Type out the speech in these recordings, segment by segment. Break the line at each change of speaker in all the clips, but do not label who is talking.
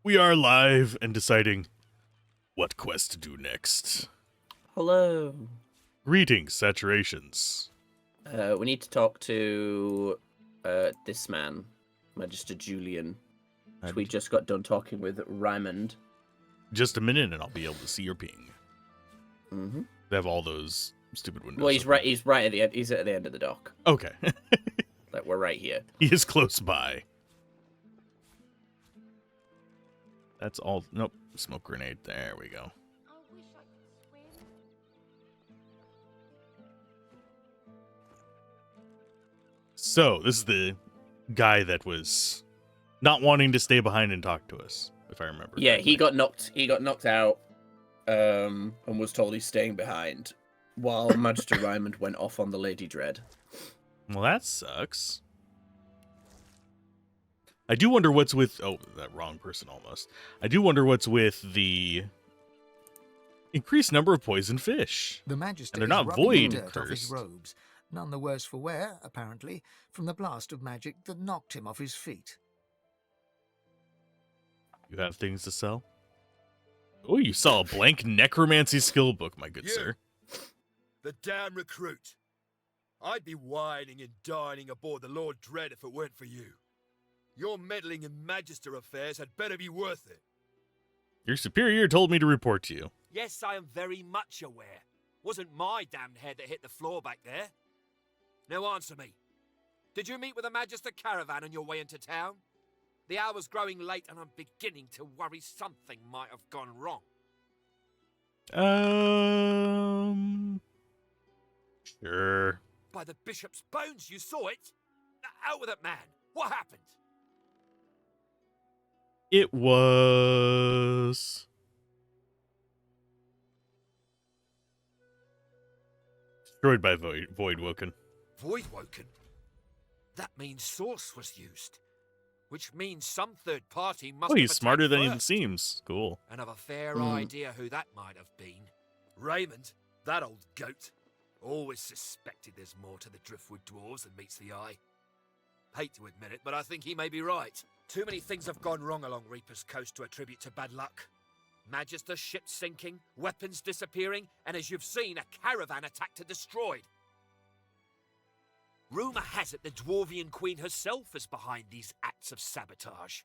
We are live and deciding what quest to do next.
Hello.
Greetings, saturations.
We need to talk to this man, Magister Julian. Which we just got done talking with Raymond.
Just a minute and I'll be able to see your ping.
Mm-hmm.
They have all those stupid windows.
Well, he's right at the end. He's at the end of the dock.
Okay.
Like, we're right here.
He is close by. That's all. Nope. Smoke grenade. There we go. So, this is the guy that was not wanting to stay behind and talk to us, if I remember.
Yeah,
correctly.
he got knocked out, and was told he's staying behind, while Magister Raymond went off on the Lady Dread.
Well, that sucks. I do wonder what's with... Oh, that wrong person almost. I do wonder what's with the increased number of poison fish.
The Magister
And they're not
is rubbing
void
dirt off his
cursed.
robes, none the worse for wear, apparently, from the blast of magic that knocked him off his feet.
You have things to sell? Oh, you saw a blank necromancy skill book, my good sir.
The damn recruit. I'd be whining and dining aboard the Lord Dread if it weren't for you. Your meddling in Magister affairs had better be worth it.
Your superior told me to report to you.
Yes, I am very much aware. Wasn't my damned head that hit the floor back there. Now answer me. Did you meet with a Magister caravan on your way into town? The hour's growing late and I'm beginning to worry something might have gone wrong.
Sure.
By the bishop's bones, you saw it? Out with it, man. What happened?
It was... destroyed by Voidwoken.
Voidwoken? That means Source was used. Which means some third party must
Oh,
have
he's smarter than he
first.
seems. Cool.
And have a fair idea who that might have been. Raymond, that old goat. Always suspected there's more to the Driftwood Dwarves than meets the eye. Hate to admit it, but I think he may be right. Too many things have gone wrong along Reaper's Coast to attribute to bad luck. Magister ships sinking, weapons disappearing, and as you've seen, a caravan attacked and destroyed. Rumour has it the Dwarvian Queen herself is behind these acts of sabotage.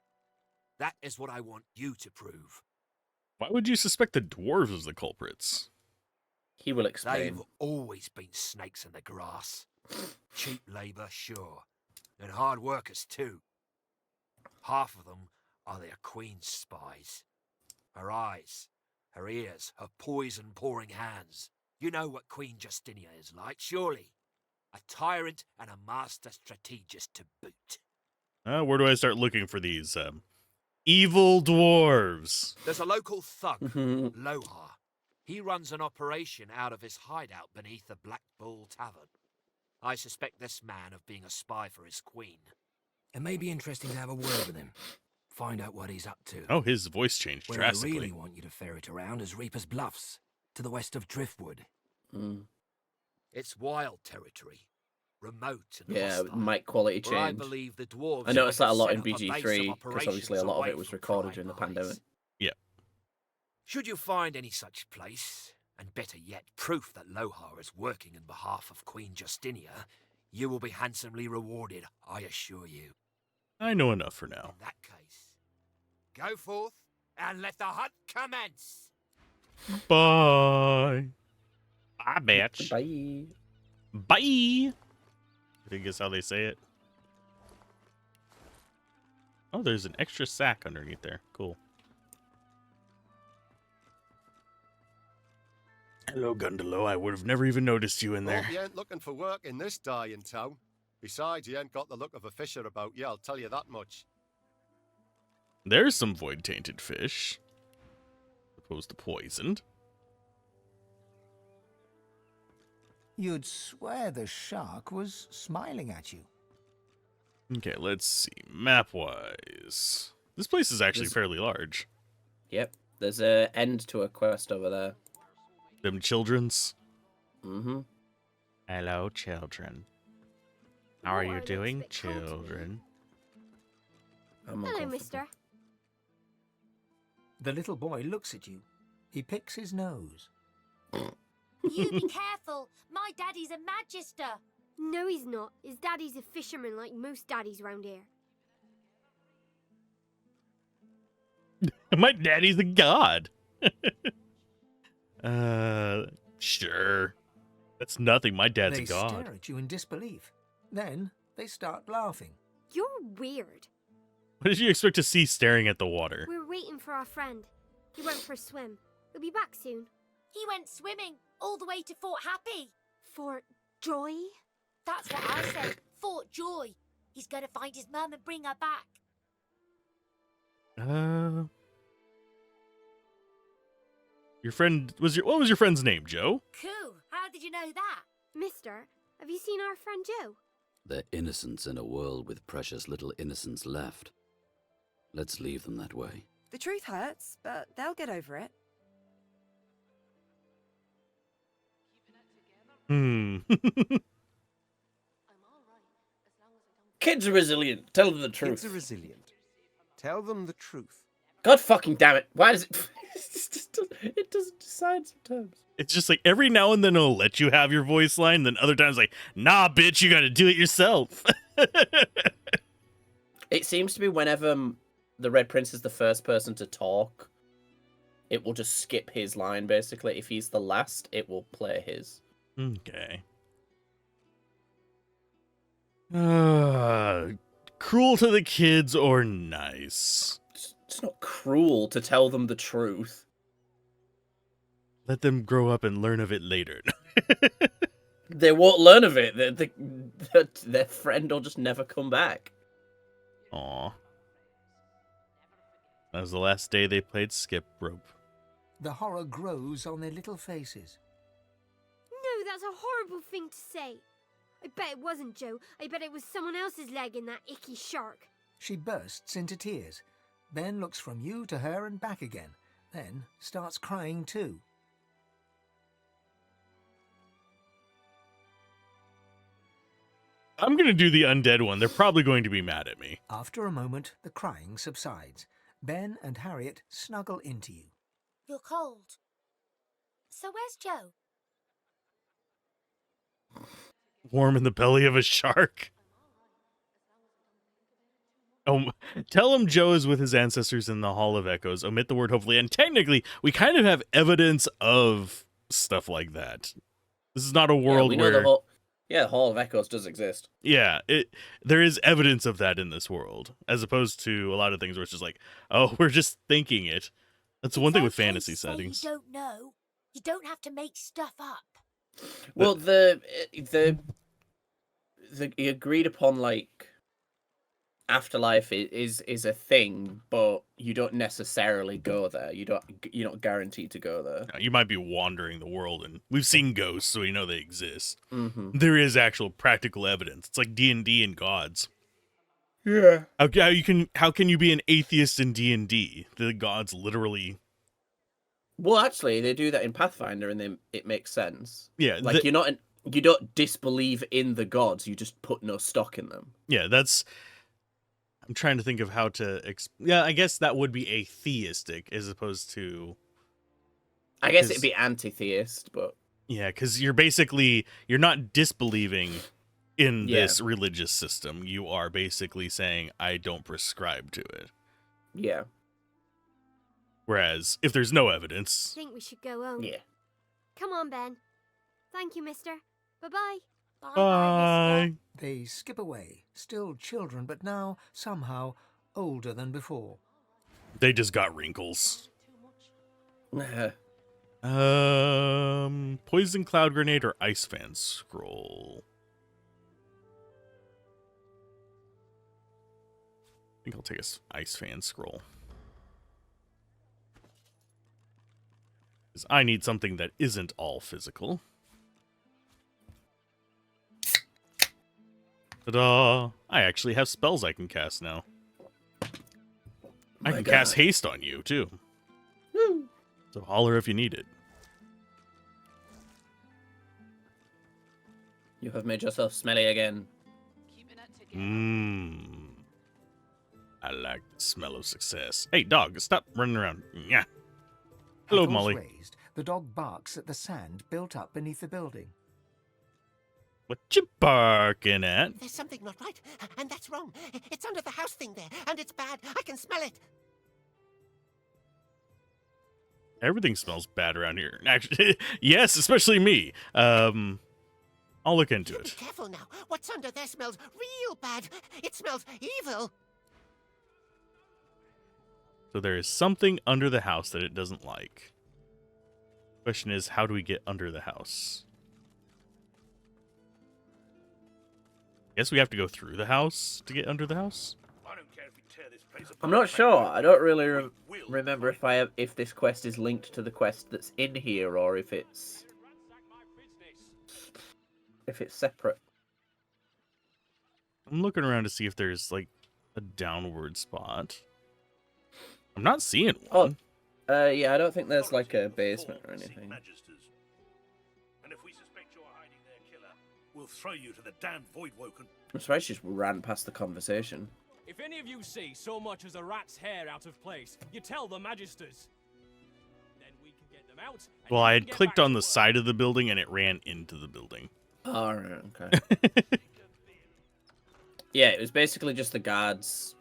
That is what I want you to prove.
Why would you suspect the dwarves as the culprits?
He will explain.
They've always been snakes in the grass. Cheap labour, sure. And hard workers, too. Half of them are their queen's spies. Her eyes, her ears, her poison-pouring hands. You know what Queen Justinia is like, surely. A tyrant and a master strategist to boot.
Where do I start looking for these evil dwarves?
There's a local thug, Lohar. He runs an operation out of his hideout beneath the Black Bull Tavern. I suspect this man of being a spy for his queen.
It may be interesting to have a word with him. Find out what he's up to.
Oh, his voice changed
Where
drastically.
I really want you to ferret around is Reaper's Bluffs, to the west of Driftwood.
It's wild territory. Remote and
Yeah,
hostile.
mic quality
Where I
change.
believe the dwarves
I noticed that a lot
set
in
up a base of
BG3, because obviously a lot of
operations
it was
away
recorded
from
during the
prying
pandemic.
eyes.
Yeah.
Should you find any such place, and better yet, proof that Lohar is working in behalf of Queen Justinia, you will be handsomely rewarded, I assure you.
I know enough for now.
In that case, go forth and let the hunt commence.
Bye. Bye, bitch.
Bye.
Bye. I think is how they say it. Oh, there's an extra sack underneath there. Cool. Hello, Gundalo. I would have never even noticed you in there.
Hope you ain't looking for work in this dying town. Besides, you ain't got the look of a fisher about you, I'll tell you that much.
There's some void-tainted fish. Opposed to poisoned.
You'd swear the shark was smiling at you.
Okay, let's see. Map-wise. This place is actually fairly large.
Yep. There's an end to a quest over there.
Them children's.
Mm-hmm.
Hello, children. How are you doing, children?
I'm
Hello,
uncomfortable.
mister.
The little boy looks at you. He picks his nose.
You be careful. My daddy's a magister.
No, he's not. His daddy's a fisherman like most daddies round here.
My daddy's a god. Sure. That's nothing. My dad's
They
a god.
stare at you in disbelief. Then they start laughing.
You're weird.
What did you expect to see staring at the water?
We're waiting for our friend. He went for a swim. He'll be back soon.
He went swimming all the way to Fort Happy.
For joy?
That's what I said. Fort Joy. He's going to find his mum and bring her back.
Your friend what was your friend's name, Joe?
Cool. How did you know that?
Mister, have you seen our friend Joe?
They're innocents in a world with precious little innocence left. Let's leave them that way.
The truth hurts, but they'll get over it.
Kids are resilient. Tell them the truth.
Kids are resilient. Tell them the truth.
God fucking damn it. Why does it... it doesn't decide sometimes.
It's just like every now and then it'll let you have your voice line, then other times like, nah, bitch, you gotta do it yourself.
It seems to be whenever the Red Prince is the first person to talk, it will just skip his line, basically. If he's the last, it will play his.
Okay. Cruel to the kids or nice?
It's not cruel to tell them the truth.
Let them grow up and learn of it later.
They won't learn of it. Their friend will just never come back.
Aw. That was the last day they played skip rope.
The horror grows on their little faces.
No, that's a horrible thing to say. I bet it wasn't Joe. I bet it was someone else's leg in that icky shark.
She bursts into tears. Ben looks from you to her and back again, then starts crying too.
I'm gonna do the undead one. They're probably going to be mad at me.
After a moment, the crying subsides. Ben and Harriet snuggle into you.
You're cold. So where's Joe?
Warm in the belly of a shark. Oh, tell him Joe is with his ancestors in the Hall of Echoes. Omit the word hopefully. And technically, we kind of have evidence of stuff like that. This is not a world where...
the Hall of Echoes does exist.
Yeah, there is evidence of that in this world, as opposed to a lot of things where it's just like, oh, we're just thinking it. That's one thing with fantasy settings.
You don't know. You don't have to make stuff up.
Well, the agreed upon like afterlife is a thing, but you don't necessarily go there. You're not guaranteed to go there.
You might be wandering the world, and we've seen ghosts, so we know they exist.
Mm-hmm.
There is actual practical evidence. It's like D&D and gods.
Yeah.
How can you be an atheist in D&D? The gods literally...
Well, actually, they do that in Pathfinder, and it makes sense.
Yeah,
like you don't disbelieve in the gods. You just put no stock in them.
Yeah, that's... I'm trying to think of how to... Yeah, I guess that would be atheistic, as opposed to...
I guess it'd be anti-theist, but...
Yeah, because you're not disbelieving in this religious system. You are basically saying, I don't prescribe to it.
Yeah.
Whereas, if there's no evidence...
I think we should go home.
Yeah.
Come on, Ben. Thank you, mister. Bye-bye.
Bye.
They skip away, still children, but now, somehow, older than before.
They just got wrinkles. Poison Cloud Grenade or Ice Fan Scroll? I think I'll take a Ice Fan Scroll. Because I need something that isn't all physical. Ta-da! I actually have spells I can cast now. I can cast haste on you, too.
Woo.
So holler if you need it.
You have made yourself smelly again.
I like the smell of success. Hey, dog, stop running around. Yeah. Hello,
Hackles
Molly.
raised, the dog barks at the sand built up beneath the building.
What you barking at?
There's something not right, and that's wrong. It's under the house thing there, and it's bad. I can smell it.
Everything smells bad around here. Actually, yes, especially me. I'll look into
Be
it.
careful now. What's under there smells real bad. It smells evil.
So there is something under the house that it doesn't like. Question is, how do we get under the house? Guess we have to go through the house to get under the house?
I'm not sure. I don't really remember if this quest is linked to the quest that's in here or if it's separate.
I'm looking around to see if there's like a downward spot. I'm not seeing one.
Yeah, I don't think there's like a basement or anything.
And if we suspect you're hiding there, killer, we'll throw you to the damned void woken.
I'm surprised she just ran past the conversation.
If any of you see so much as a rat's hair out of place, you tell the magisters. Then we can get them out.
Well, I had clicked on the side of the building and it ran into the building.
Alright, okay. Yeah, it was basically just the guards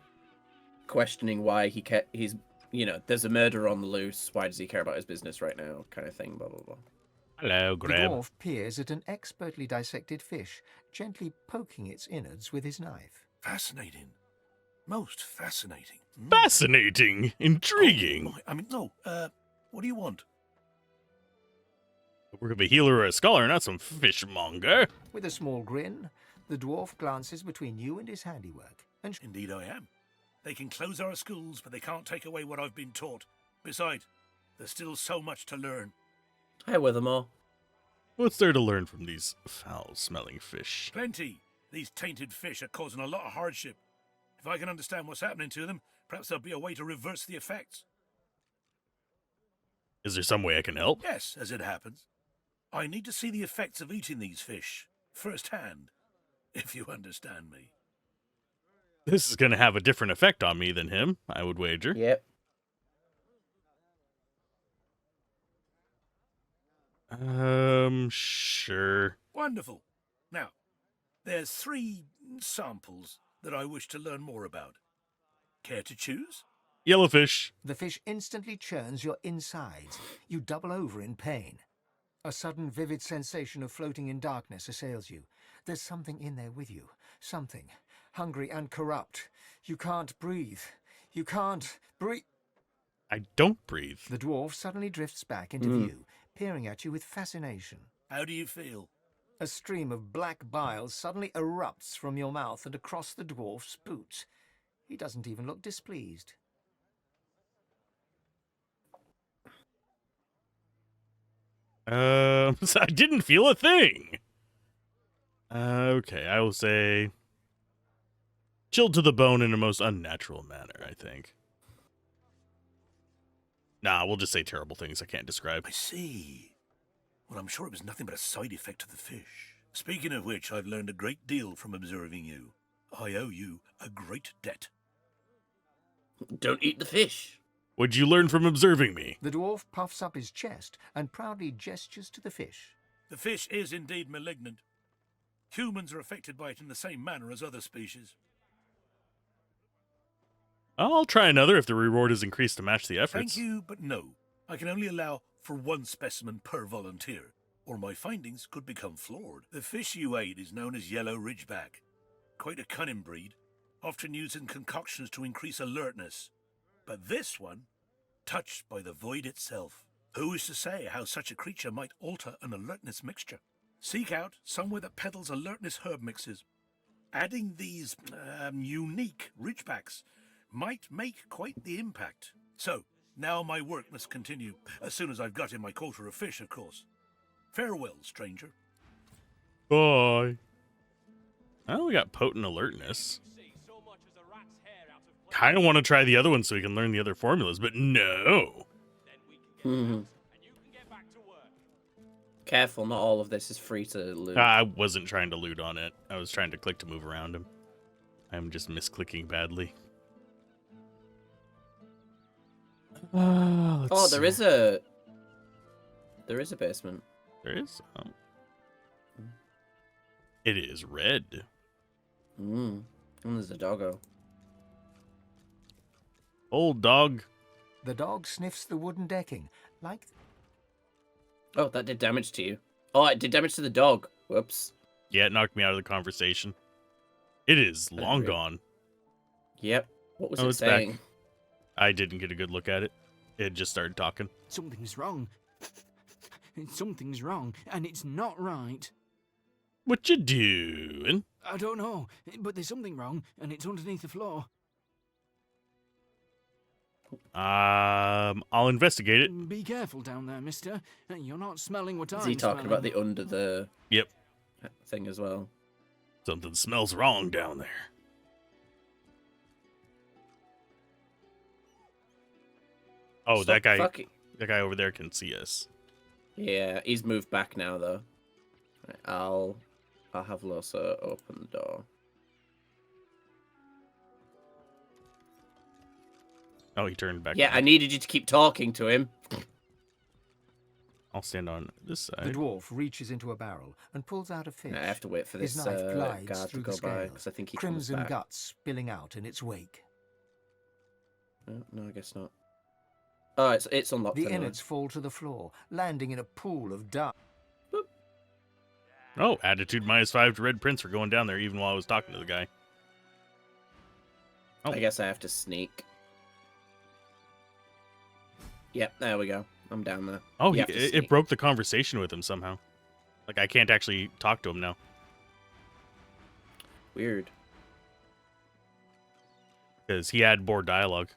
questioning why he's, you know, there's a murderer on the loose, why does he care about his business right now, kind of thing, blah, blah, blah.
Hello,
The
Graham.
dwarf peers at an expertly dissected fish, gently poking its innards with his knife.
Fascinating. Most fascinating.
Fascinating. Intriguing.
I mean, no, what do you want?
We're a healer or a scholar, not some fishmonger.
With a small grin, the dwarf glances between you and his handiwork. And
Indeed I am. They can close our schools, but they can't take away what I've been taught. Besides, there's still so much to learn.
Hi, Withermore.
What's there to learn from these foul-smelling fish?
Plenty. These tainted fish are causing a lot of hardship. If I can understand what's happening to them, perhaps there'll be a way to reverse the effects.
Is there some way I can help?
Yes, as it happens. I need to see the effects of eating these fish, firsthand, if you understand me.
This is going to have a different effect on me than him, I would wager.
Yep.
Sure.
Wonderful. Now, there's 3 samples that I wish to learn more about. Care to choose?
Yellowfish.
the fish instantly churns your insides. You double over in pain. A sudden vivid sensation of floating in darkness assails you. There's something in there with you. Something. Hungry and corrupt. You can't breathe. You can't breathe.
I don't breathe.
The dwarf suddenly drifts back into view, peering at you with fascination.
How do you feel?
A stream of black bile suddenly erupts from your mouth and across the dwarf's boots. He doesn't even look displeased.
So I didn't feel a thing. Okay, I will say chilled to the bone in a most unnatural manner, I think. Nah, we'll just say terrible things I can't describe.
I see. Well, I'm sure it was nothing but a side effect of the fish. Speaking of which, I've learned a great deal from observing you. I owe you a great debt.
Don't eat the fish.
What'd you learn from observing me?
The dwarf puffs up his chest and proudly gestures to the fish.
The fish is indeed malignant. Humans are affected by it in the same manner as other species.
I'll try another if the reward is increased to match the efforts.
Thank you, but no. I can only allow for 1 specimen per volunteer, or my findings could become flawed. The fish you ate is known as yellow ridgeback. Quite a cunning breed, often used in concoctions to increase alertness. But this one, touched by the void itself. Who is to say how such a creature might alter an alertness mixture? Seek out somewhere that peddles alertness herb mixes. Adding these unique ridgebacks might make quite the impact. So, now my work must continue, as soon as I've got in my quota of fish, of course. Farewell, stranger.
Bye. Oh, we got potent alertness. Kind of want to try the other one so we can learn the other formulas, but no.
Careful, not all of this is free to loot.
I wasn't trying to loot on it. I was trying to click to move around him. I'm just misclicking badly.
Oh, there is a basement.
There is. Oh. It is red.
And there's a doggo.
Old dog.
The dog sniffs the wooden decking, like...
Oh, that did damage to you. Oh, it did damage to the dog. Whoops.
Yeah, it knocked me out of the conversation. It is long
Agreed.
gone.
Yep. What was
Oh,
it
it's
saying?
back. I didn't get a good look at it. It just started talking.
Something's wrong. Something's wrong, and it's not right.
What you doing?
I don't know, but there's something wrong, and it's underneath the floor.
I'll investigate it.
Be careful down there, mister. You're not smelling what I'm
Is he talking
smelling.
about the under the thing as well?
Something smells wrong down there. Oh, that guy over there can see us.
Yeah, he's moved back now though. Right, I'll have Losa open the door.
Oh, he turned back.
Yeah, I needed you to keep talking to him.
I'll stand on this side.
The dwarf reaches into a barrel and pulls out a fish.
I have to wait for this
His knife glides
guard to
through
go
the
by
scales,
because I think he
crimson
comes back.
guts spilling out in its wake.
No, I guess not. Oh, it's unlocked.
The
anyway.
innards fall to the floor, landing in a pool of dust.
Oh, attitude -5 to Red Prince for going down there even while I was talking to the guy. Oh.
I guess I have to sneak. Yep, there we go. I'm down there.
Oh,
You have to
it
sneak.
broke the conversation with him somehow. Like, I can't actually talk to him now.
Weird.
Because he had more dialogue.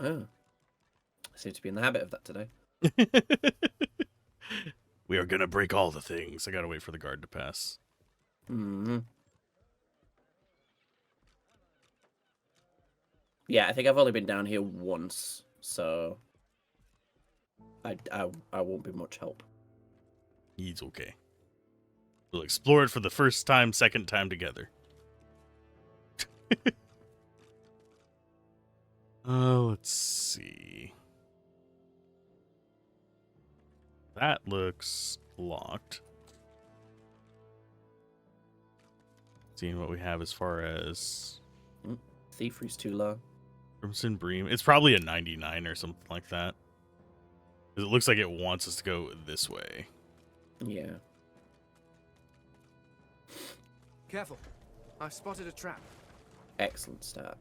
Oh. I seem to be in the habit of that today.
We are gonna break all the things. I gotta wait for the guard to pass.
Yeah, I think I've only been down here once, so I won't be much help.
He's okay. We'll explore it for the first time, second time together. Let's see. That looks locked. Seeing what we have as far as
Thievery's too low.
Crimson Bream. It's probably a 99 or something like that. 'Cause it looks like it wants us to go this way.
Yeah.
Careful. I've spotted a trap.
Excellent start.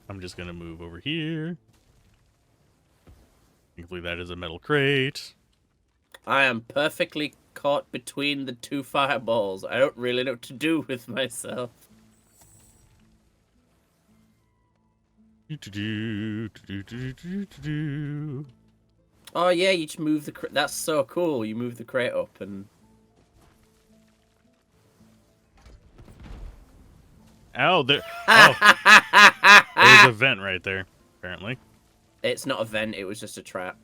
I'm just gonna move over here. Thankfully that is a metal crate.
I am perfectly caught between the two fireballs. I don't really know what to do with myself. Oh yeah, you just move the crate. That's so cool. You move the crate up and...
Ow, there. Oh. There's a vent right there, apparently.
It's not a vent, it was just a trap.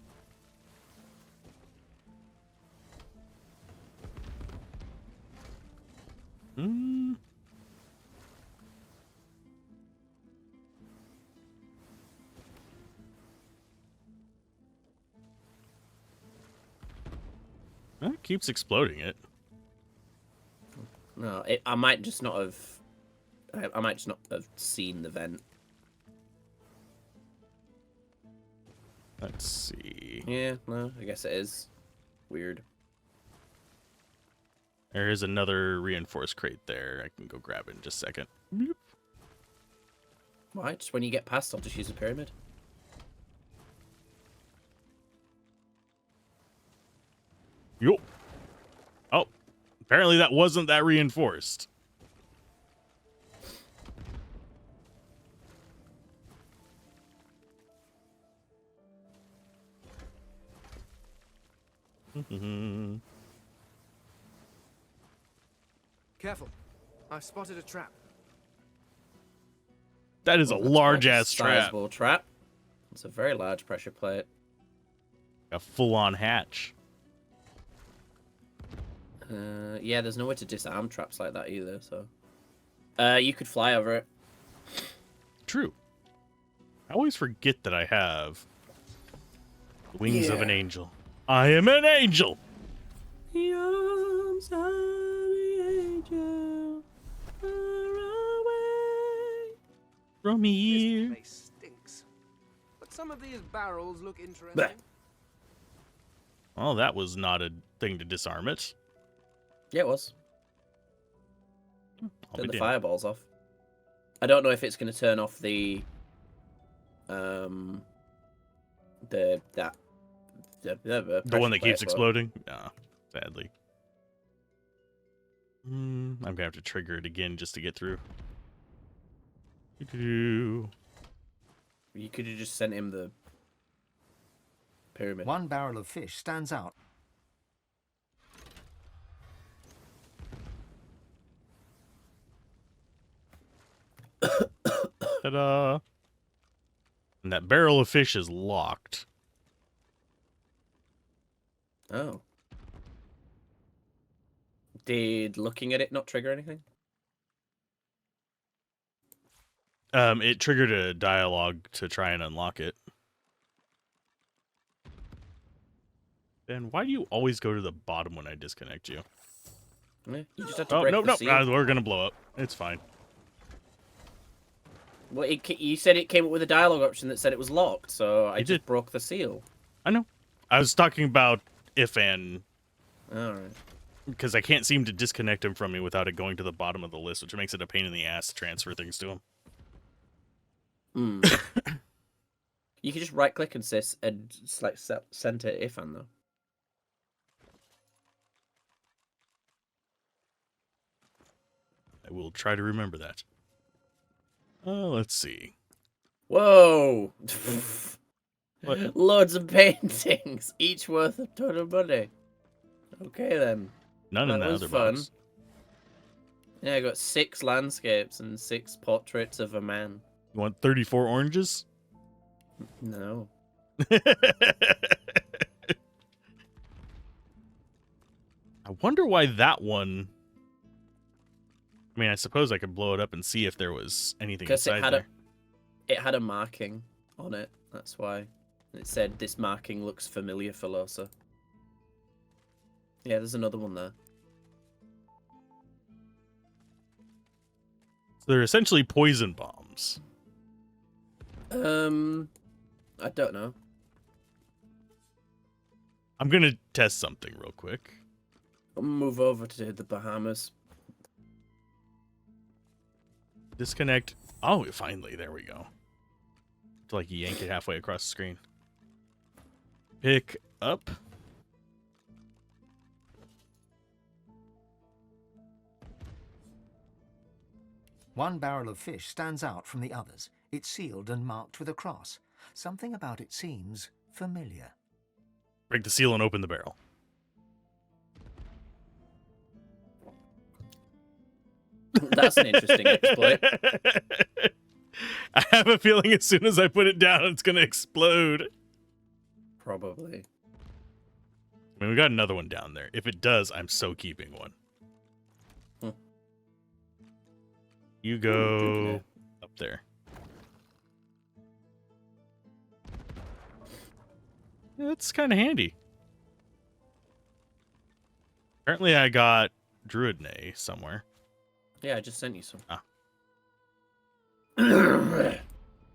It keeps exploding it.
No, I might just not have... I might just not have seen the vent.
Let's see.
Yeah, no, I guess it is. Weird.
There is another reinforced crate there. I can go grab it in just a second. Bloop.
Why? Just when you get past, I'll just use a pyramid.
Yo. Oh, apparently that wasn't that reinforced.
Careful. I've spotted a trap.
That is a large ass trap.
Sizable trap. It's a very large pressure plate.
A full-on hatch.
Yeah, there's no way to disarm traps like that either, so... you could fly over it.
True. I always forget that I have the wings of an angel. I am an angel! The arms of the angel are away from here.
This place stinks. But some of these barrels look interesting.
Well, that was not a thing to disarm it.
Yeah, it was.
I'll
Turn
be
the
damned.
fireballs off. I don't know if it's going to turn off the
one that keeps exploding? Nah, sadly. I'm gonna have to trigger it again just to get through.
You could have just sent him the pyramid.
One barrel of fish stands out.
Ta-da! And that barrel of fish is locked.
Oh. Did looking at it not trigger anything?
It triggered a dialogue to try and unlock it. Ben, why do you always go to the bottom when I disconnect you?
Yeah, you just have to
Oh,
break
no,
the
no,
seal.
we're gonna blow up. It's fine.
Well, you said it came up with a dialogue option that said it was locked, so I just broke the seal.
I know. I was talking about if and...
Alright.
Because I can't seem to disconnect him from me without it going to the bottom of the list, which makes it a pain in the ass to transfer things to him.
You can just right click and say and like center Ifan though.
I will try to remember that. Let's see.
Whoa!
What?
Loads of paintings, each worth a ton of money. Okay then.
None in the
was
other
fun.
box.
Yeah, I got 6 landscapes and 6 portraits of a man.
You want 34 oranges?
No.
I wonder why that one... I mean, I suppose I could blow it up and see if there was anything
Because
inside there.
it had a marking on it. That's why. It said, this marking looks familiar for Losa. Yeah, there's another one there.
So they're essentially poison bombs.
I don't know.
I'm gonna test something real quick.
I'll move over to the Bahamas.
Disconnect. Oh, finally, there we go. To like yank it halfway across the screen. Pick up.
One barrel of fish stands out from the others. It's sealed and marked with a cross. Something about it seems familiar.
Break the seal and open the barrel.
That's an interesting exploit.
I have a feeling as soon as I put it down, it's going to explode.
Probably.
I mean, we got another one down there. If it does, I'm so keeping one. You go up there. Yeah, that's kind of handy. Apparently I got Druidnay somewhere.
Yeah, I just sent you some.
Ah.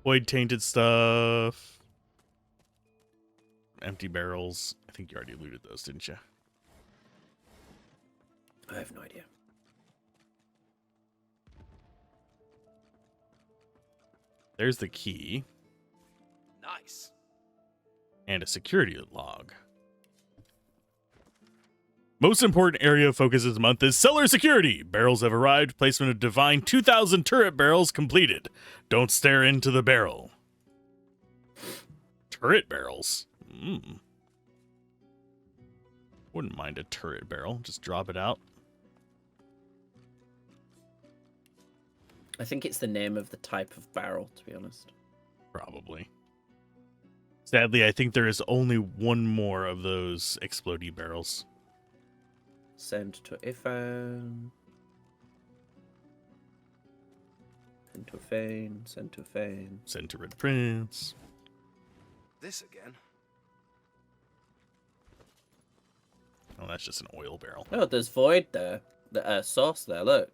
Void tainted stuff. Empty barrels. I think you already looted those, didn't you?
I have no idea.
There's the key.
Nice.
And a security log. Most important area of focus this month is cellar security. Barrels have arrived. Placement of divine 2,000 turret barrels completed. Don't stare into the barrel. Turret barrels? Wouldn't mind a turret barrel. Just drop it out.
I think it's the name of the type of barrel, to be honest.
Probably. Sadly, I think there is only one more of those explodey barrels.
Send to Ifan. Send to Fane, send to Fane.
Send to Red Prince.
This again.
Oh, that's just an oil barrel.
Oh, there's Void there. The sauce there, look.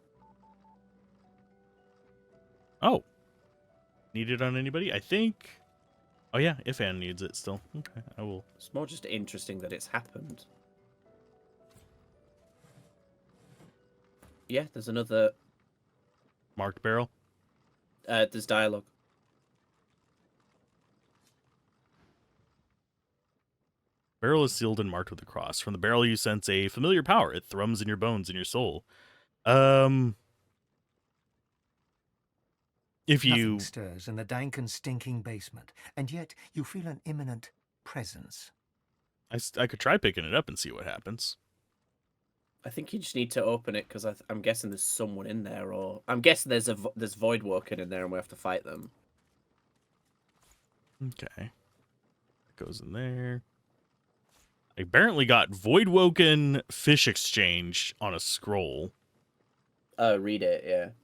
Oh. Need it on anybody? I think... Oh yeah, if Anne needs it still. Okay, I will.
It's more just interesting that it's happened. Yeah, there's another...
Marked barrel?
There's dialogue.
Barrel is sealed and marked with a cross. From the barrel you sense a familiar power. It thrums in your bones and your soul. If you...
Nothing stirs in the dank and stinking basement, and yet you feel an imminent presence.
I could try picking it up and see what happens.
I think you just need to open it because I'm guessing there's someone in there, or I'm guessing there's Void Walking in there, and we have to fight them.
Okay, it goes in there. I apparently got Voidwoken Fish Exchange on a scroll.
Read it, yeah.
It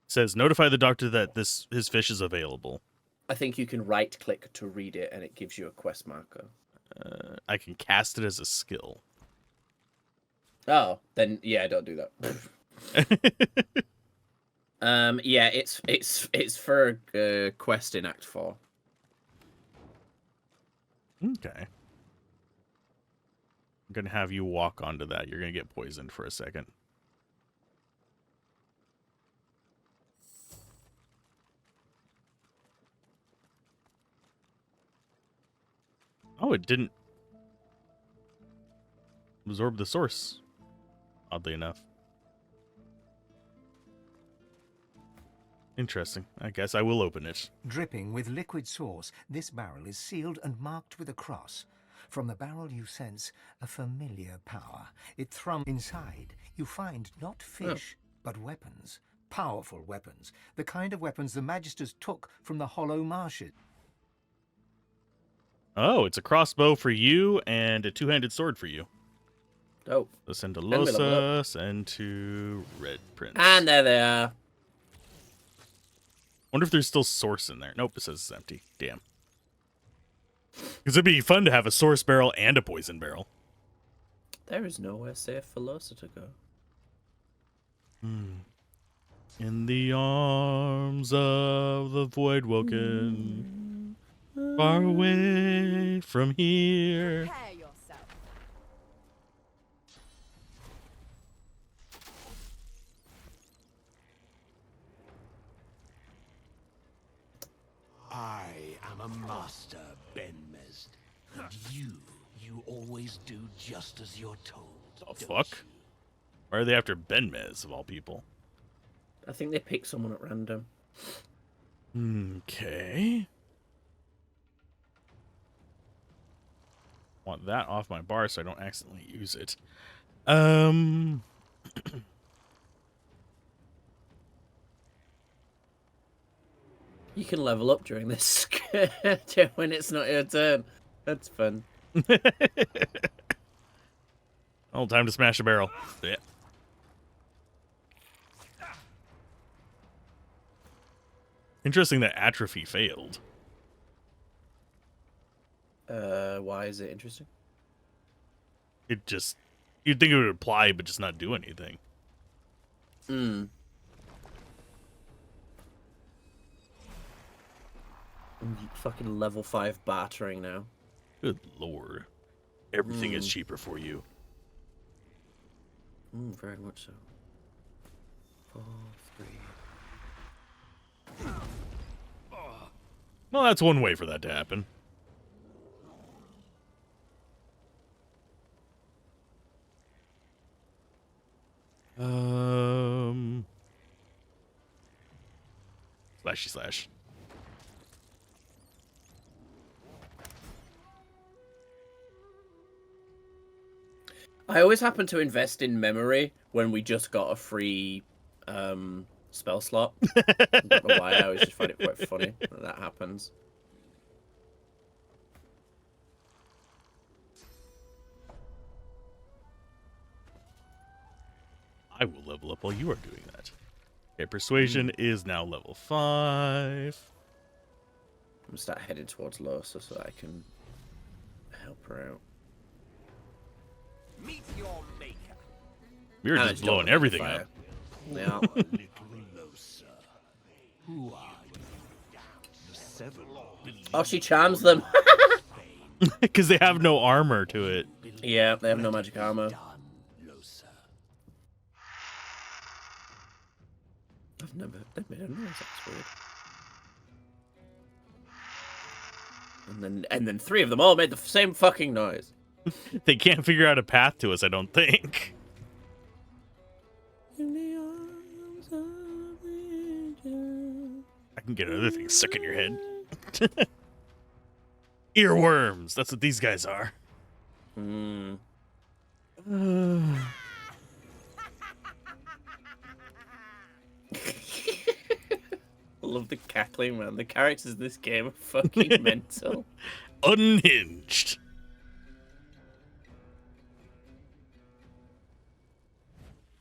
says notify the doctor that his fish is available.
I think you can right click to read it, and it gives you a quest marker.
I can cast it as a skill.
Oh, then yeah, don't do that. Yeah, it's for a quest in Act 4.
Okay. I'm gonna have you walk onto that. You're gonna get poisoned for a second. Oh, it didn't absorb the source. Oddly enough. Interesting. I guess I will open it.
Dripping with liquid source, this barrel is sealed and marked with a cross. From the barrel you sense a familiar power. It thrums inside. You find not fish, but weapons. Powerful weapons. The kind of weapons the Magisters took from the Hollow Marshes.
Oh, it's a crossbow for you and a two-handed sword for you.
Oh.
So send to Losa, send to Red Prince.
And there they are.
Wonder if there's still source in there. Nope, it says it's empty. Damn. Because it'd be fun to have a source barrel and a poison barrel.
There is nowhere safe for Losa to go.
In the arms of the Voidwoken, far away from here.
Prepare yourself.
I am a master, Benmez. And you always do just as you're told.
The fuck? Why are they after Benmez, of all people?
I think they picked someone at random.
Okay. Want that off my bar so I don't accidentally use it.
You can level up during this when it's not your turn. That's fun.
Oh, time to smash a barrel. Yeah. Interesting that atrophy failed.
Why is it interesting?
It just... You'd think it would apply, but just not do anything.
Fucking level 5 bartering now.
Good lord. Everything is cheaper for you.
Very much so. 4, 3.
Well, that's one way for that to happen. Slashy slash.
I always happen to invest in memory when we just got a free spell slot. I don't know why, I always just find it quite funny when that happens.
I will level up while you are doing that. Okay, persuasion is now level 5.
I'm gonna start heading towards Losa so that I can help her out.
Meet your maker.
We were
And I
just
don't
blowing
wanna make
everything
fire.
up.
Yeah.
Who are you? The seven.
Oh, she charms them.
Because they have no armor to it.
Yeah, they have no magic armor. They've made a noise, that's weird. And then 3 of them all made the same fucking noise.
They can't figure out a path to us, I don't think. I can get other things stuck in your head. Earworms. That's what these guys are.
Hmm. I love the cackling, man. The characters in this game are fucking mental.
Unhinged.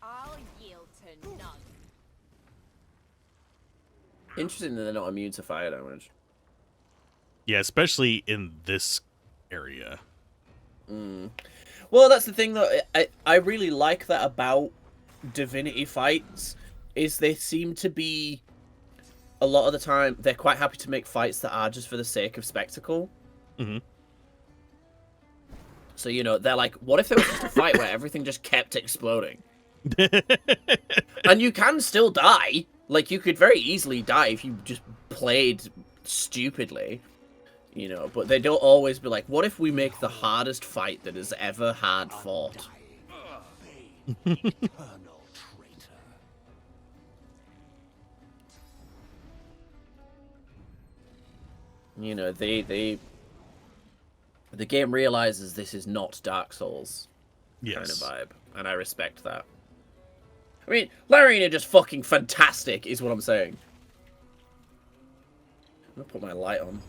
I'll yield to none.
Interesting that they're not immune to fire damage.
Yeah, especially in this area.
Well, that's the thing, though. I really like that about Divinity fights, is they seem to be, a lot of the time, they're quite happy to make fights that are just for the sake of spectacle.
Mm-hmm.
So, you know, they're like, what if there was just a fight where everything just kept exploding? And you can still die. Like, you could very easily die if you just played stupidly. You know, but they don't always be like, what if we make the hardest fight that has ever had fought? You know, the game realizes this is not Dark Souls kind of vibe, and I respect that. I mean, Larry are just fucking fantastic, is what I'm saying. I'm gonna put my light on.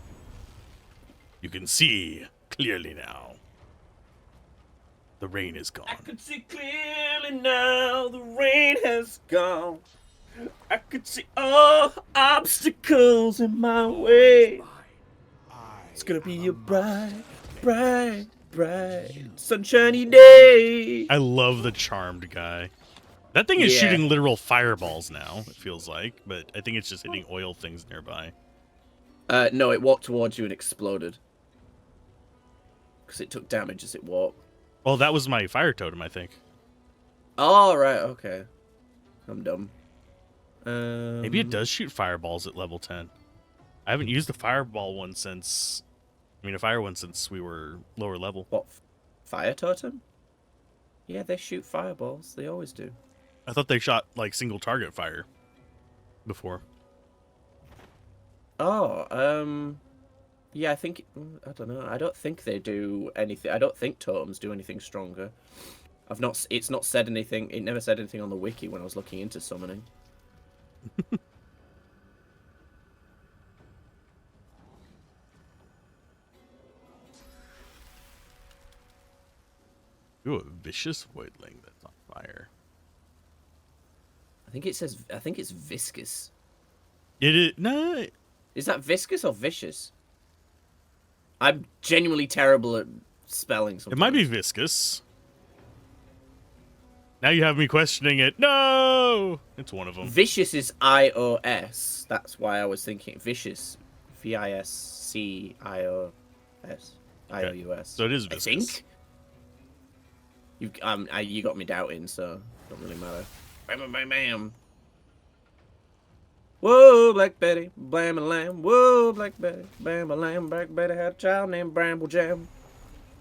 You can see clearly now. The rain is gone.
I could see clearly now, the rain has gone. I could see all obstacles in my way. It's gonna be a bright, bright, bright, sunshiny day.
I love the charmed guy. That thing is shooting literal fireballs now, it feels like, but I think it's just hitting oil things nearby.
No, it walked towards you and exploded. Because it took damage as it walked.
Well, that was my fire totem, I think.
Oh, right, okay. I'm dumb.
Maybe it does shoot fireballs at level 10. I haven't used a fireball one since... I mean, a fire one since we were lower level.
What? Fire totem? Yeah, they shoot fireballs. They always do.
I thought they shot, like, single target fire before.
Oh, yeah, I think... I don't know. I don't think they do anything... I don't think totems do anything stronger. It's not said anything... It never said anything on the wiki when I was looking into summoning.
Ooh, a vicious voidling that's on fire.
I think it says... I think it's viscous.
It is... No...
Is that viscous or vicious? I'm genuinely terrible at spelling something.
It might be viscous. Now you have me questioning it. No! It's one of them.
Vicious is I-O-S. That's why I was thinking vicious. V-I-S-C-I-O-S. I-O-U-S.
So it is viscous.
I think. You got me doubting, so it don't really matter. Bam, bam, bam, bam. Whoa, Black Betty, blam a lamb. Whoa, Black Betty, bam a lamb. Black Betty had a child named Bramble Jam.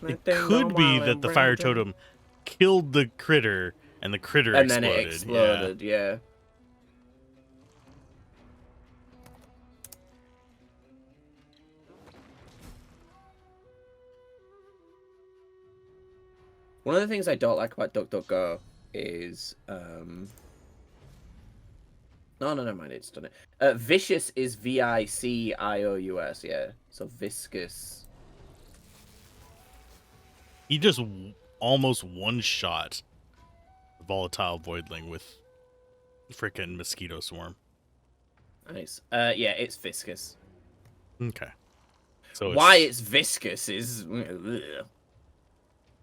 It could be that the fire totem killed the critter and the critter
and
exploded.
then it exploded, yeah. One of the things I don't like about DuckDuckGo is no, never mind, it's done it. Vicious is V-I-C-I-O-U-S, yeah. So viscous.
He just almost one-shot Volatile Voidling with Frickin' mosquito swarm.
Nice. Yeah, it's viscous.
Okay. So
why it's viscous is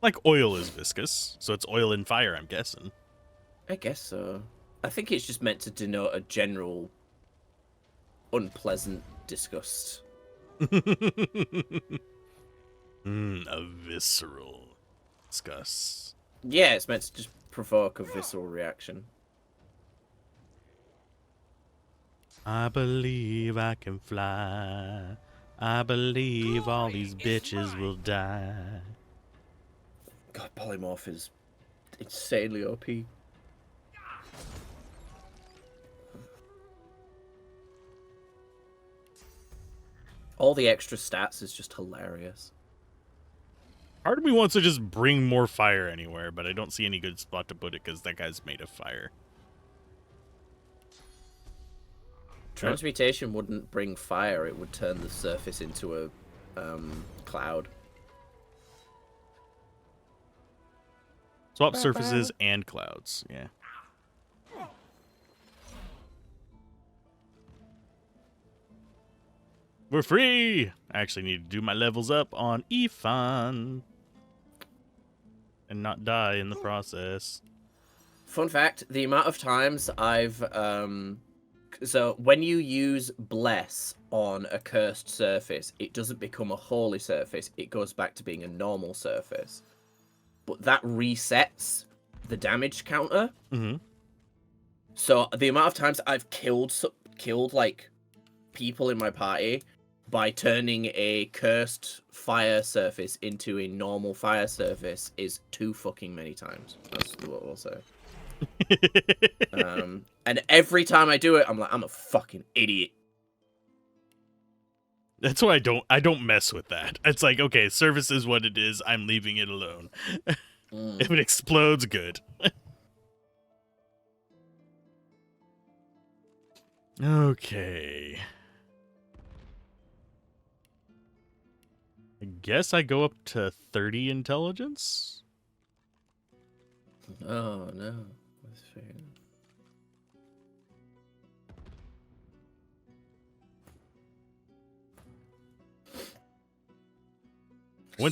like oil is viscous, so it's oil and fire, I'm guessing.
I guess so. I think it's just meant to denote a general unpleasant disgust.
A visceral disgust.
Yeah, it's meant to just provoke a visceral reaction.
I believe I can fly. I believe all these bitches will die.
God, polymorph is insanely OP. All the extra stats is just hilarious.
Part of me wants to just bring more fire anywhere, but I don't see any good spot to put it because that guy's made of fire.
Transmutation wouldn't bring fire, it would turn the surface into a cloud.
Swap surfaces and clouds, yeah. We're free! I actually need to do my levels up on Ifan. And not die in the process.
Fun fact, the amount of times I've... So, when you use Bless on a cursed surface, it doesn't become a holy surface. It goes back to being a normal surface. But that resets the damage counter.
Mm-hmm.
So, the amount of times I've killed like, people in my party by turning a cursed fire surface into a normal fire surface is too fucking many times. That's what I'll say. And every time I do it, I'm like, I'm a fucking idiot.
That's why I don't mess with that. It's like, okay, surface is what it is. I'm leaving it alone. If it explodes, good. Okay. I guess I go up to 30 intelligence?
Oh, no. That's fair.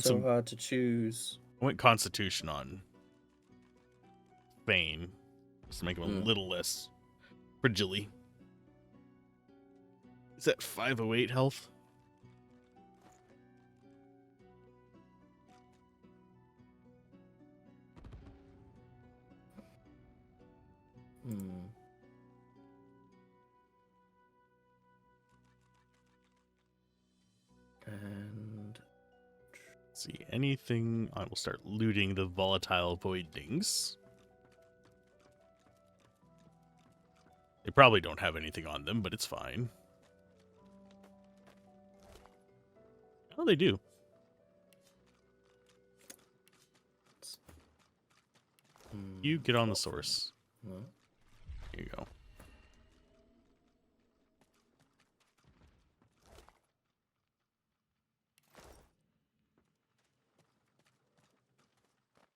So hard to choose.
I went Constitution on Fane, just to make him a little less fragile-y. Is that 508 health?
And
see anything. I will start looting the volatile voidlings. They probably don't have anything on them, but it's fine. Oh, they do. You get on the source. Here you go.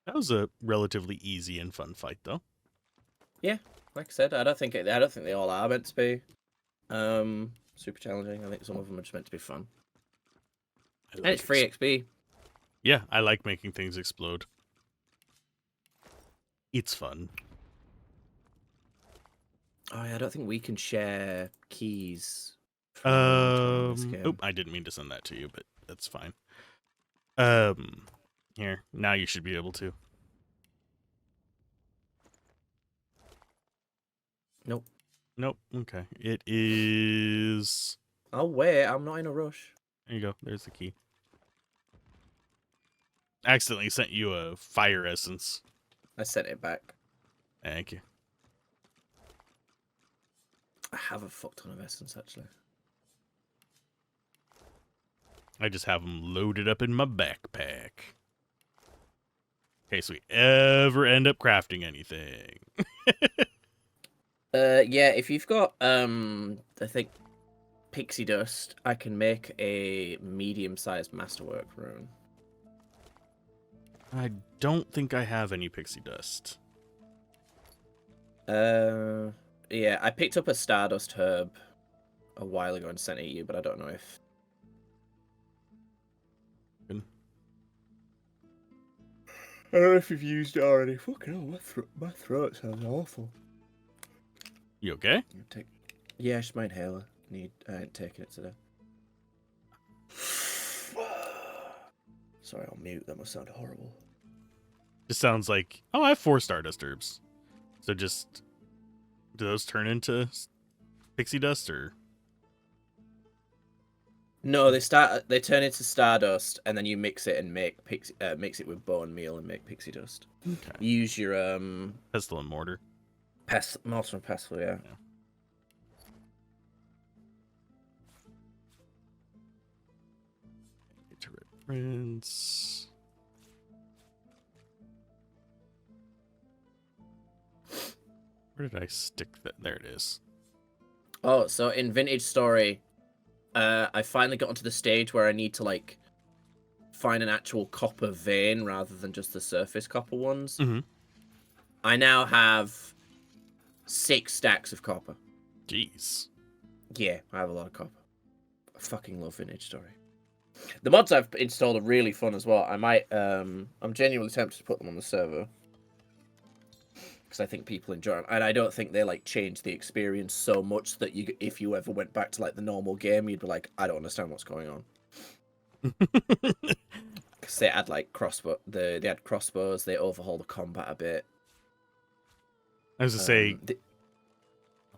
That was a relatively easy and fun fight, though.
Yeah, like I said, I don't think they all are meant to be super challenging. I think some of them are just meant to be fun. And it's free XP.
Yeah, I like making things explode. It's fun.
Oh yeah, I don't think we can share keys.
Oh, I didn't mean to send that to you, but that's fine. Here, now you should be able to.
Nope.
Nope. Okay. It is.
I'll wait. I'm not in a rush.
There you go. There's the key. I accidentally sent you a fire essence.
I sent it back.
Thank you.
I have a fuck ton of essence, actually.
I just have them loaded up in my backpack. In case we ever end up crafting anything.
Yeah, if you've got, I think, pixie dust, I can make a medium-sized masterwork rune.
I don't think I have any pixie dust.
Yeah, I picked up a Stardust herb a while ago and sent it to you, but I don't know if... I don't know if you've used it already. Fucking hell, my throat sounds awful.
You okay?
Yeah, it's my inhaler. I ain't taking it today. Sorry, I'll mute. That must sound horrible.
Just sounds like, oh, I have 4 Stardust herbs. So just, do those turn into pixie dust or?
No, they turn into Stardust, and then you mix it and mix it with bone meal and make pixie dust.
Okay.
Use your
pestle and mortar.
Mortar and pestle, yeah.
Red Prince. Where did I stick that? There it is.
Oh, so in Vintage Story, I finally got onto the stage where I need to like find an actual copper vein rather than just the surface copper ones.
Mm-hmm.
I now have 6 stacks of copper.
Jeez.
Yeah, I have a lot of copper. I fucking love Vintage Story. The mods I've installed are really fun as well. I might, I'm genuinely tempted to put them on the server. Because I think people enjoy them. And I don't think they, like, change the experience so much that you, if you ever went back to, like, the normal game, you'd be like, I don't understand what's going on. Because they had, like, they had crossbows, they overhaul the combat a bit.
I was to say...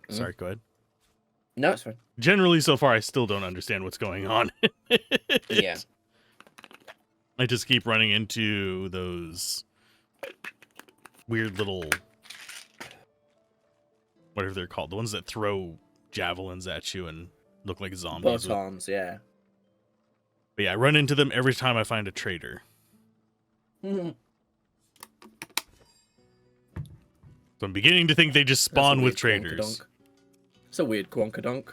Sorry, go ahead.
No, it's fine.
Generally, so far, I still don't understand what's going on.
Yeah.
I just keep running into those weird little... whatever they're called. The ones that throw javelins at you and look like zombies.
Botons, yeah.
But yeah, I run into them every time I find a trader. So I'm beginning to think they just spawn with traders.
It's a weird quonkadonk.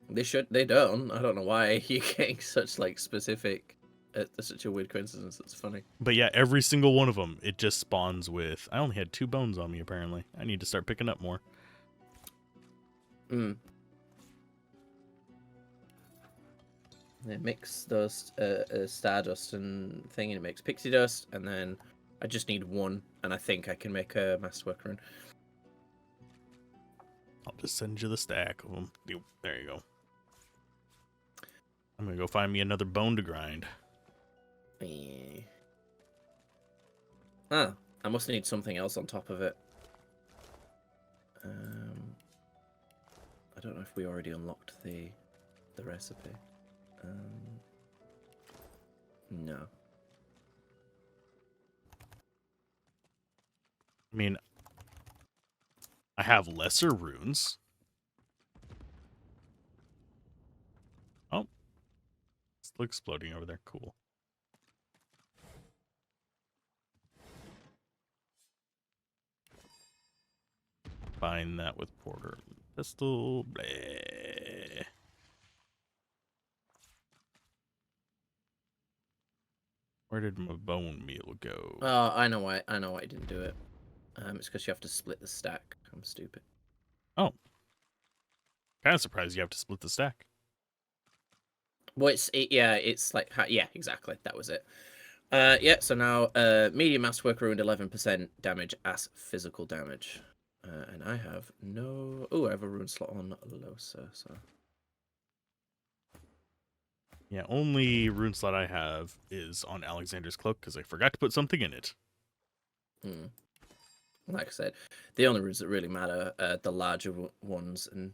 They don't. I don't know why you're getting such like specific. That's such a weird coincidence. That's funny.
But yeah, every single one of them, it just spawns with. I only had 2 bones on me apparently. I need to start picking up more.
They mix those stardust and thing, and it makes pixie dust, and then I just need 1, and I think I can make a masterwork rune.
I'll just send you the stack of them. There you go. I'm gonna go find me another bone to grind.
Ah, I must need something else on top of it. I don't know if we already unlocked the recipe. No.
I mean, I have lesser runes. Oh. It's still exploding over there. Cool. Combine that with Porter Pistol. Bleh. Where did my bone meal go?
Oh, I know why. I know why I didn't do it. It's because you have to split the stack. I'm stupid.
Oh. Kind of surprised you have to split the stack.
Well, it's like, yeah, exactly. That was it. Yeah, so now, medium masterwork ruined 11% damage as physical damage. And I have no... Oh, I have a rune slot on Losa, so...
Yeah, only rune slot I have is on Alexander's Cloak, because I forgot to put something in it.
Like I said, the only runes that really matter are the larger ones, and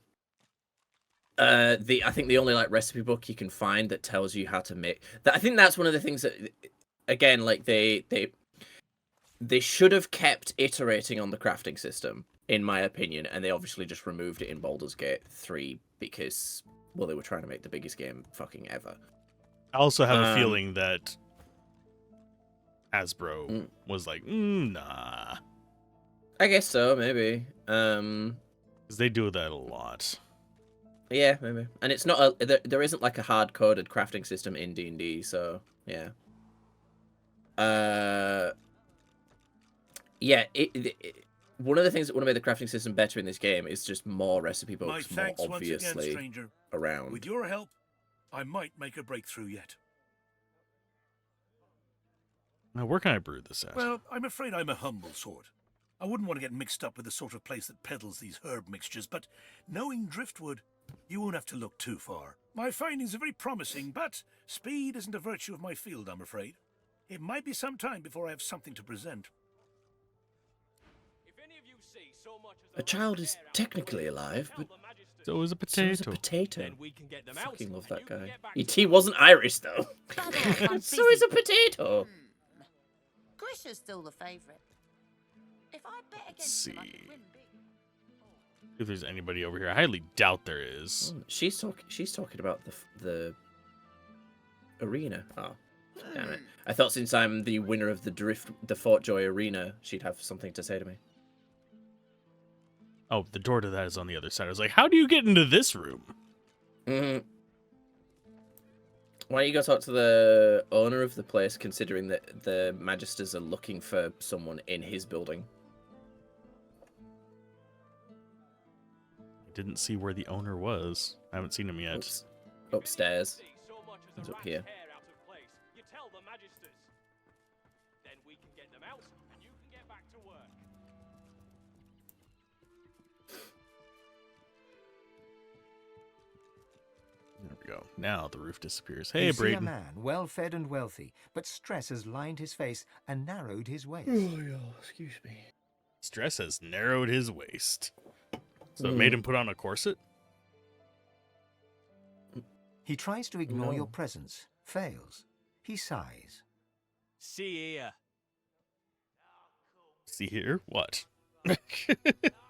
I think the only like recipe book you can find that tells you how to make that. I think that's one of the things that, again, like they should have kept iterating on the crafting system, in my opinion, and they obviously just removed it in Baldur's Gate 3 because, well, they were trying to make the biggest game fucking ever.
I also have a feeling that Hasbro was like, nah.
I guess so, maybe.
Because they do that a lot.
Yeah, maybe. And it's not there isn't like a hard-coded crafting system in D&D, so yeah. Yeah, one of the things that would have made the crafting system better in this game is just more recipe
My
books, more
thanks once again,
obviously
stranger.
around.
With your help, I might make a breakthrough yet.
Now, where can I brew this at?
Well, I'm afraid I'm a humble sort. I wouldn't want to get mixed up with the sort of place that peddles these herb mixtures, but knowing Driftwood, you won't have to look too far. My findings are very promising, but speed isn't a virtue of my field, I'm afraid. It might be some time before I have something to present.
A child is technically alive, but
so is a
so
potato.
is a potato.
Then we can get them out.
Fucking love that
and you can
guy.
get back
E.T. wasn't Irish, though. So is a potato.
Grisha's still the favourite. If I bet against him, I could win big.
If there's anybody over here, I highly doubt there is.
She's talking about the arena. Oh, damn it! I thought since I'm the winner of the Fort Joy arena, she'd have something to say to me.
Oh, the door to that is on the other side. I was like, how do you get into this room?
Mm-hmm. Why don't you go talk to the owner of the place, considering that the Magisters are looking for someone in his building?
I didn't see where the owner was. I haven't seen him yet.
Oops. Upstairs. He's up here.
You tell the Magisters. Then we can get them out, and you can get back to work.
There we go. Now the roof disappears. Hey,
You see a
Braden.
man, well-fed and wealthy, but stress has lined his face and narrowed his waist.
Excuse me.
Stress has narrowed his waist. So it made him put on a corset?
He tries to ignore
No.
your presence, fails. He sighs.
See here.
See here? What?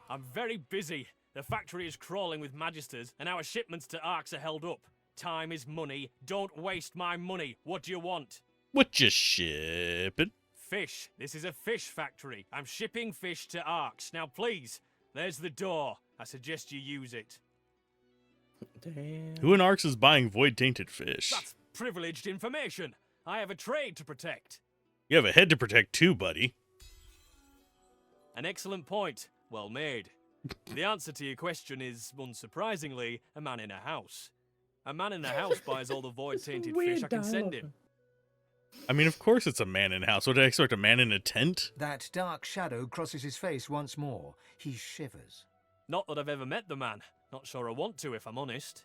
I'm very busy. The factory is crawling with Magisters, and our shipments to Arks are held up. Time is money. Don't waste my money. What do you want?
What you shipping?
Fish. This is a fish factory. I'm shipping fish to Arks. Now, please, there's the door. I suggest you use it.
Damn.
Who in Arks is buying void-tainted fish?
That's privileged information. I have a trade to protect.
You have a head to protect too, buddy.
An excellent point. Well made. The answer to your question is, unsurprisingly, a man in a house. A man in a house buys all the void-tainted fish I can send him.
I mean, of course it's a man in a house. What did I expect, a man in a tent?
That dark shadow crosses his face once more. He shivers.
Not that I've ever met the man. Not sure I want to, if I'm honest.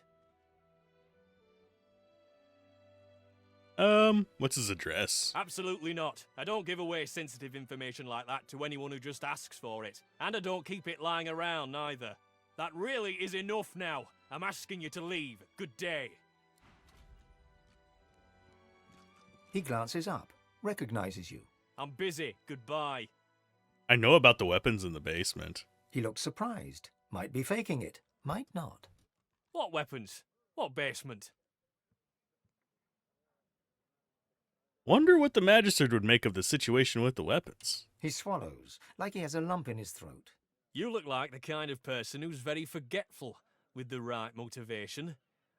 What's his address?
Absolutely not. I don't give away sensitive information like that to anyone who just asks for it. And I don't keep it lying around, neither. That really is enough now. I'm asking you to leave. Good day.
He glances up, recognizes you.
I'm busy. Goodbye.
I know about the weapons in the basement.
He looks surprised. Might be faking it. Might not.
What weapons? What basement?
Wonder what the magistrate would make of the situation with the weapons.
He swallows, like he has a lump in his throat.
You look like the kind of person who's very forgetful, with the right motivation.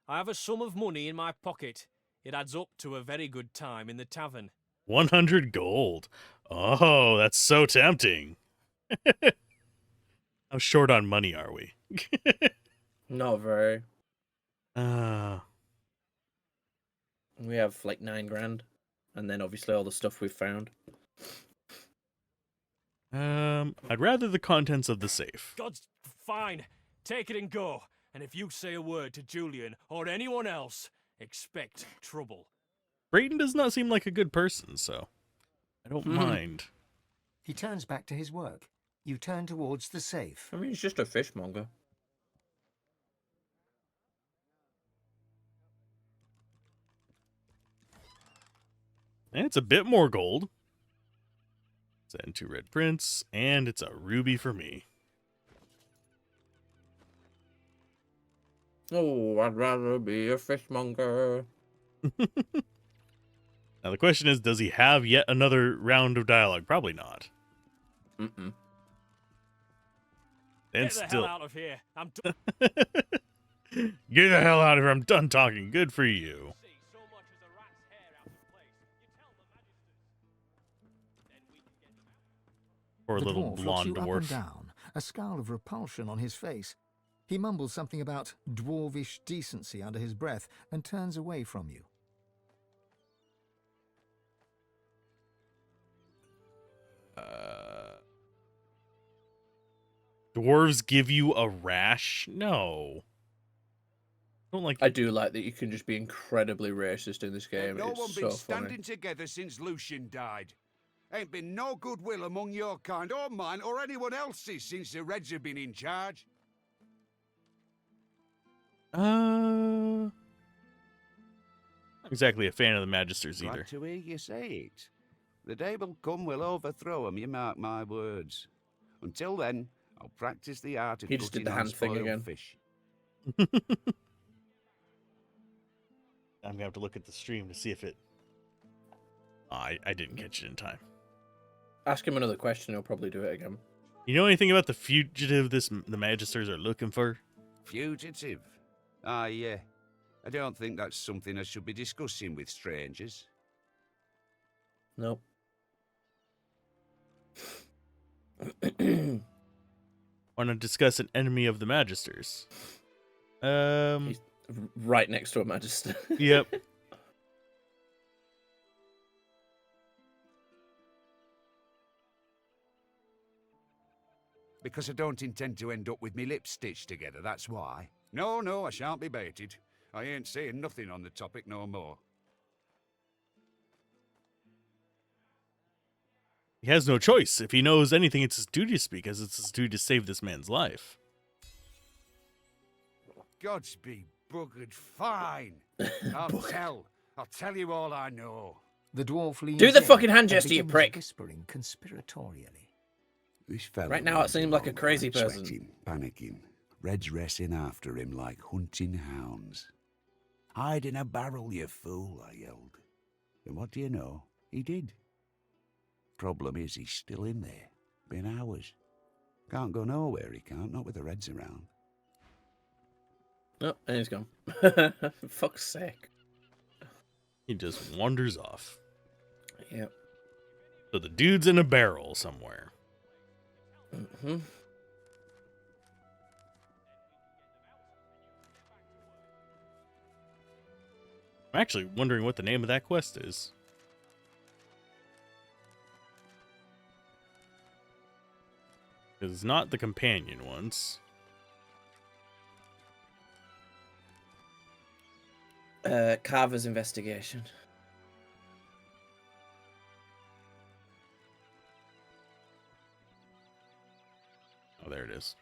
I have a sum of money in my pocket. It adds up to a very good time in the tavern.
100 gold. Oh, that's so tempting. How short on money are we?
Not very.
Uh,
We have like 9 grand. And then obviously all the stuff we've found.
I'd rather the contents of the safe.
God's fine. Take it and go. And if you say a word to Julian or anyone else, expect trouble.
Brayton does not seem like a good person, so I don't mind.
He turns back to his work. You turn towards the safe.
I mean, he's just a fishmonger.
And it's a bit more gold. Send to Red Prince, and it's a ruby for me.
Oh, I'd rather be a fishmonger.
Now the question is, does he have yet another round of dialogue? Probably not.
Mm-mm.
And
Get the
still,
hell out of here. I'm done.
get the hell out of here! I'm done talking. Good for you. Poor
The
little
dwarf looks
blonde
you up and
dwarf.
down, a scowl of repulsion on his face. He mumbles something about dwarvish decency under his breath and turns away from you.
Dwarves give you a rash? No. I don't like.
I do like that you can just be incredibly racist in this game.
No
It's
one
so
been
funny.
standing together since Lucian died. Ain't been no goodwill among your kind, or mine, or anyone else's since the Reds have been in charge.
Not exactly a fan of the Magisters either.
Glad to hear you say it. The day will come we'll overthrow 'em, you mark my words. Until then, I'll practice the art of
He just did
cooking
the
on
hand thing
spoiled
again.
fish.
I'm gonna have to look at the stream to see if it. Oh, I didn't catch it in time.
Ask him another question, he'll probably do it again.
You know anything about the fugitive the Magisters are looking for?
Fugitive? Ah, yeah. I don't think that's something I should be discussing with strangers.
Nope.
Want to discuss an enemy of the Magisters?
He's right next to a Magister.
Yep.
Because I don't intend to end up with me lips stitched together, that's why. No, I shan't be baited. I ain't saying nothing on the topic no more.
He has no choice. If he knows anything, it's his duty to speak, as it's his duty to save this man's life.
Gods be buggered fine. I'll tell you all I know.
The dwarf leans
Do the
in
fucking hand
and
gesture, you
begins
prick.
Whispering conspiratorially.
This fella
Right now, it seems like a crazy person.
Sweating, panicking. Reds racing after him like hunting hounds. Hide in a barrel, you fool, I yelled. And what do you know? He did. Problem is, he's still in there. Been hours. Can't go nowhere, he can't, not with the Reds around.
Oh, and he's gone. Fuck's sake.
He just wanders off.
Yep.
So the dude's in a barrel somewhere.
Mm-hmm.
I'm actually wondering what the name of that quest is. Because it's not the companion ones.
Carver's investigation.
Oh, there it is.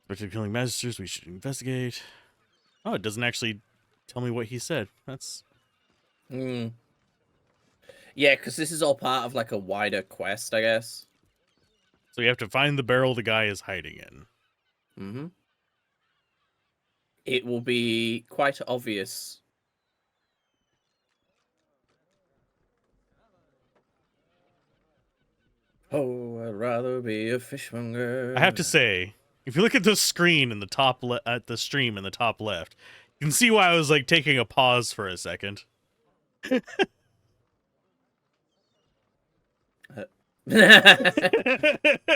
After killing Magisters, we should investigate. Oh, it doesn't actually tell me what he said. That's...
Yeah, because this is all part of like a wider quest, I guess.
So you have to find the barrel the guy is hiding in.
Mm-hmm. It will be quite obvious. Oh, I'd rather be a fishmonger.
I have to say, if you look at the screen in the top at the stream in the top left, you can see why I was like taking a pause for a second.
That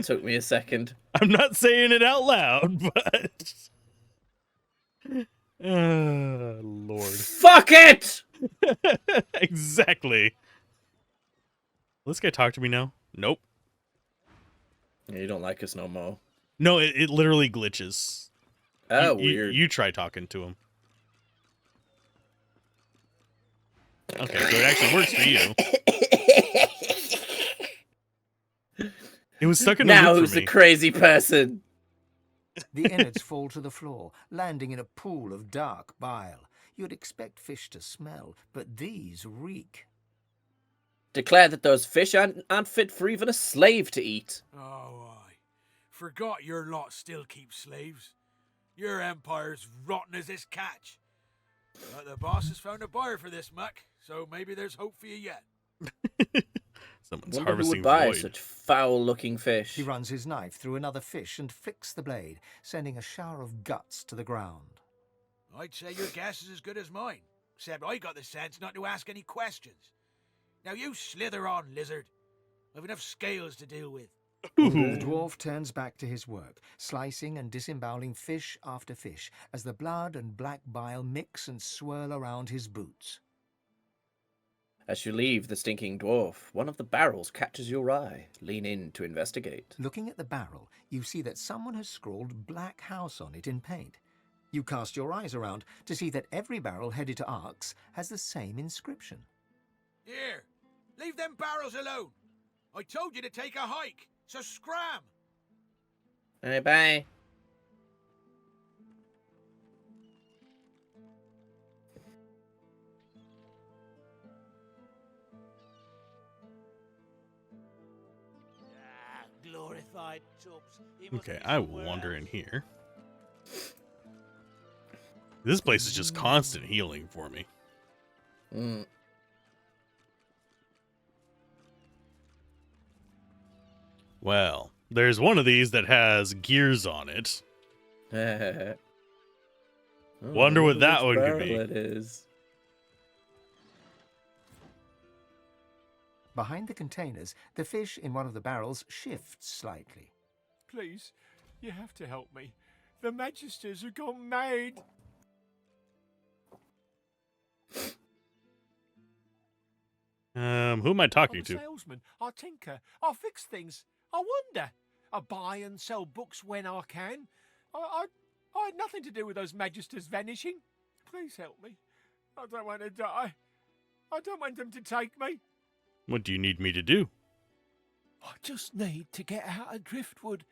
took me a second.
I'm not saying it out loud, but Lord.
Fuck it!
Exactly. Will this guy talk to me now? Nope.
Yeah, you don't like us no more.
No, it literally glitches.
Oh,
weird. You try talking to him. Okay, so it actually works for you. It was stuck in the
now
loop
who's
for me.
the crazy person?
The innards fall to the floor, landing in a pool of dark bile. You'd expect fish to smell, but these reek.
Declare that those fish aren't fit for even a slave to eat.
Oh, I forgot your lot still keep slaves. Your empire's rotten as this catch. But the boss has found a buyer for this muck, so maybe there's hope for you yet.
Someone's
Wonder who
harvesting
would buy
void.
such foul-looking fish.
He runs his knife through another fish and flicks the blade, sending a shower of guts to the ground.
I'd say your guess is as good as mine, except I got the sense not to ask any questions. Now you slither on, lizard.
We've enough scales to deal with.
The dwarf turns back to his work, slicing and disemboweling fish after fish as the blood and black bile mix and swirl around his boots.
As you leave the stinking dwarf, one of the barrels catches your eye. Lean in to investigate.
Looking at the barrel, you see that someone has scrawled Black House on it in paint. You cast your eyes around to see that every barrel headed to Arx has the same inscription.
Here, leave them barrels alone. I told you to take a hike, so scram.
Bye bye.
Glorified tubs.
Okay, I will wander in here. This place is just constant healing for me. Well, there's one of these that has gears on it. Wonder what that one could be.
It is.
Behind the containers, the fish in one of the barrels shifts slightly.
Please, you have to help me. The Magisters have gone mad.
Who am I talking
I'm a
to?
salesman. I tinker. I fix things. I wonder. I buy and sell books when I can. I had nothing to do with those Magisters vanishing. Please help me. I don't want to die. I don't want them to take me.
What do you need me to do?
I just need to get out of Driftwood.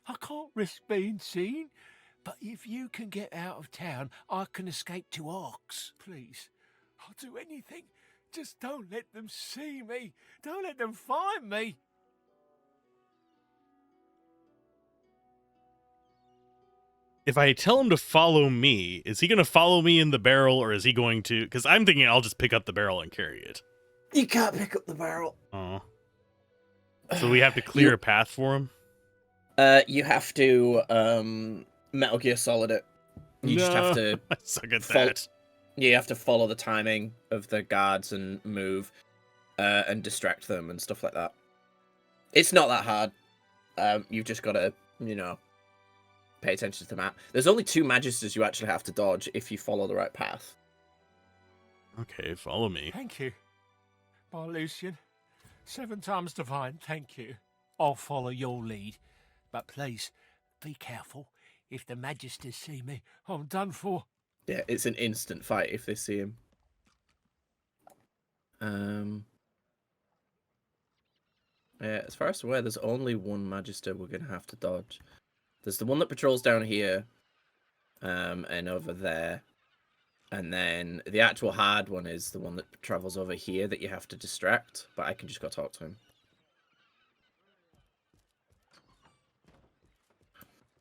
I can't risk being seen. But if you can get out of town, I can escape to Arx. Please, I'll do anything. Just don't let them see me. Don't let them find me.
If I tell him to follow me, is he going to follow me in the barrel, or is he going to... Because I'm thinking I'll just pick up the barrel and carry it.
You can't pick up the barrel.
Oh. So we have to clear a path for him?
You have to Metal Gear Solid it. You just have to...
I suck at that.
You have to follow the timing of the guards and move and distract them and stuff like that. It's not that hard. You've just got to, pay attention to the map. There's only 2 Magisters you actually have to dodge if you follow the right path.
Okay, follow me.
Thank you. By Lucian. 7 times divine, thank you. I'll follow your lead. But please, be careful. If the Magisters see me, I'm done for.
Yeah, it's an instant fight if they see him. Yeah, as far as I'm aware, there's only 1 Magister we're going to have to dodge. There's the one that patrols down here, and over there. And then the actual hard one is the one that travels over here that you have to distract, but I can just go talk to him.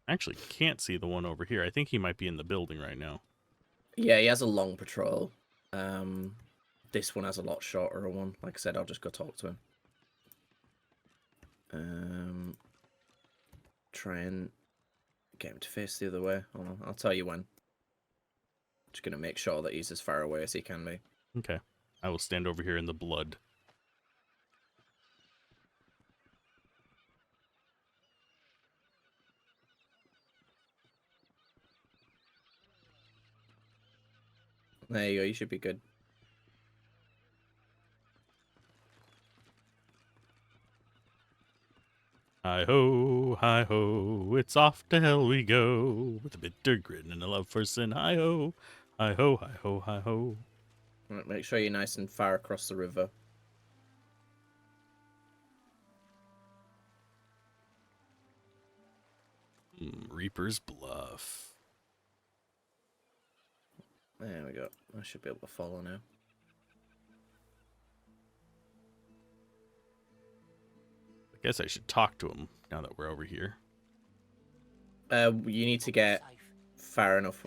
I actually can't see the one over here. I think he might be in the building right now.
Yeah, he has a long patrol. This one has a lot shorter one. Like I said, I'll just go talk to him. Try and get him to face the other way. Hold on, I'll tell you when. Just gonna make sure that he's as far away as he can be.
Okay. I will stand over here in the blood.
There you go, you should be good.
Hi-ho, it's off to hell we go, with a bitter grin and a love for sin. Hi-ho, hi-ho, hi-ho, hi-ho.
Right, make sure you're nice and far across the river.
Reaper's Bluff.
There we go. I should be able to follow now.
I guess I should talk to him now that we're over here.
You need to get far enough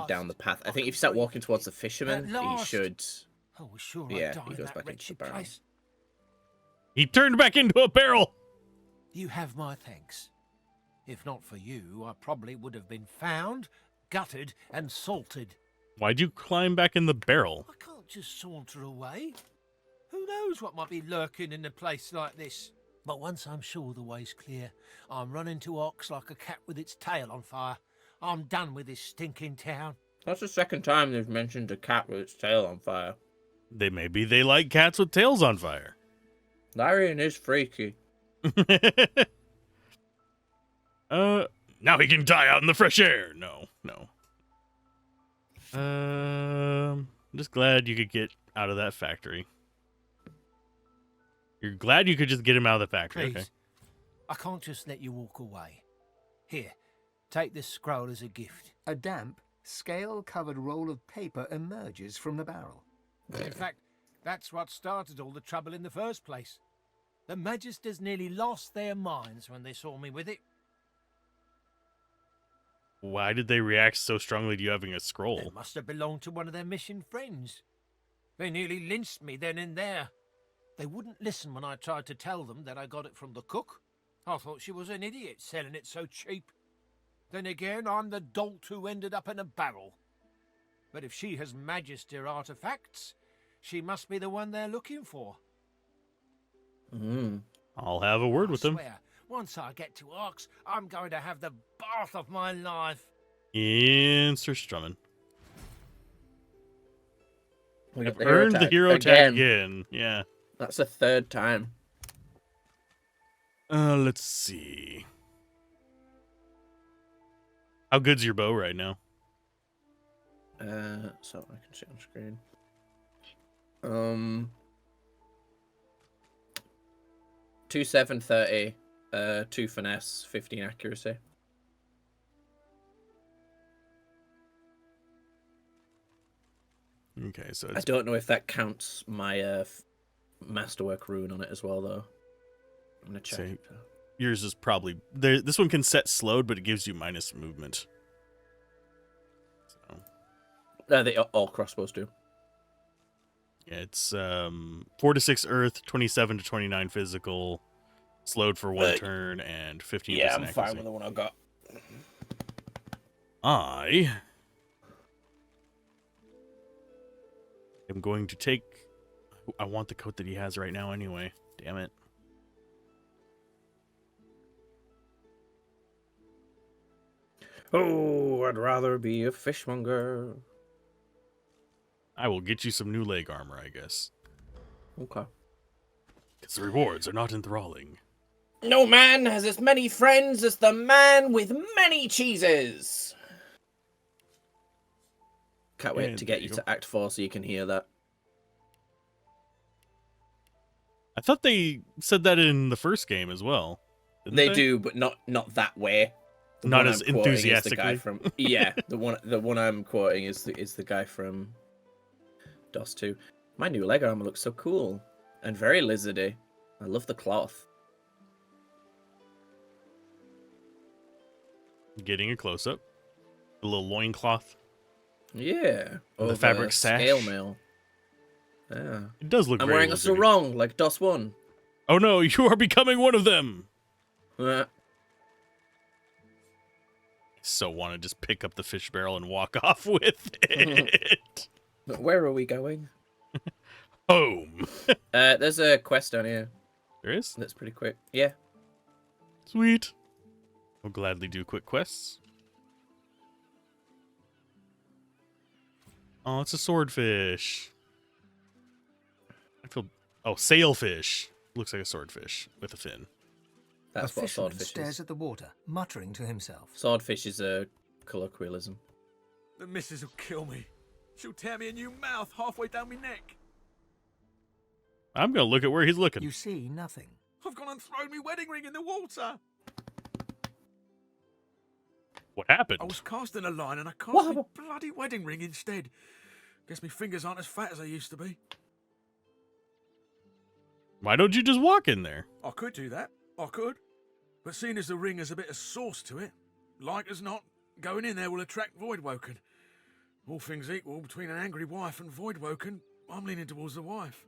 down the path. I think if you start walking towards the fisherman, he should...
I was sure
yeah,
I'd
he
die
goes
that
back into the
wretched
barrel.
place.
He turned back into a barrel!
You have my thanks. If not for you, I probably would have been found, gutted, and salted.
Why'd you climb back in the barrel?
I can't just saunter away. Who knows what might be lurking in a place like this? But once I'm sure the way's clear, I'm running to Ox like a cat with its tail on fire. I'm done with this stinking town.
That's the second time they've mentioned a cat with its tail on fire.
Maybe they like cats with tails on fire.
Larian is freaky.
Now he can die out in the fresh air. No. I'm just glad you could get out of that factory. You're glad you could just get him out of the factory.
Please,
okay.
I can't just let you walk away. Here, take this scroll as a gift.
A damp, scale-covered roll of paper emerges from the barrel.
In fact, that's what started all the trouble in the first place. The Magisters nearly lost their minds when they saw me with it.
Why did they react so strongly to you having a scroll?
It must have belonged to one of their mission friends. They nearly lynched me then and there. They wouldn't listen when I tried to tell them that I got it from the cook. I thought she was an idiot selling it so cheap. Then again, I'm the dolt who ended up in a barrel. But if she has Magister artifacts, she must be the one they're looking for.
I'll have a word with them.
Once I get to Ox, I'm going to have the bath of my life.
In Sir Strumming.
We got
Earned the hero tag again. Yeah.
That's the third time.
Let's see. How good's your bow right now?
So I can see on screen. 2 7 30, 2 finesse, 15 accuracy.
Okay, so
I don't know if that counts my masterwork rune on it as well, though. I'm gonna check.
Say, yours is probably this one can set slowed, but it gives you minus movement. So
they all crossbows do.
Yeah, it's 4 to 6 earth, 27 to 29 physical, slowed for 1 turn, and 15.
Yeah, I'm fine with the one I got.
I am going to take. I want the coat that he has right now anyway. Damn it.
Oh, I'd rather be a fishmonger.
I will get you some new leg armor, I guess.
Okay.
Because the rewards are not enthralling.
No man has as many friends as the man with many cheeses. Can't wait to get you to Act 4 so you can hear that.
I thought they said that in the first game as well.
They do, but not that way.
Not as enthusiastically.
The one I'm quoting is the guy from DOS 2. My new leg armor looks so cool and very lizardy. I love the cloth.
Getting a close up. A little loincloth.
Yeah.
The fabric sash.
Scale mail. Yeah.
It does look
I'm
very
wearing a sarong like DOS 1.
Oh no, you are becoming one of them. So want to just pick up the fish barrel and walk off with it.
But where are we going?
Home.
There's a quest down here.
There is?
That's pretty quick. Yeah.
Sweet. I'll gladly do quick quests. Oh, it's a swordfish. I feel... Oh, sailfish. Looks like a swordfish with a fin.
That's what swordfish
stares
is.
at the water, muttering to himself.
Swordfish is a colloquialism.
The missus will kill me. She'll tear me a new mouth halfway down my neck.
I'm going to look at where he's looking.
You see nothing.
I've gone and thrown my wedding ring in the water.
What happened?
I was casting a line and I cast my bloody wedding ring instead. Guess my fingers aren't as fat as they used to be.
Why don't you just walk in there?
I could do that. I could. But seeing as the ring has a bit of sauce to it, like as not, going in there will attract Voidwoken. All things equal, between an angry wife and Voidwoken, I'm leaning towards the wife.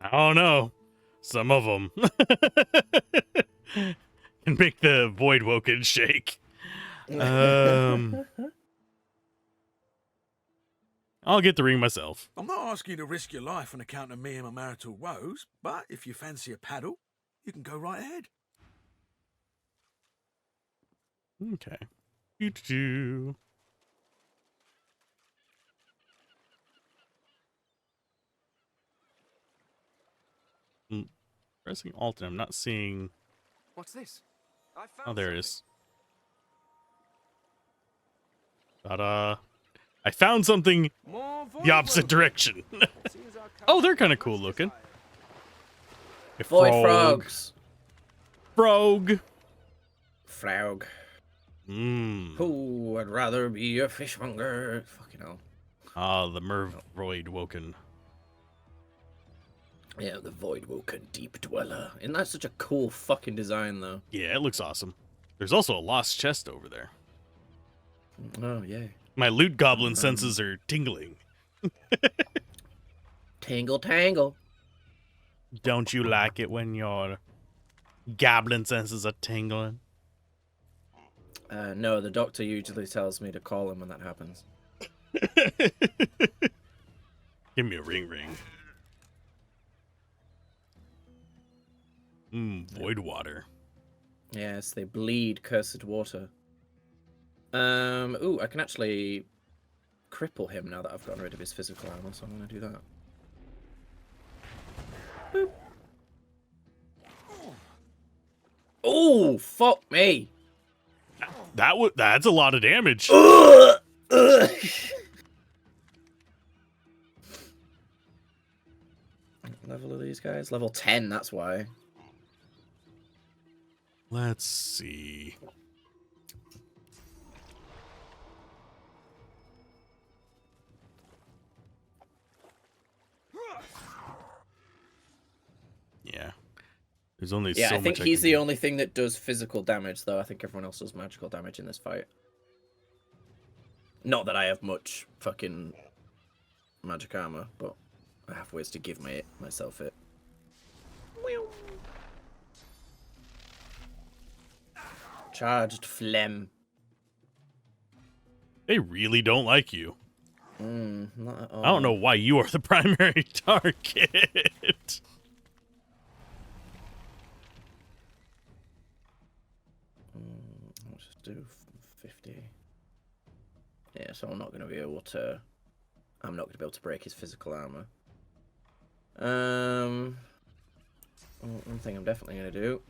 I don't know. Some of them. And make the Voidwoken shake. Oh, I'll get the ring myself.
I'm not asking you to risk your life on account of me and my marital woes, but if you fancy a paddle, you can go right ahead.
Okay. Doo-doo-doo. Pressing Alt and I'm not seeing...
What's this? I found
Oh, there it is. Ta-da. I found something the opposite direction. Oh, they're kind of cool looking. A
Void
frog.
frogs.
Frog.
Frog.
Mmm.
Who would rather be a fishmonger? Fucking hell.
Ah, the Mervoid Woken.
Yeah, the Void Woken Deep Dweller. Isn't that such a cool fucking design, though?
Yeah, it looks awesome. There's also a lost chest over there.
Oh, yeah.
My loot goblin senses are tingling.
Tangle, tangle.
Don't you like it when your goblin senses are tingling?
No, the doctor usually tells me to call him when that happens.
Give me a ring. Void water.
Yes, they bleed cursed water. Ooh, I can actually cripple him now that I've gotten rid of his physical armor, so I'm gonna do that. Boop. Oh, fuck me.
That's a lot of damage.
What level are these guys? Level 10, that's why.
Let's see. Yeah. There's only so much
I think he's the only thing that does physical damage, though. I think everyone else does magical damage in this fight. Not that I have much fucking magic armor, but I have ways to give myself it. Charged phlegm.
They really don't like you.
Not at all.
I don't know why you are the primary target.
Let's just do 50. Yeah, so I'm not going to be able to break his physical armor. One thing I'm definitely going to do.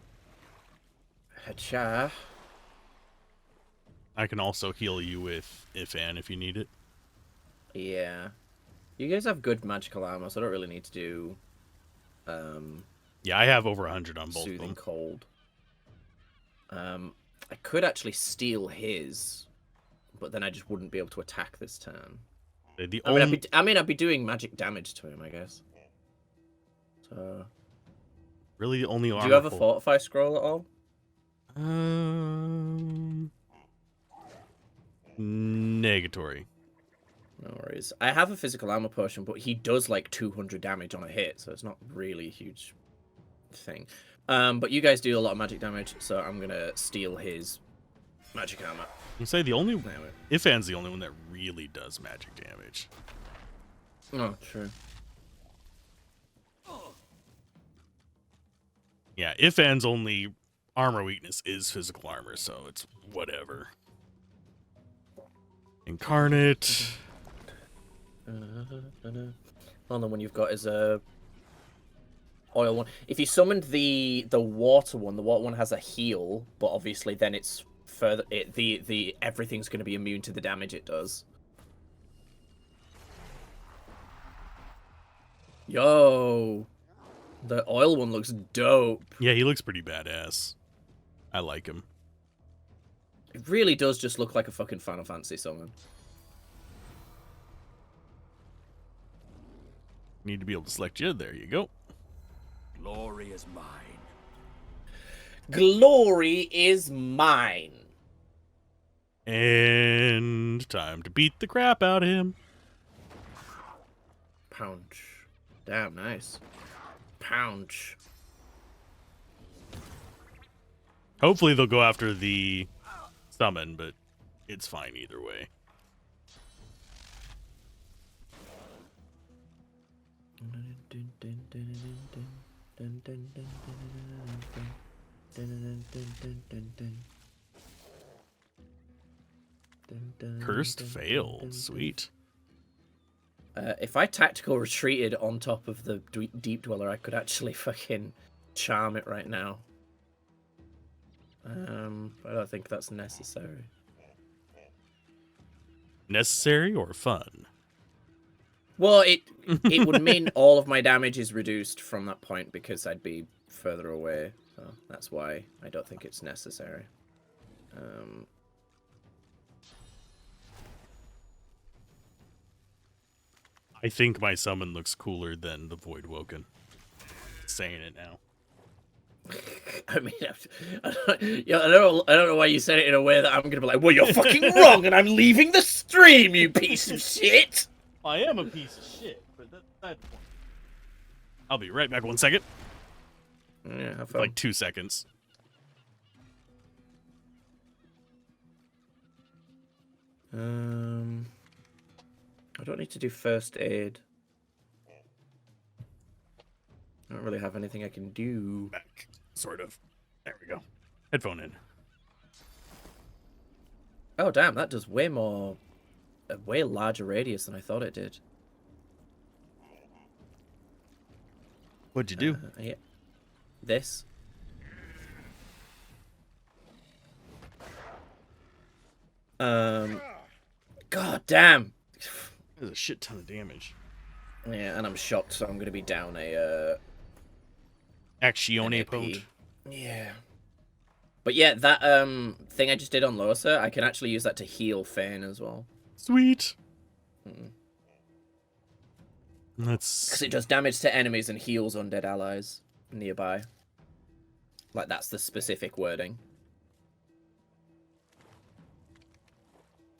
Headshot.
I can also heal you with if you need it.
Yeah. You guys have good magical armor, so I don't really need to do...
Yeah, I have over 100 on both of
Soothing
them.
Cold. I could actually steal his, but then I just wouldn't be able to attack this turn. I'd be doing magic damage to him, I guess. So...
Really, the only armor...
Do you have a Fortify Scroll at all?
Negatory.
No worries. I have a physical armor potion, but he does like 200 damage on a hit, so it's not really a huge thing. But you guys do a lot of magic damage, so I'm gonna steal his magic armor.
You say the only Ifan's the only one that really does magic damage.
Oh, true.
Yeah, Ifan's only armor weakness is physical armor, so it's whatever. Incarnate.
Only one you've got is a oil one. If you summoned the water one has a heal, but obviously then it's further. The everything's going to be immune to the damage it does. Yo, the oil one looks dope.
Yeah, he looks pretty badass. I like him.
It really does just look like a fucking Final Fantasy summon.
Need to be able to select you. There you go.
Glory is mine.
Glory is mine.
And time to beat the crap out of him.
Pounce. Damn, nice. Pounce.
Hopefully they'll go after the summon, but it's fine either way. Cursed failed. Sweet.
If I tactical retreated on top of the Deep Dweller, I could actually fucking charm it right now. But I don't think that's necessary.
Necessary or fun?
Well, it would mean all of my damage is reduced from that point because I'd be further away. So that's why I don't think it's necessary.
I think my summon looks cooler than the Void Woken. Saying it now.
I mean, I don't know why you said it in a way that I'm gonna be like, well, you're fucking wrong, and I'm leaving the stream, you piece of shit.
I am a piece of shit, but that's I'll be right back 1 second.
Yeah, have fun.
Like 2 seconds.
I don't need to do first aid. I don't really have anything I can do.
Back, sort of. There we go. Headphone in.
Oh, damn, that does a way larger radius than I thought it did.
What'd you do?
Yeah. This. God damn.
There's a shit ton of damage.
Yeah, and I'm shocked, so I'm gonna be down a
Actione Pote.
Yeah. But yeah, that thing I just did on Losa, I can actually use that to heal Fane as well.
Sweet. That's
because it does damage to enemies and heals undead allies nearby. Like that's the specific wording.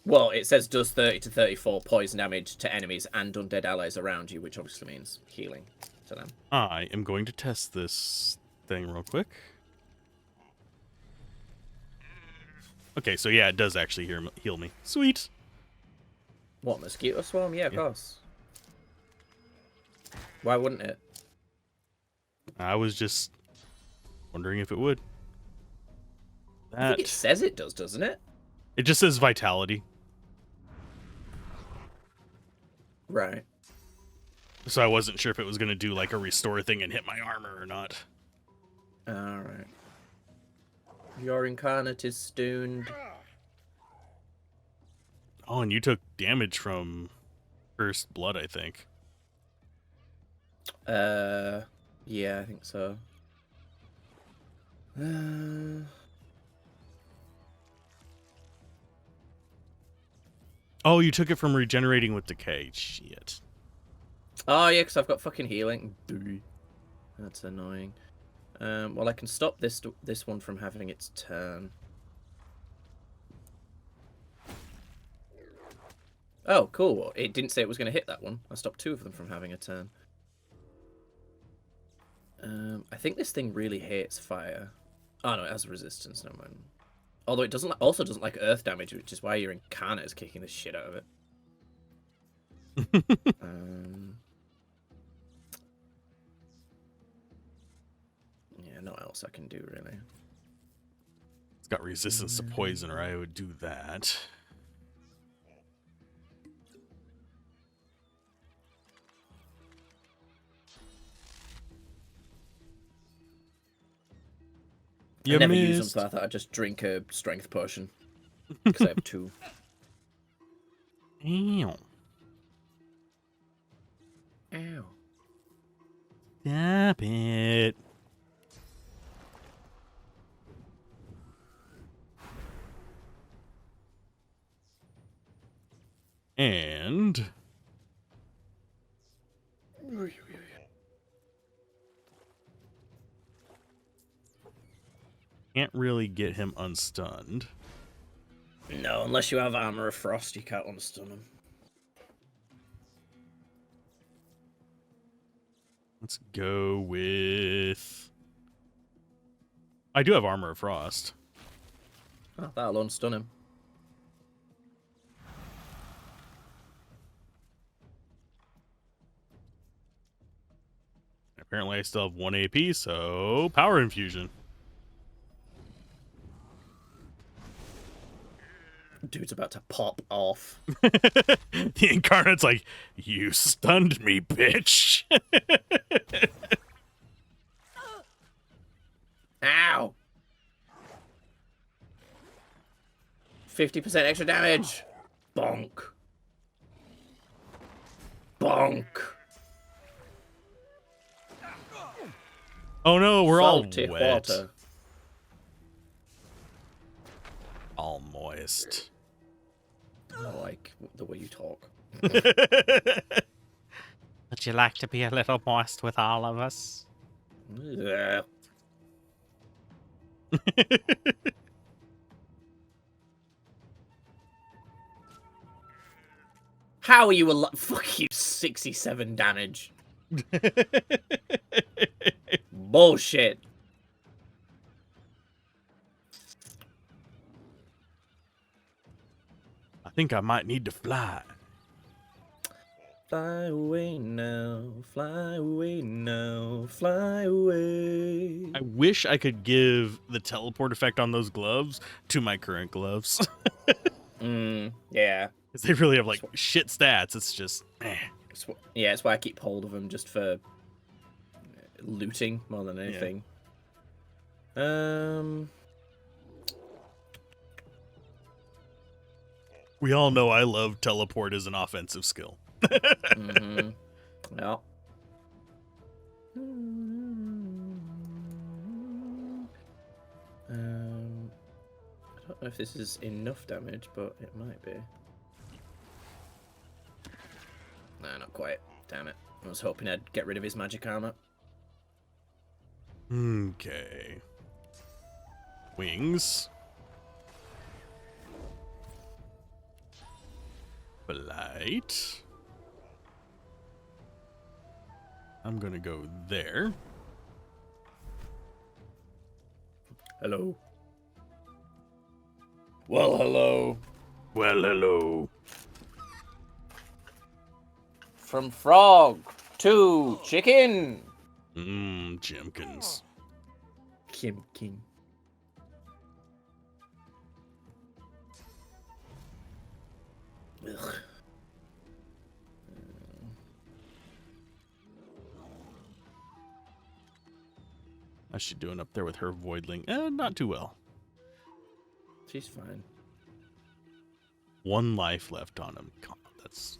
Well, it says does 30 to 34 poison damage to enemies and undead allies around you, which obviously means healing to them.
I am going to test this thing real quick. Okay, so yeah, it does actually heal me. Sweet.
What, mosquito swarm? Yeah, of course. Why wouldn't it?
I was just wondering if it would.
I think it says it does, doesn't it?
It just says vitality.
Right.
So I wasn't sure if it was going to do like a restore thing and hit my armor or not.
Alright. Your incarnate is stoned.
Oh, and you took damage from First Blood, I think.
Yeah, I think so.
Oh, you took it from regenerating with decay. Shit.
Oh, yeah, because I've got fucking healing. That's annoying. Well, I can stop this one from having its turn. Oh, cool. It didn't say it was going to hit that one. I stopped two of them from having a turn. I think this thing really hates fire. Oh, no, it has resistance. Never mind. Although it also doesn't like earth damage, which is why your incarnate is kicking the shit out of it. Yeah, not else I can do, really.
It's got resistance to poison, or I would do that.
I never use them, so I thought I'd just drink a strength potion. Because I have two.
Ow.
Ow.
Stop it. And... can't really get him unstunned.
No, unless you have Armor of Frost, you can't unstun him.
Let's go with... I do have Armor of Frost.
Oh, that'll unstun him.
Apparently I still have 1 AP, so Power Infusion.
dude's about to pop off.
The Incarnate's like, you stunned me, bitch.
Ow! 50% extra damage. Bonk. Bonk.
Oh no, we're all
Salty
wet.
water.
All moist.
I like the way you talk.
Would you like to be a little moist with all of us?
Yeah. How are you alive? Fuck you, 67 damage. Bullshit.
I think I might need to fly.
Fly away now, fly away now, fly away.
I wish I could give the teleport effect on those gloves to my current gloves.
Yeah.
Because they really have, like, shit stats. It's just,
Yeah, it's why I keep hold of them, just for looting more than anything.
We all know I love teleport as an offensive skill.
Yeah. I don't know if this is enough damage, but it might be. Nah, not quite. Damn it. I was hoping I'd get rid of his magic armor.
Okay. Wings. Blight. I'm gonna go there.
Hello. Well, hello.
Well, hello.
From frog to chicken.
Jimkins.
Kimkin. Ugh.
How's she doing up there with her voidling? Not too well.
She's fine.
1 life left on him. God, that's...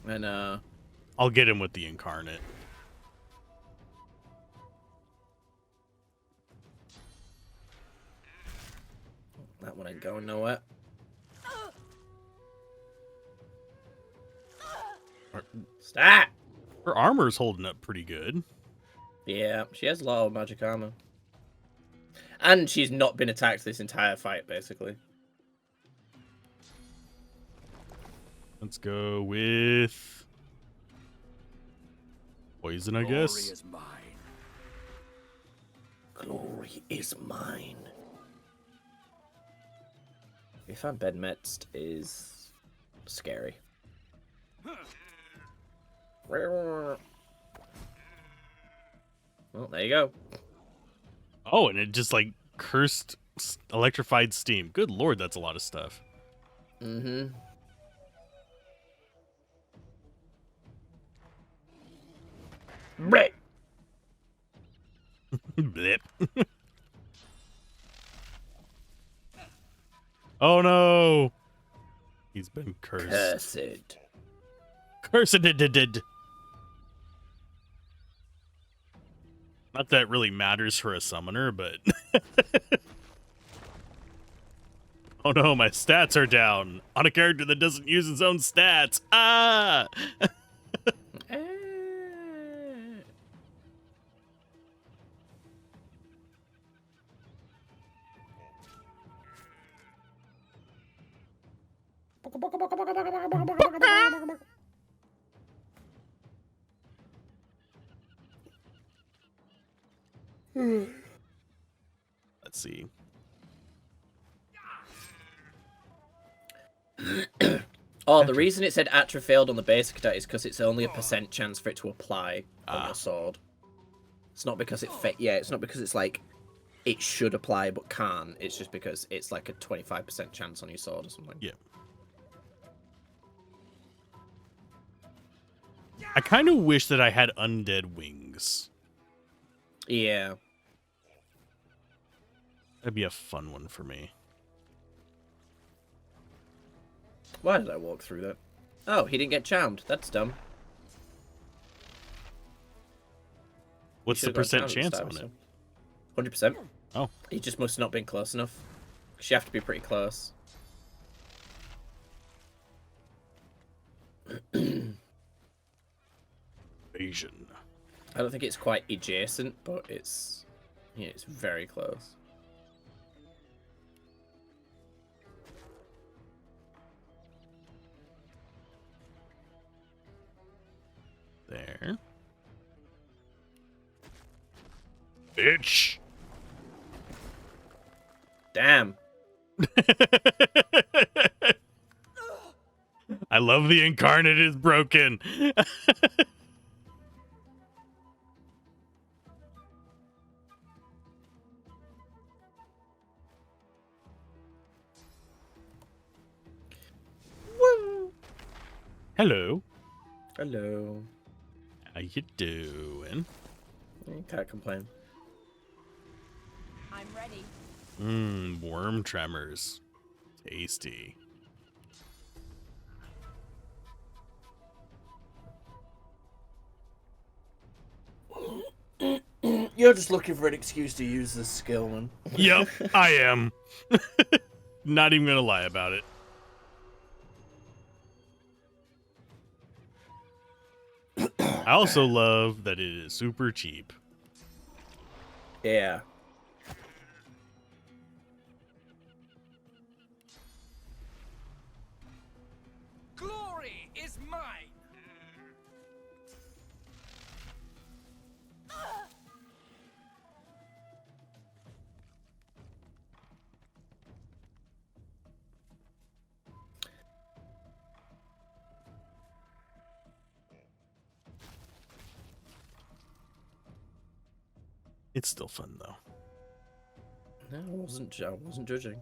And,
I'll get him with the Incarnate.
That one ain't going nowhere. Stop!
Her armor's holding up pretty good.
Yeah, she has a lot of magic armor. And she's not been attacked this entire fight, basically.
Let's go with... poison, I guess.
Glory is mine.
Glory is mine. If I'm bedmetst is scary. Well, there you go.
Oh, and it just, like, cursed electrified steam. Good lord, that's a lot of stuff.
Mm-hmm. Blip.
Blip. Oh no! He's been cursed.
Cursed.
Cursed did. Not that it really matters for a summoner, but... Oh no, my stats are down. On a character that doesn't use his own stats. Ah! Let's see.
Oh, the reason it said Atra failed on the basic attack is because it's only a % chance for it to apply on your sword. It's not because it it's not because it's like it should apply but can't. It's just because it's like a 25% chance on your sword or something.
Yeah. I kind of wish that I had undead wings.
Yeah.
That'd be a fun one for me.
Why did I walk through that? Oh, he didn't get charmed. That's dumb.
What's the percent chance on it?
100%.
Oh.
He just must not been close enough. Because you have to be pretty close.
Asian.
I don't think it's quite adjacent, but it's, yeah, it's very close.
There. Bitch.
Damn.
I love the incarnate is broken. Hello.
Hello.
How you doing?
You can't complain.
I'm ready.
Worm tremors. Tasty.
You're just looking for an excuse to use this skill, man.
Yep, I am. Not even gonna lie about it. I also love that it is super cheap.
Yeah.
Glory is mine.
It's still fun though.
No, I wasn't judging.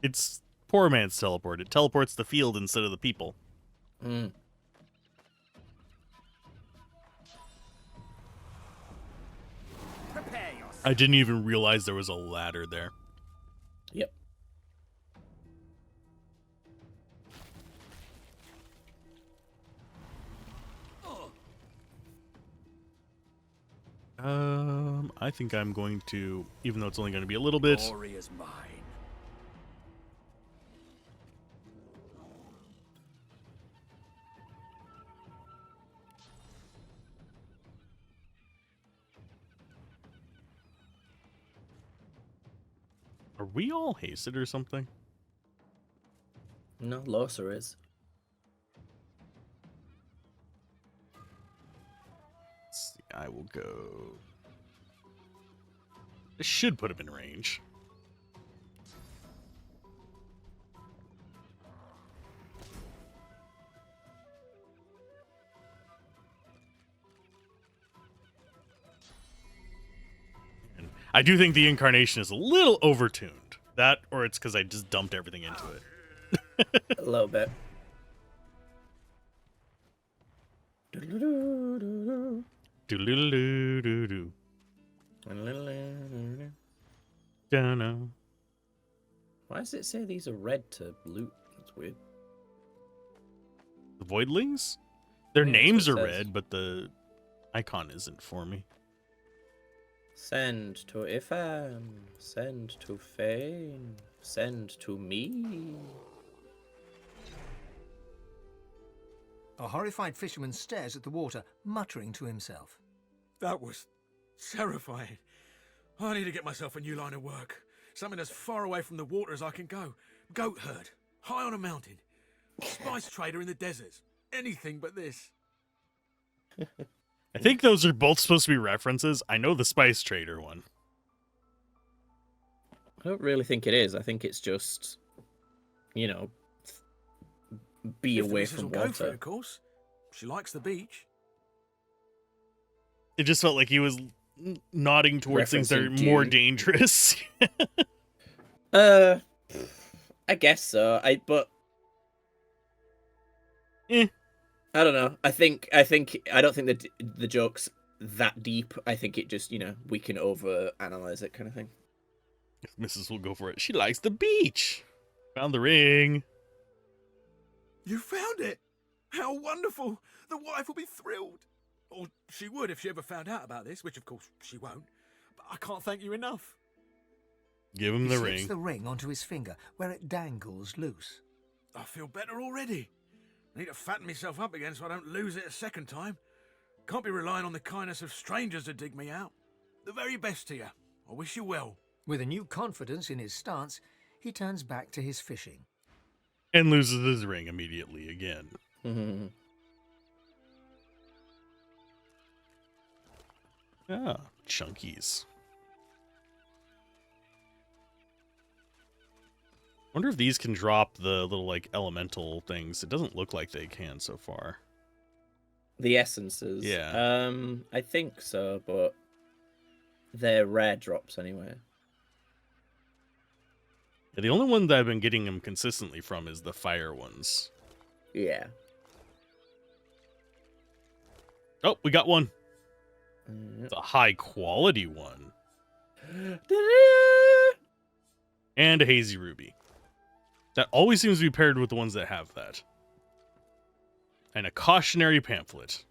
It's poor man's teleport. It teleports the field instead of the people.
Mm.
Prepare yourself.
I didn't even realize there was a ladder there.
Yep.
I think I'm going to, even though it's only going to be a little bit.
Glory is mine.
Are we all hasted or something?
No, Losa is.
Let's see, I will go. This should put him in range. And I do think the incarnation is a little overtuned. That, or it's because I just dumped everything into it.
A little bit.
Do-do-do-do-do. Don't know.
Why does it say these are red to loot? That's weird.
The Voidlings? Their
Yeah,
names
that's
are
what it says.
red, but the icon isn't for me.
Send to Ifan. Send to Fane. Send to me.
A horrified fisherman stares at the water, muttering to himself.
That was terrifying. I need to get myself a new line of work. Something as far away from the water as I can go. Goat herd, high on a mountain. Spice trader in the deserts. Anything but this.
I think those are both supposed to be references. I know the Spice Trader one.
I don't really think it is. I think it's just, you know, be
If the
away
missus
from
will go for it,
water.
of course. She likes the beach.
It just felt like he was nodding towards things that are
Referencing
more
Dune.
dangerous.
I guess so.
Eh.
I don't know. I don't think that the joke's that deep. I think it just, we can over analyze it kind of thing.
Mrs. will go for it. She likes the beach. Found the ring.
You found it! How wonderful! The wife will be thrilled. Or she would if she ever found out about this, which of course she won't. But I can't thank you enough.
Give him
He
the
slips
ring.
the ring onto his finger, where it dangles loose.
I feel better already. I need to fatten myself up again so I don't lose it a second time. Can't be relying on the kindness of strangers to dig me out. The very best to you. I wish you well.
With a new confidence in his stance, he turns back to his fishing.
And loses his ring immediately again. Ah, chunkies. Wonder if these can drop the little, like, elemental things. It doesn't look like they can so far.
The essences.
Yeah.
I think so, but they're rare drops anyway.
Yeah, the only one that I've been getting them consistently from is the fire ones.
Yeah.
Oh, we got one. It's a high quality one. And a hazy ruby. That always seems to be paired with the ones that have that. And a cautionary pamphlet.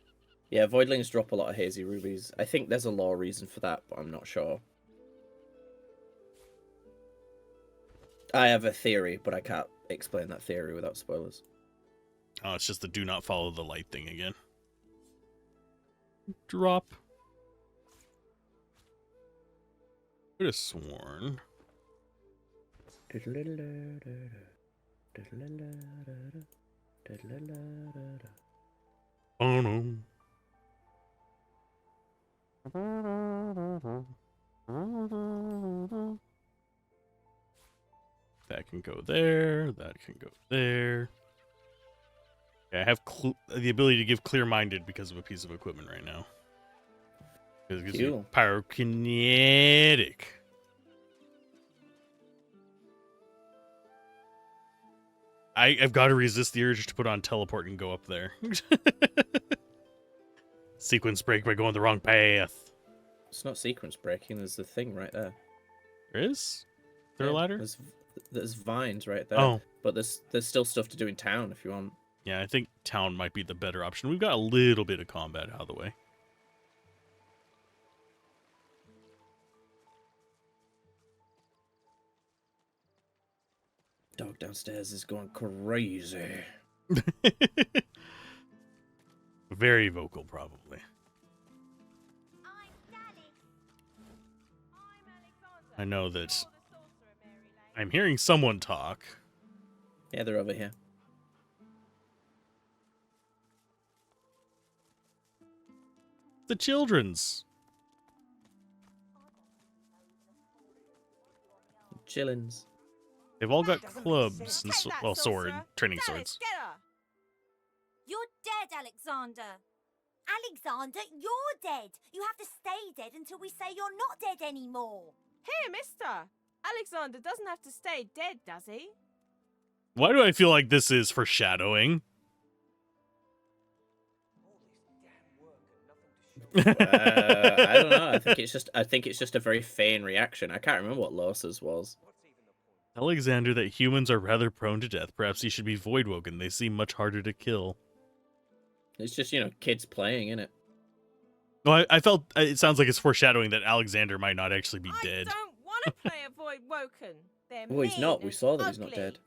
Yeah, voidlings drop a lot of hazy rubies. I think there's a lore reason for that, but I'm not sure. I have a theory, but I can't explain that theory without spoilers.
Oh, it's just the do not follow the light thing again. Drop. Could have sworn. Oh no. That can go there. That can go there. Okay, I have the ability to give clear-minded because of a piece of equipment right now. Because it gives me
Cool.
pyrokinetic. I've got to resist the urge to put on teleport and go up there. Sequence break by going the wrong path.
It's not sequence breaking. There's the thing right there.
There is? Is there a ladder?
There's vines right there.
Oh.
But there's still stuff to do in town if you want.
Yeah, I think town might be the better option. We've got a little bit of combat out of the way.
Dog downstairs is going crazy.
Very vocal, probably. I know that I'm hearing someone talk.
Yeah, they're over here.
The children's.
Chillins.
They've all got clubs and training swords.
You're dead, Alexander. Alexander, you're dead. You have to stay dead until we say you're not dead anymore.
Here, mister. Alexander doesn't have to stay dead, does he?
Why do I feel like this is foreshadowing?
I don't know. I think it's just a very Fane reaction. I can't remember what Los's was.
Alexander, that humans are rather prone to death. Perhaps he should be voidwoken. They seem much harder to kill.
It's just, kids playing, innit?
No, I felt it sounds like it's foreshadowing that Alexander might not actually be dead.
I don't want to play a Void Woken. They're
Well, he's not.
mean
We saw
and
that he's not
ugly.
dead.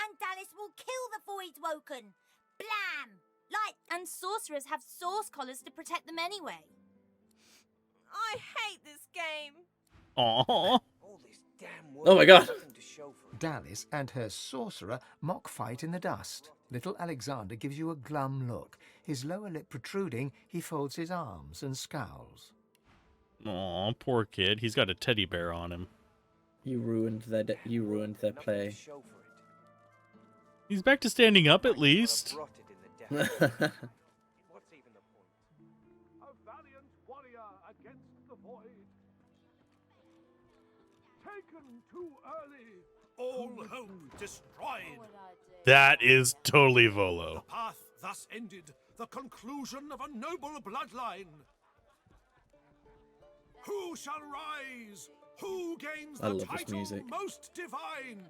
And Dallas will kill the Void Woken. Blam! And sorcerers have source collars to protect them anyway.
I hate this game.
Aww.
Oh my god.
Dallas and her sorcerer mock fight in the dust. Little Alexander gives you a glum look. His lower lip protruding, he folds his arms and scowls.
Aw, poor kid. He's got a teddy bear on him.
You ruined their play.
He's back to standing up at least.
too early. All hope destroyed.
That is totally Volo.
The path thus ended, the conclusion of a noble bloodline. Who shall rise? Who gains
I
the
love this
title
music.
most divine?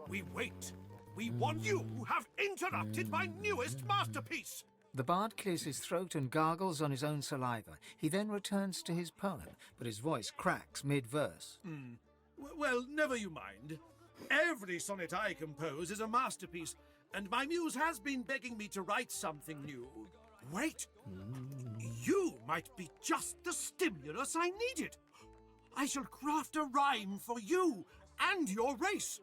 We wait. We want you have interrupted my newest masterpiece.
The bard clears his throat and gargles on his own saliva. He then returns to his poem, but his voice cracks mid-verse.
Well, never you mind. Every sonnet I compose is a masterpiece, and my muse has been begging me to write something new. Wait! You might be just the stimulus I needed. I shall craft a rhyme for you and your race.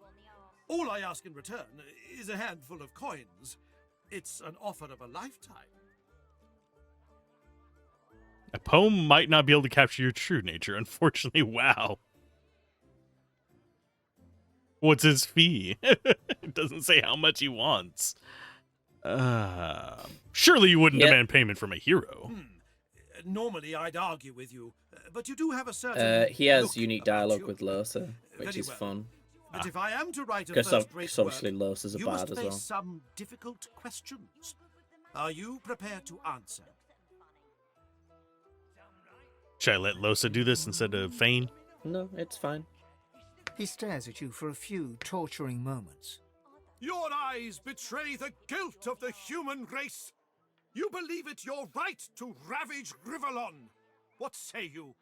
All I ask in return is a handful of coins. It's an offer of a lifetime.
A poem might not be able to capture your true nature, unfortunately. Wow. What's his fee? It doesn't say how much he wants. Surely you wouldn't demand payment from a hero.
Normally I'd argue with you, but you do have a certain...
He has
look
unique
about
dialogue
you.
with Losa, which
Very
is
well.
fun.
But if I am to write a
Because
first-rate
obviously
work,
Losa's a
you
bard
must
as
face
well.
some difficult questions. Are you prepared to answer?
Should I let Losa do this instead of Fane?
No, it's fine.
He stares at you for a few torturing moments.
Your eyes betray the guilt of the human race. You believe it your right to ravage Rivalon. What say you?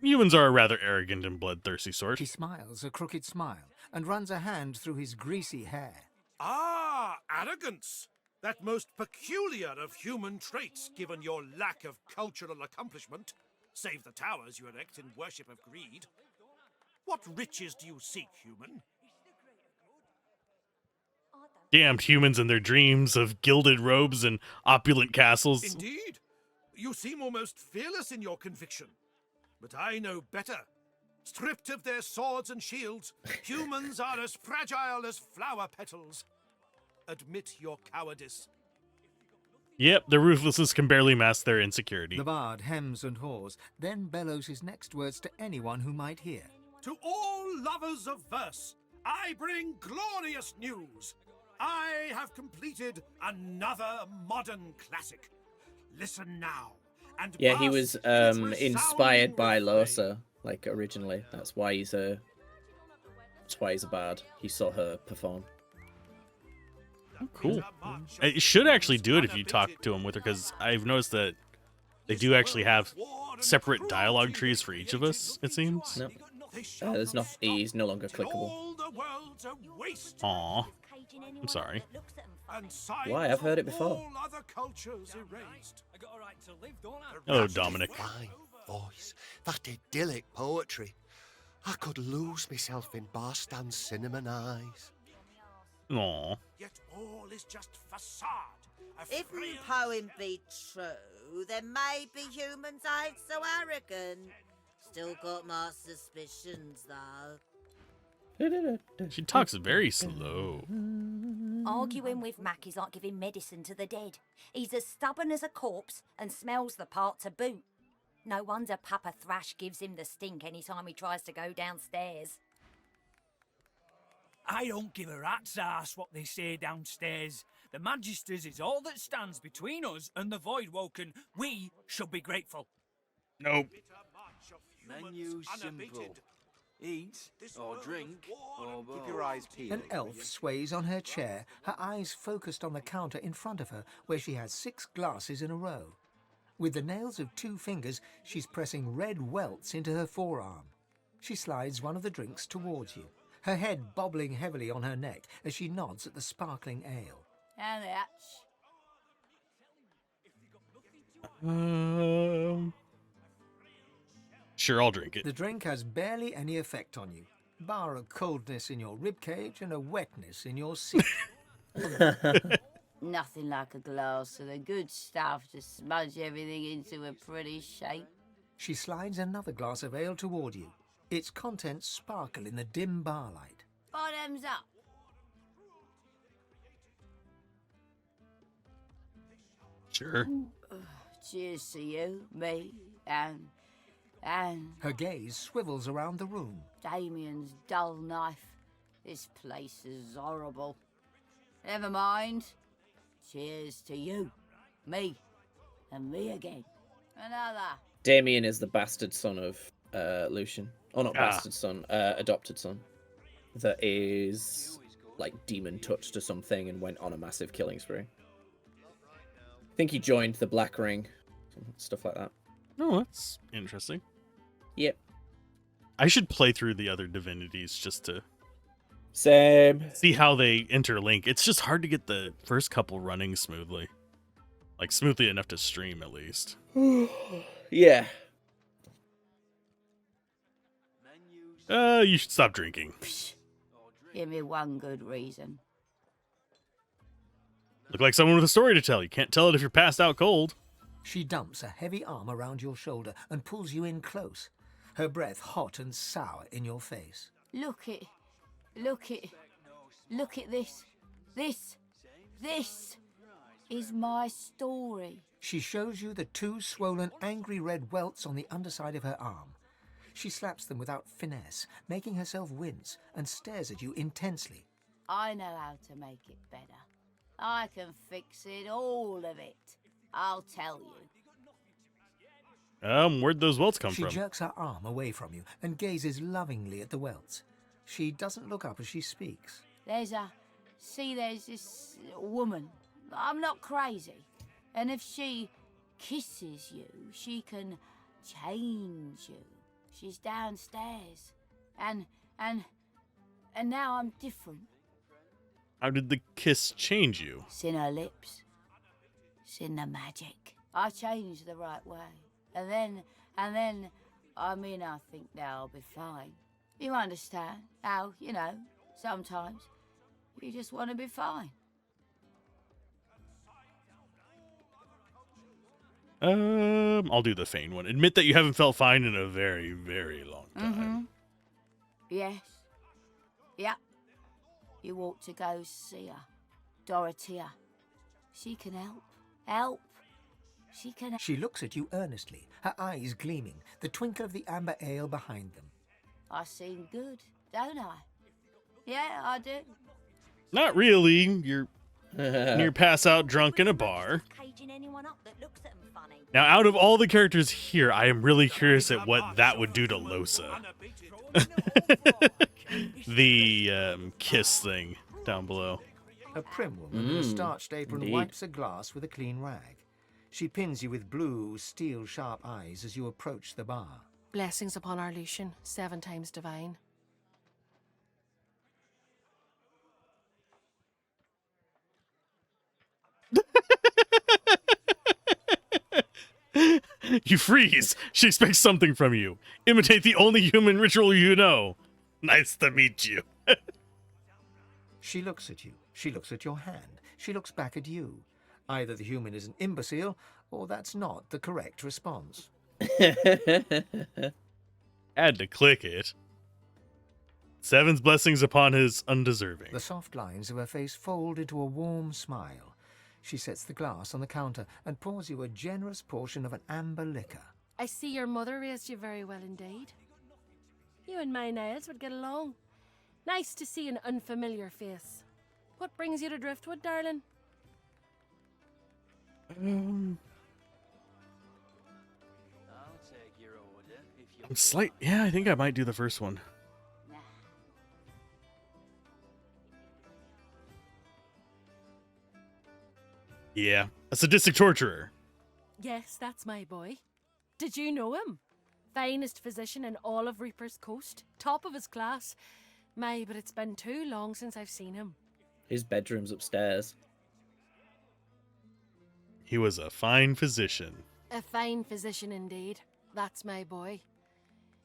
Humans are a rather arrogant and bloodthirsty sort.
He smiles a crooked smile and runs a hand through his greasy hair.
Ah, arrogance! That most peculiar of human traits, given your lack of cultural accomplishment. Save the towers you erect in worship of greed. What riches do you seek, human?
Damned humans and their dreams of gilded robes and opulent castles.
Indeed. You seem almost fearless in your conviction. But I know better. Stripped of their swords and shields, humans are as fragile as flower petals. Admit your cowardice.
Yep, their ruthlessness can barely mask their insecurity.
The bard hems and haws, then bellows his next words to anyone who might hear.
To all lovers of verse, I bring glorious news. I have completed another modern classic. Listen now. And
Yeah, he was inspired by
refrain.
Losa, like originally. That's why he's a bard. He saw her perform.
Oh, cool. You should actually do it if you talk to him with her, because I've noticed that they do actually have separate dialogue trees for each of us, it seems.
No. There's not. He's no longer clickable.
Aw. I'm sorry.
Why? I've heard it before.
All other cultures erased.
Hello, Dominic.
Fine voice, that idyllic poetry. I could lose myself in Barstan's cinnamon eyes.
Aw.
Yet all is just facade.
If the poem be true, then maybe humans ain't so arrogant. Still got my suspicions, though.
She talks very slow.
Arguing with Mac is like giving medicine to the dead. He's as stubborn as a corpse and smells the part to boot. No wonder Papa Thrash gives him the stink any time he tries to go downstairs.
I don't give a rat's ass what they say downstairs. The Magisters is all that stands between us and the Voidwoken. We should be grateful.
Nope.
Menu simple. Eat, or drink, or keep your eyes peeled.
An elf sways on her chair, her eyes focused on the counter in front of her, where she has 6 glasses in a row. With the nails of 2 fingers, she's pressing red welts into her forearm. She slides one of the drinks towards you, her head bobbling heavily on her neck as she nods at the sparkling ale.
And
Sure, I'll drink it.
The drink has barely any effect on you, bar a coldness in your ribcage and a wetness in your seat.
nothing like a glass of the good stuff to smudge everything into a pretty shape.
She slides another glass of ale toward you. Its contents sparkle in the dim bar light.
Bottoms up.
Sure.
Cheers to you, me,
And
Her gaze swivels around the room.
Damien's dull knife. This place is horrible. Never mind. Cheers to you, me, and me again. Another.
Damien is the bastard son of Lucian. Or not bastard son, adopted son. That is like demon touched or something and went on a massive killing spree. I think he joined the Black Ring. Stuff like that.
Oh, that's interesting.
Yep.
I should play through the other divinities just to
see
how they interlink. It's just hard to get the first couple running smoothly. Like smoothly enough to stream at least.
Yeah.
You should stop drinking.
Give me one good reason.
Look like someone with a story to tell. You can't tell it if you're passed out cold.
She dumps a heavy arm around your shoulder and pulls you in close, her breath hot and sour in your face.
Look at this. This is my story.
She shows you the 2 swollen, angry red welts on the underside of her arm. She slaps them without finesse, making herself wince, and stares at you intensely.
I know how to make it better. I can fix it, all of it. I'll tell you.
Where'd those welts come from?
She jerks her arm away from you and gazes lovingly at the welts. She doesn't look up as she speaks.
There's this woman. I'm not crazy. And if she kisses you, she can change you. She's downstairs. And now I'm different.
How did the kiss change you?
It's in her lips. It's in the magic. I changed the right way. And then, I think now I'll be fine. You understand how, sometimes you just want to be fine.
I'll do the Fane one. Admit that you haven't felt fine in a very, very long time.
Mm-hmm. Yes. Yep. You ought to go see her. Dorothea. She can help. Help. She can...
She looks at you earnestly, her eyes gleaming, the twinkle of the amber ale behind them.
I seem good, don't I? Yeah, I do.
Not really. You're pass out drunk in a bar.
Caging anyone up that looks at them funny.
Now, out of all the characters here, I am really curious at what that would do to Losa. The kiss thing down below.
A prim woman in a starched apron wipes a glass with a clean rag. She pins you with blue, steel-sharp eyes as you approach the bar.
Blessings upon our Lucian, 7 times divine.
You freeze. She expects something from you. Imitate the only human ritual you know. Nice to meet you.
She looks at you. She looks at your hand. She looks back at you. Either the human is an imbecile, or that's not the correct response.
Had to click it. 7's blessings upon his undeserving.
The soft lines of her face fold into a warm smile. She sets the glass on the counter and pours you a generous portion of an amber liquor.
I see your mother raised you very well indeed. You and my Niles would get along. Nice to see an unfamiliar face. What brings you to Driftwood, darling?
I'm Yeah, I think I might do the first one. Yeah, a sadistic torturer.
Yes, that's my boy. Did you know him? Finest physician in all of Reaper's Coast. Top of his class. My, but it's been too long since I've seen him.
His bedroom's upstairs.
He was a fine physician.
A fine physician indeed. That's my boy.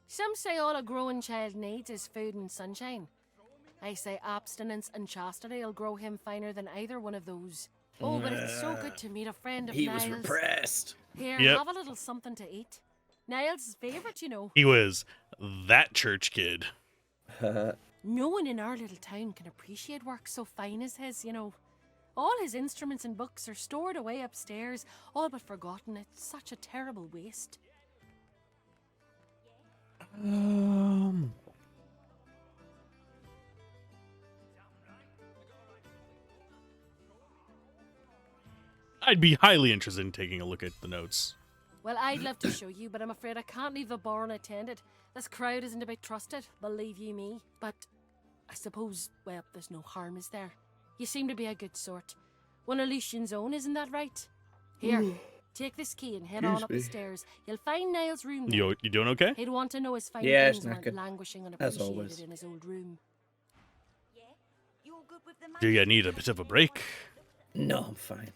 Some say all a growing child needs is food and sunshine. I say abstinence and chastity will grow him finer than either one of those. Oh, but it's so good to meet a friend of Niles.
He was repressed.
Here,
Yep.
have a little something to eat. Niles' favourite, you know.
He was that church kid.
No one in our little town can appreciate work so fine as his, you know. All his instruments and books are stored away upstairs, all but forgotten. It's such a terrible waste.
I'd be highly interested in taking a look at the notes.
Well, I'd love to show you, but I'm afraid I can't leave the bar unattended. This crowd isn't to be trusted, believe you me. But I suppose, well, there's no harm, is there? You seem to be a good sort. One of Lucian's own, isn't that right? Here, take this key and head on up the stairs. You'll find Niall's room there.
You doing okay?
He'd want to know his fine
Yeah,
things weren't
knackered.
languishing
As
unappreciated
always.
in his old room.
Do you need a bit of a break?
No, I'm fine.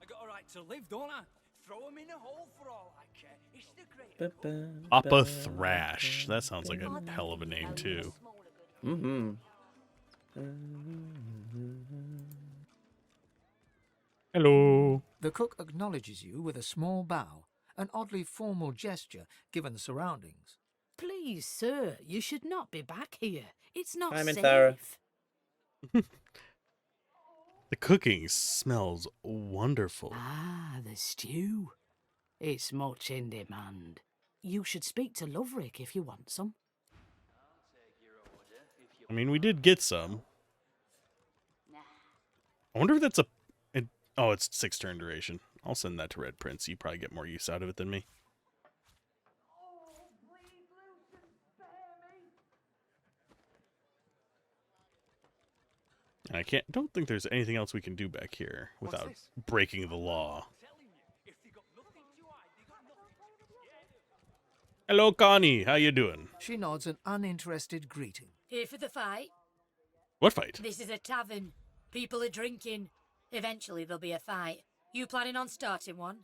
I got a right to live, don't I? Throw him in a hole for all I care. It's the great.
Papa Thrash. That sounds like a hell of a name, too.
Mm-hmm.
Hello.
The cook acknowledges you with a small bow, an oddly formal gesture given the surroundings.
Please, sir, you should not be back here. It's not
I'm in
safe.
Thara.
The cooking smells wonderful.
Ah, the stew. It's much in demand. You should speak to Loverick if you want some.
I mean, we did get some. I wonder if that's a... oh, it's 6-turn duration. I'll send that to Red Prince. You probably get more use out of it than me. And I don't think there's anything else we can do back here without breaking the law. Hello, Connie. How you doing?
She nods an uninterested greeting.
Here for the fight?
What fight?
This is a tavern. People are drinking. Eventually there'll be a fight. You planning on starting one?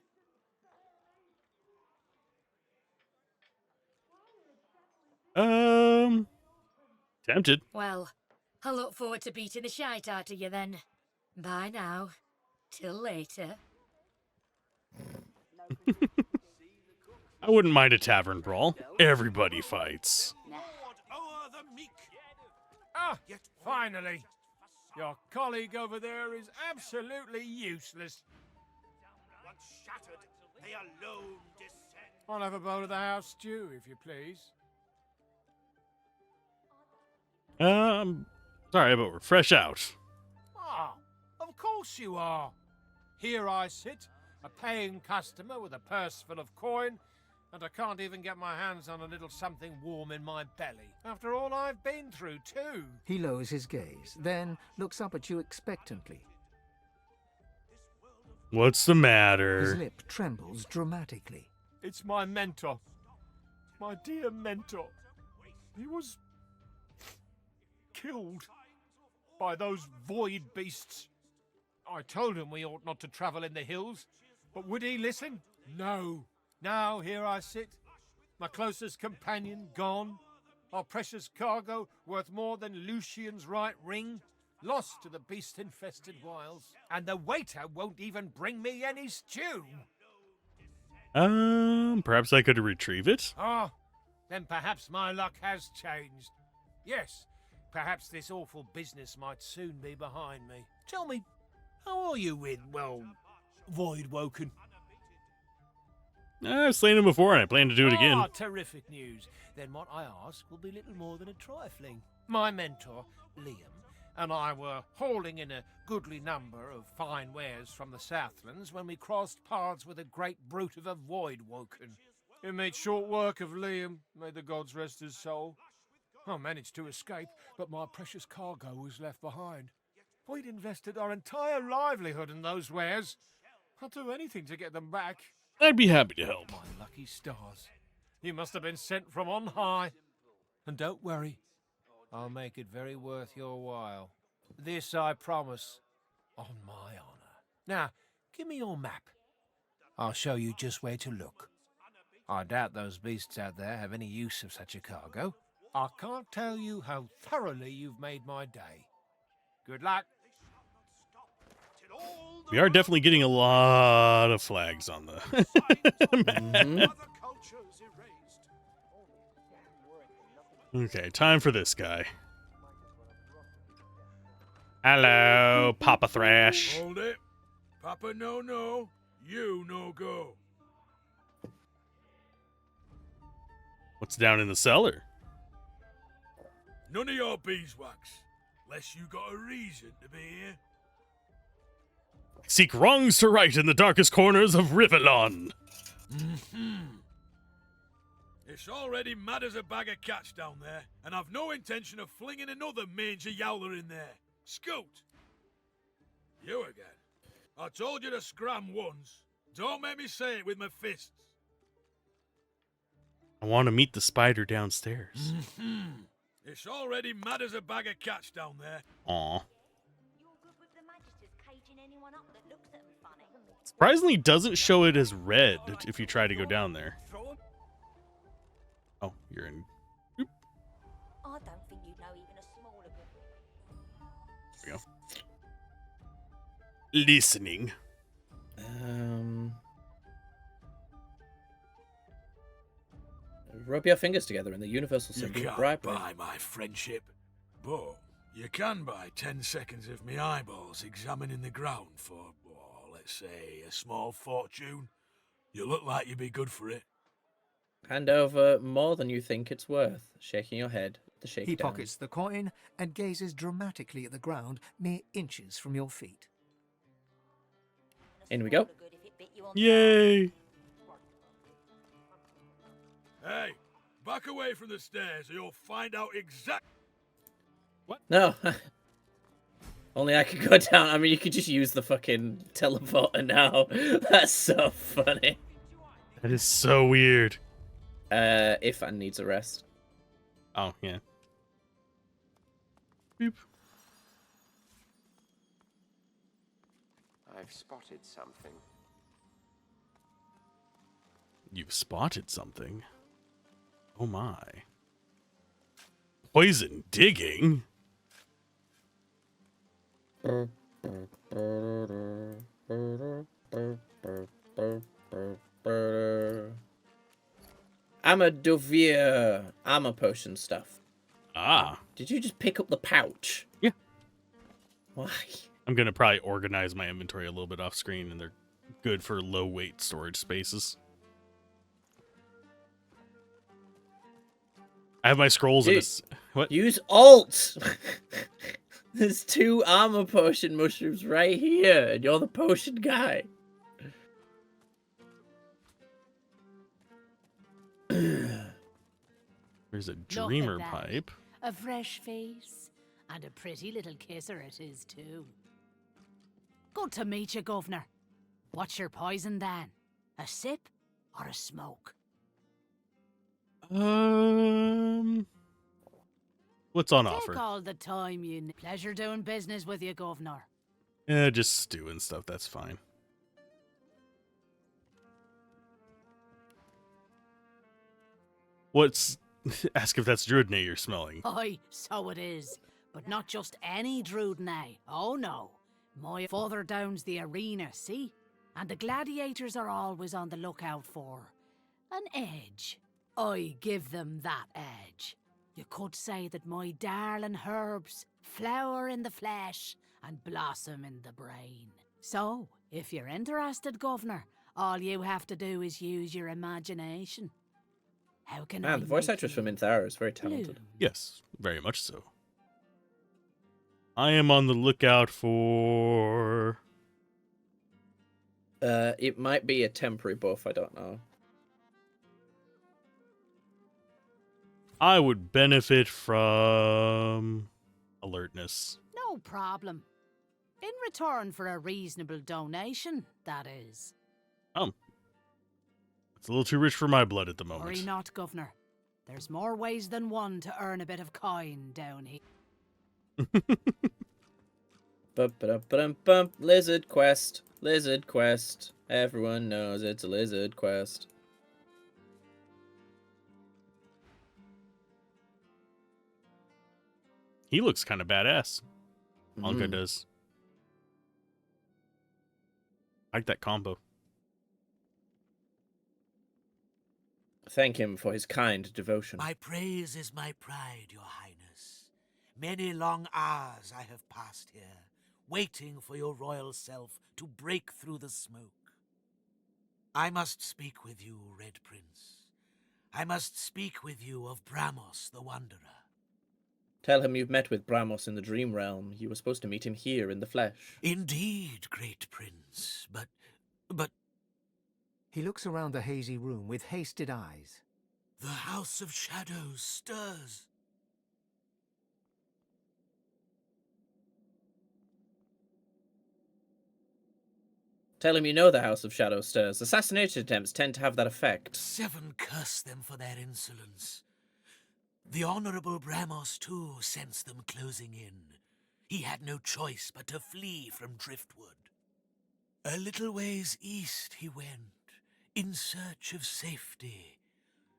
Tempted.
Well, I look forward to beating the shite out of you then. Bye now. Till later.
I wouldn't mind a tavern brawl. Everybody fights.
Ah, finally. Your colleague over there is absolutely useless.
Once shattered, they alone descend.
I'll have a bowl of the house stew, if you please.
Sorry, but we're fresh out.
Ah, of course you are. Here I sit, a paying customer with a purse full of coin, and I can't even get my hands on a little something warm in my belly. After all I've been through, too.
He lowers his gaze, then looks up at you expectantly.
What's the
His
matter?
lip trembles dramatically.
It's my mentor. My dear mentor. He was killed by those void beasts. I told him we ought not to travel in the hills, but would he listen? No. Now here I sit, my closest companion gone, our precious cargo worth more than Lucian's right ring, lost to the beast-infested wilds, and the waiter won't even bring me any stew.
Perhaps I could retrieve it?
Ah, then perhaps my luck has changed. Yes, perhaps this awful business might soon be behind me. Tell me, how are you with, well, Voidwoken?
I've slain him before and I plan to do it again.
Ah, terrific news. Then what I ask will be little more than a trifling. My mentor, Liam, and I were hauling in a goodly number of fine wares from the Southlands when we crossed paths with a great brute of a Voidwoken. It made short work of Liam, may the gods rest his soul. I managed to escape, but my precious cargo was left behind. We'd invested our entire livelihood in those wares. I'd do anything to get them back.
I'd be happy to help.
My lucky stars. You must have been sent from on high. And don't worry, I'll make it very worth your while. This I promise, on my honour. Now, give me your map. I'll show you just where to look. I doubt those beasts out there have any use of such a cargo. I can't tell you how thoroughly you've made my day. Good luck.
We are definitely getting a lot of flags on the map. Okay, time for this guy. Hello, Papa Thrash.
Hold it. Papa no, you no go.
What's down in the cellar?
None of your beeswax, unless you got a reason to be here.
Seek wrongs to right in the darkest corners of Rivellon.
It's already mad as a bag of cats down there, and I've no intention of flinging another mangy yowler in there. Scoot! You again. I told you to scram once. Don't make me say it with my fists.
I want to meet the spider downstairs.
It's already mad as a bag of cats down there.
Aw. Surprisingly, doesn't show it as red if you try to go down there. Oh, you're in. Oop.
I don't think you'd know even a smaller good.
There we go. Listening.
Rub your fingers together in the universal
You
symbol of
can't
bribery.
buy my friendship, but you can buy 10 seconds of me eyeballs examining the ground for, let's say, a small fortune. You look like you'd be good for it.
Hand over more than you think it's worth, shaking your head. The
He
shakedown.
pockets the coin and gazes dramatically at the ground mere inches from your feet.
In we go.
Yay!
Hey, back away from the stairs or you'll find out exactly.
No. Only I could go down. I mean, you could just use the fucking teleporter now. That's so funny.
That is so weird.
If Anne needs a rest.
Oh, yeah. Beep.
I've spotted something.
You've spotted something. Oh my. Poison digging?
Amadovir armor potion stuff.
Ah.
Did you just pick up the pouch?
Yeah.
Why?
I'm gonna probably organize my inventory a little bit off screen, and they're good for low weight storage spaces. I have my scrolls in this. What?
Use Alt! There's 2 armor potion mushrooms right here, and you're the potion guy.
There's a
Look at
dreamer
that.
pipe.
A fresh face. And a pretty little kisser it is, too. Good to meet you, Governor. What's your poison, then? A sip or a smoke?
What's on
Take
offer?
all the time you need. Pleasure doing business with you, Governor.
Just stew and stuff. That's fine. What's... Ask if that's Druidnate you're smelling.
Aye, so it is. But not just any Druidnate. Oh, no. My further down's the arena, see? And the gladiators are always on the lookout for an edge. I give them that edge. You could say that my darling herbs flower in the flesh and blossom in the brain. So, if you're interested, Governor, all you have to do is use your imagination. How can I
Man, the voice
make
actress
you
from Minthara is very talented.
Yes, very much so. I am on the lookout for...
It might be a temporary buff, I don't know.
I would benefit from... alertness.
No problem. In return for a reasonable donation, that is.
It's a little too rich for my blood at the
Worry
moment.
not, Governor. There's more ways than one to earn a bit of coin down here.
Bum. Lizard quest. Lizard quest. Everyone knows it's a lizard quest.
He looks kind of badass. Anka
Mm.
does. I like that combo.
Thank him for his kind devotion.
My praise is my pride, your highness. Many long hours I have passed here, waiting for your royal self to break through the smoke. I must speak with you, Red Prince. I must speak with you of Bramos the Wanderer.
Tell him you've met with Bramos in the Dream Realm. You were supposed to meet him here in the flesh.
Indeed, great prince, but...
He looks around the hazy room with hasted eyes.
The House of Shadows stirs.
Tell him you know the House of Shadows stirs. Assassination attempts tend to have that effect.
7 curse them for their insolence. The Honourable Bramos, too, sensed them closing in. He had no choice but to flee from Driftwood. A little ways east he went, in search of safety,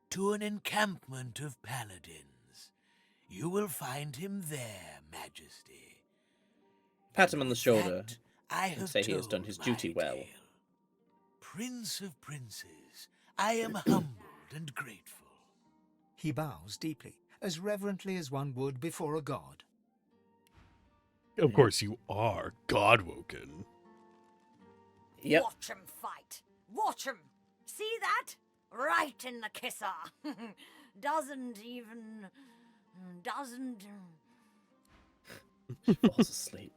to an encampment of paladins. You will find him there, Majesty.
Pat him on the shoulder
I
and
have
say he has
told
done his
my
duty well.
tale. Prince of princes, I am humbled and grateful.
He bows deeply, as reverently as one would before a god.
Of course you are God-woken.
Yep.
Watch him fight. Watch him. See that? Right in the kisser. Doesn't.
Falls asleep.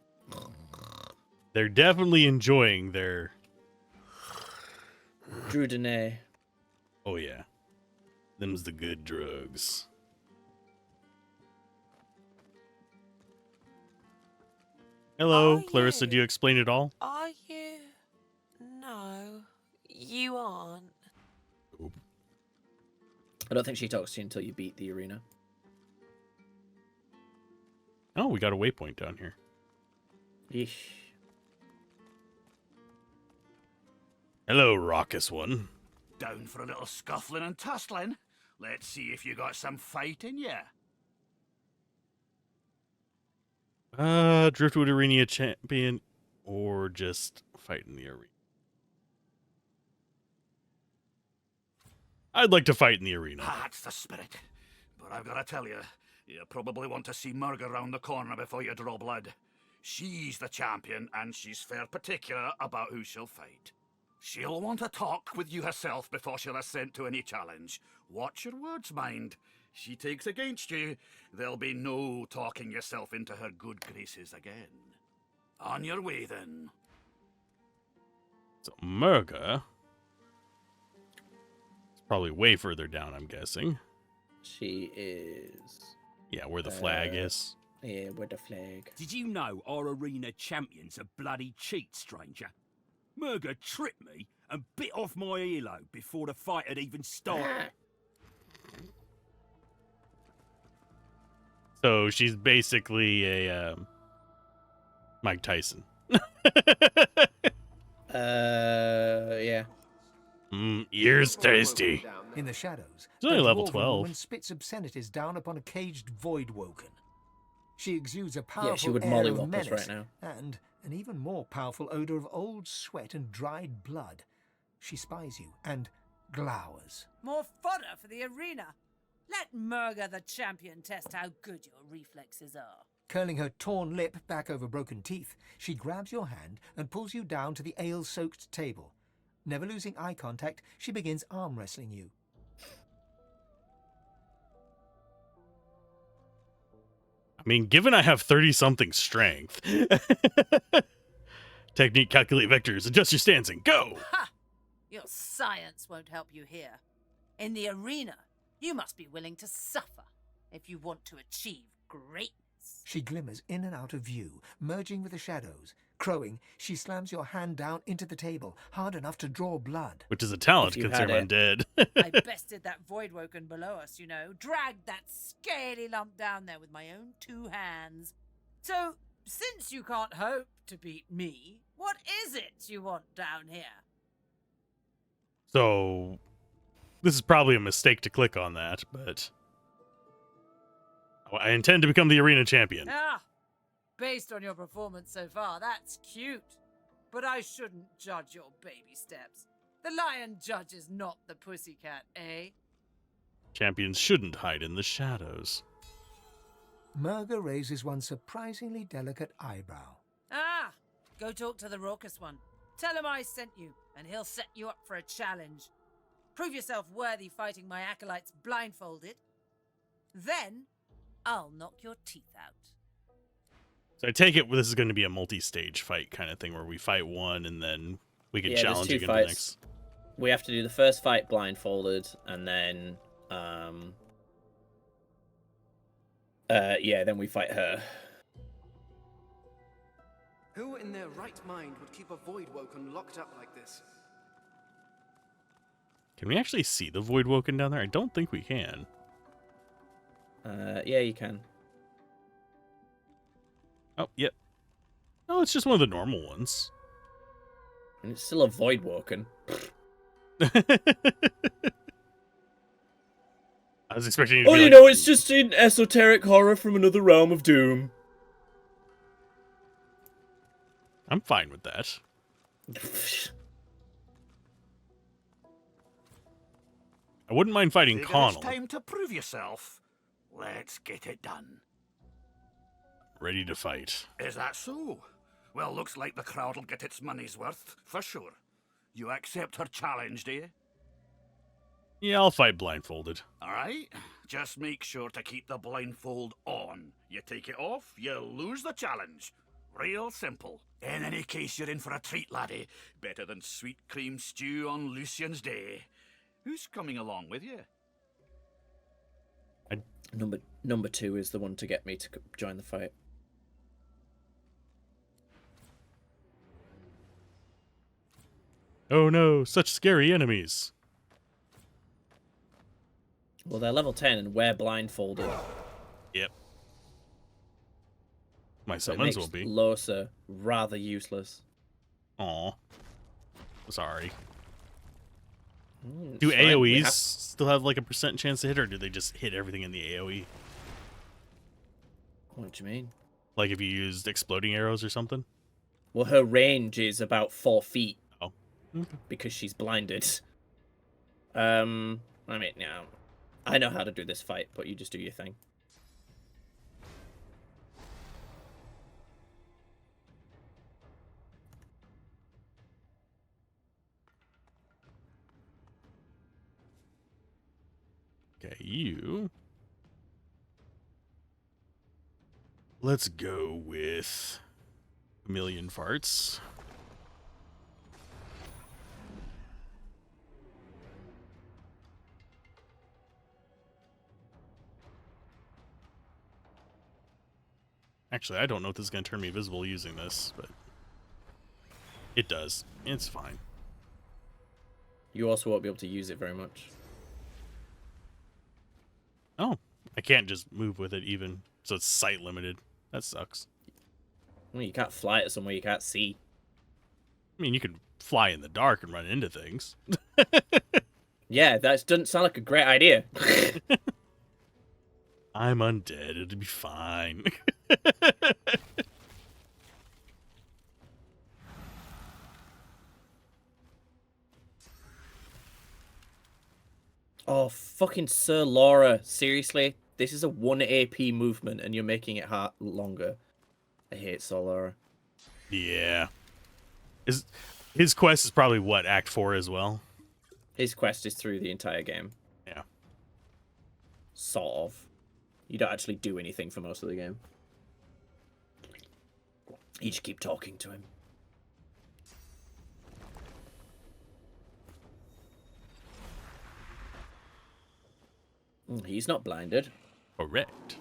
They're definitely enjoying their...
Druidine.
Oh, yeah. Them's the good drugs. Hello, Clarissa, do you explain it all?
Are you? No, you aren't.
I don't think she talks to you until you beat the arena.
Oh, we got a waypoint down here.
Yeesh.
Hello, raucous one.
Down for a little scuffling and tussling? Let's see if you got some fight in ya.
Driftwood Arena champion, or just fight in the arena? I'd like to fight in the arena.
That's the spirit. But I've got to tell you, you probably want to see Murga round the corner before you draw blood. She's the champion, and she's fair particular about who she'll fight. She'll want to talk with you herself before she'll assent to any challenge. Watch your words, mind. She takes against you, there'll be no talking yourself into her good graces again. On your way, then.
So, Murga. It's probably way further down, I'm guessing.
She is...
Yeah, where the flag is.
Yeah, where the flag.
Did you know our arena champion's a bloody cheat, stranger? Murga tripped me and bit off my earlobe before the fight had even started.
So she's basically a Mike Tyson.
Yeah.
Ears tasty.
In the shadows,
It's only
a
level
dwarven
12.
woman spits obscenities down upon a caged void-woken. She exudes a powerful
Yeah, she would
air
mollywop
of
us
menace
right now.
and an even more powerful odor of old sweat and dried blood. She spies you and glowers.
More fodder for the arena. Let Murga the champion test how good your reflexes are.
Curling her torn lip back over broken teeth, she grabs your hand and pulls you down to the ale-soaked table. Never losing eye contact, she begins arm wrestling you.
I mean, given I have 30-something strength. Technique, calculate vectors, adjust your stancing, go!
Ha! Your science won't help you here. In the arena, you must be willing to suffer if you want to achieve greatness.
She glimmers in and out of view, merging with the shadows. Crowing, she slams your hand down into the table, hard enough to draw blood.
Which is a talent,
If you
considering I'm
had
dead.
I bested that void-woken below us, you know. Dragged that scaly lump down there with my own 2 hands. So, since you can't hope to beat me, what is it you want down here?
So, this is probably a mistake to click on that, but... I intend to become the arena champion.
Ah, based on your performance so far, that's cute. But I shouldn't judge your baby steps. The lion judges not the pussycat, eh?
Champions shouldn't hide in the shadows.
Murga raises one surprisingly delicate eyebrow.
Ah, go talk to the raucous one. Tell him I sent you, and he'll set you up for a challenge. Prove yourself worthy fighting my acolytes blindfolded. Then, I'll knock your teeth out.
So I take it this is going to be a multi-stage fight kind of thing where we fight one and then we can challenge
there's
again
two
the
fights.
next.
We have to do the first fight blindfolded, and then, then we fight her.
Who in their right mind would keep a Void Woken locked up like this?
Can we actually see the Void Woken down there? I don't think we can.
Yeah, you can.
Oh, yep. No, it's just one of the normal ones.
And it's still a Void Woken.
I was expecting you to
Oh,
be
you
like,
know, it's just an esoteric horror from another realm of doom.
I'm fine with that. I wouldn't mind fighting
Figure
Connell.
It's time to prove yourself. Let's get it done.
Ready to fight.
Is that so? Well, looks like the crowd'll get its money's worth, for sure. You accept her challenge, do you?
Yeah, I'll fight blindfolded.
Alright, just make sure to keep the blindfold on. You take it off, you lose the challenge. Real simple. In any case, you're in for a treat, laddie. Better than sweet cream stew on Lucian's Day. Who's coming along with you?
Number 2 is the one to get me to join the fight.
Oh no, such scary enemies.
Well, they're level 10 and we're blindfolded.
Yep. My
So it
summons
makes
will be.
Losa rather useless.
Aw. Sorry.
It's
Do
fine, we
AoEs
have-
still have like a % chance to hit, or do they just hit everything in the AoE?
What do you mean?
Like if you used exploding arrows or something?
Well, her range is about 4 feet.
Oh.
Because she's blinded. I mean, yeah. I know how to do this fight, but you just do your thing.
Okay, you. Let's go with a million farts. Actually, I don't know if this is going to turn me visible using this, but it does. It's fine.
You also won't be able to use it very much.
Oh, I can't just move with it even, so it's sight limited. That sucks.
Well, you can't fly it somewhere you can't see.
I mean, you can fly in the dark and run into things.
Yeah, that doesn't sound like a great idea.
I'm undead. It'll be fine.
Oh, fucking Sir Laura. Seriously? This is a 1 AP movement and you're making it longer. I hate Sir Laura.
Yeah. His quest is probably, what, Act 4 as well?
His quest is through the entire game.
Yeah.
Sort of. You don't actually do anything for most of the game. You just keep talking to him. He's not blinded.
Correct.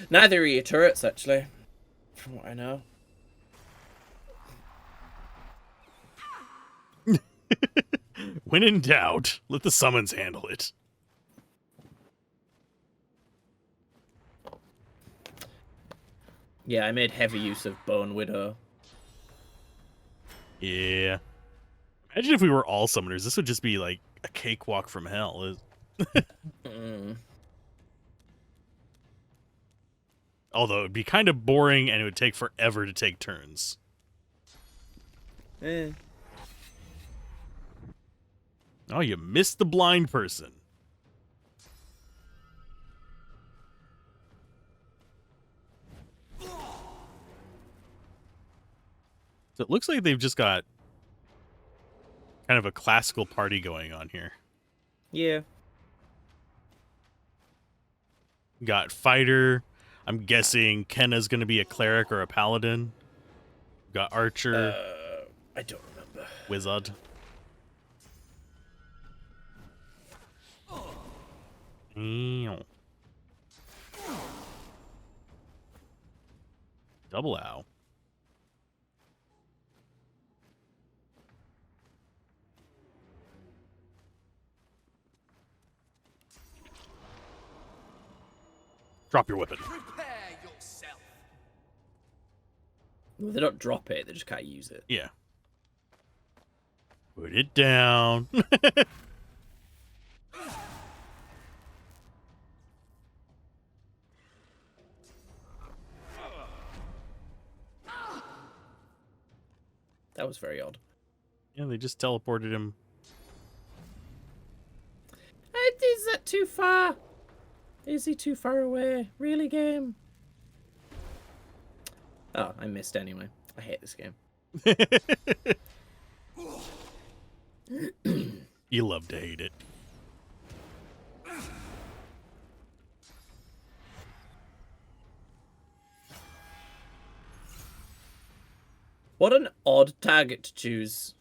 Neither are your turrets, actually. From what I know.
When in doubt, let the summons handle it.
Yeah, I made heavy use of Bone Widow.
Yeah. Imagine if we were all summoners. This would just be like a cakewalk from hell. Although it would be kind of boring and it would take forever to take turns.
Eh.
Oh, you missed the blind person. So it looks like they've just got kind of a classical party going on here.
Yeah.
Got fighter. I'm guessing Kenna's gonna be a cleric or a paladin. Got archer.
I don't remember.
Wizard. Ew. Double ow. Drop your weapon.
Prepare yourself.
Well, they don't drop it, they just can't use it.
Yeah. Put it down.
That was very odd.
Yeah, they just teleported him.
Is that too far? Is he too far away? Really, game? Oh, I missed anyway. I hate this game.
You love to hate it.
What an odd target to choose.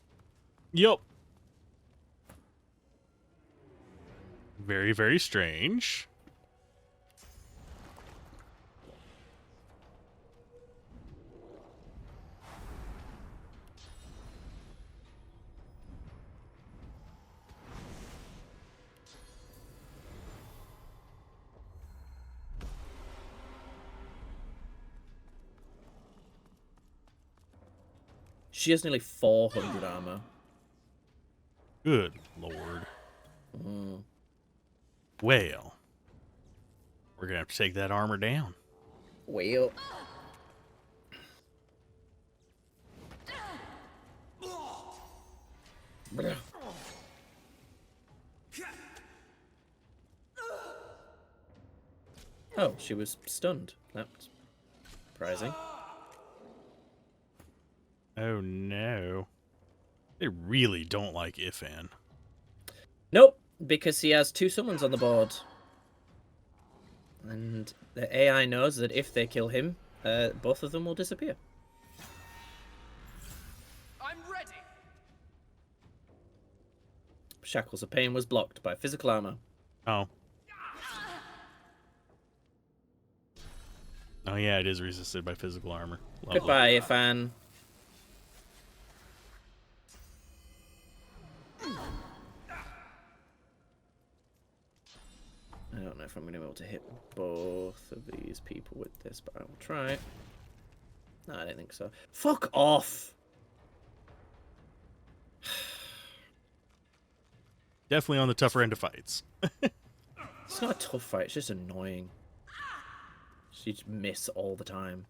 Yup. Very, very strange.
She has nearly 400 armor.
Good lord.
Mm.
Well, we're gonna have to take that armor down.
Well. Oh, she was stunned. That's surprising.
Oh no. They really don't like Ifan.
Nope, because he has 2 summons on the board. And the AI knows that if they kill him, both of them will disappear.
I'm ready.
Shackles of Pain was blocked by physical armor.
Oh. Oh yeah, it is resisted by physical armor. Lovely.
Goodbye, Ifan. I don't know if I'm going to be able to hit both of these people with this, but I will try. No, I don't think so. Fuck off!
Definitely on the tougher end of fights.
It's not a tough fight, it's just annoying. You just miss all the time.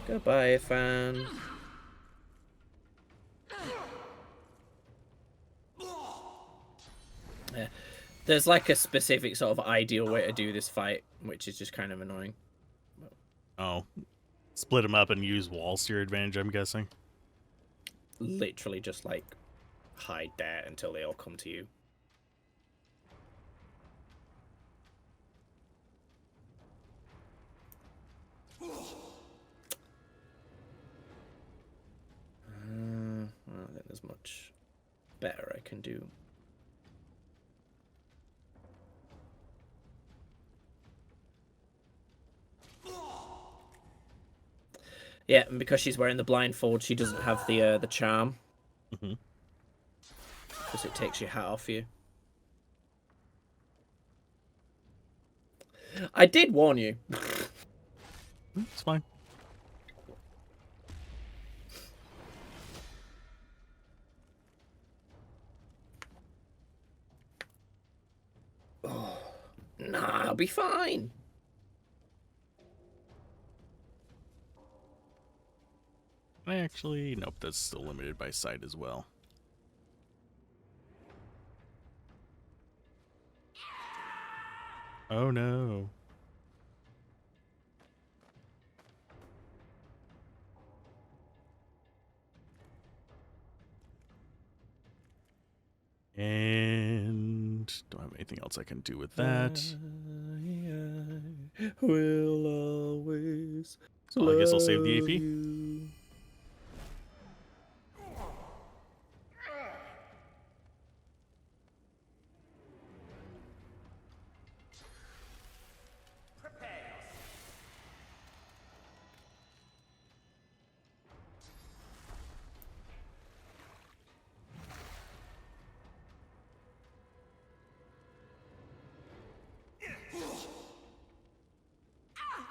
Goodbye, Ifan. Yeah. There's like a specific sort of ideal way to do this fight, which is just kind of annoying.
Oh. Split them up and use walls to your advantage, I'm guessing.
Literally just like hide there until they all come to you. I don't think there's much better I can do. Yeah, and because she's wearing the blindfold, she doesn't have the charm.
Mm-hmm.
Because it takes your hat off you. I did warn you.
It's fine.
Oh, nah, I'll be fine.
Actually, nope, that's still limited by sight as well. Oh no. And anything else I can do with that.
Will always.
So I guess I'll save the AP.
You.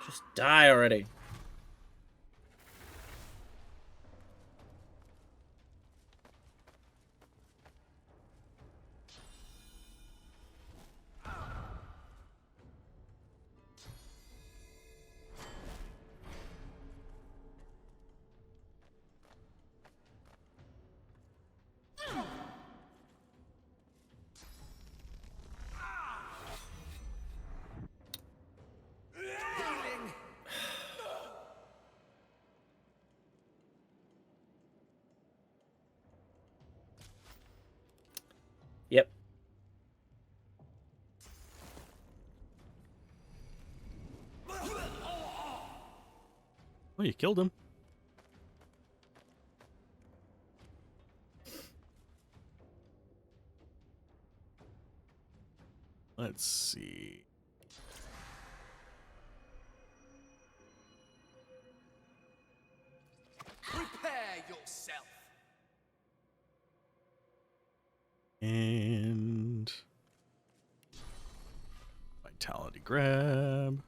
Just die already. Yep.
Oh, you killed him. Let's see.
Prepare yourself.
And vitality grab.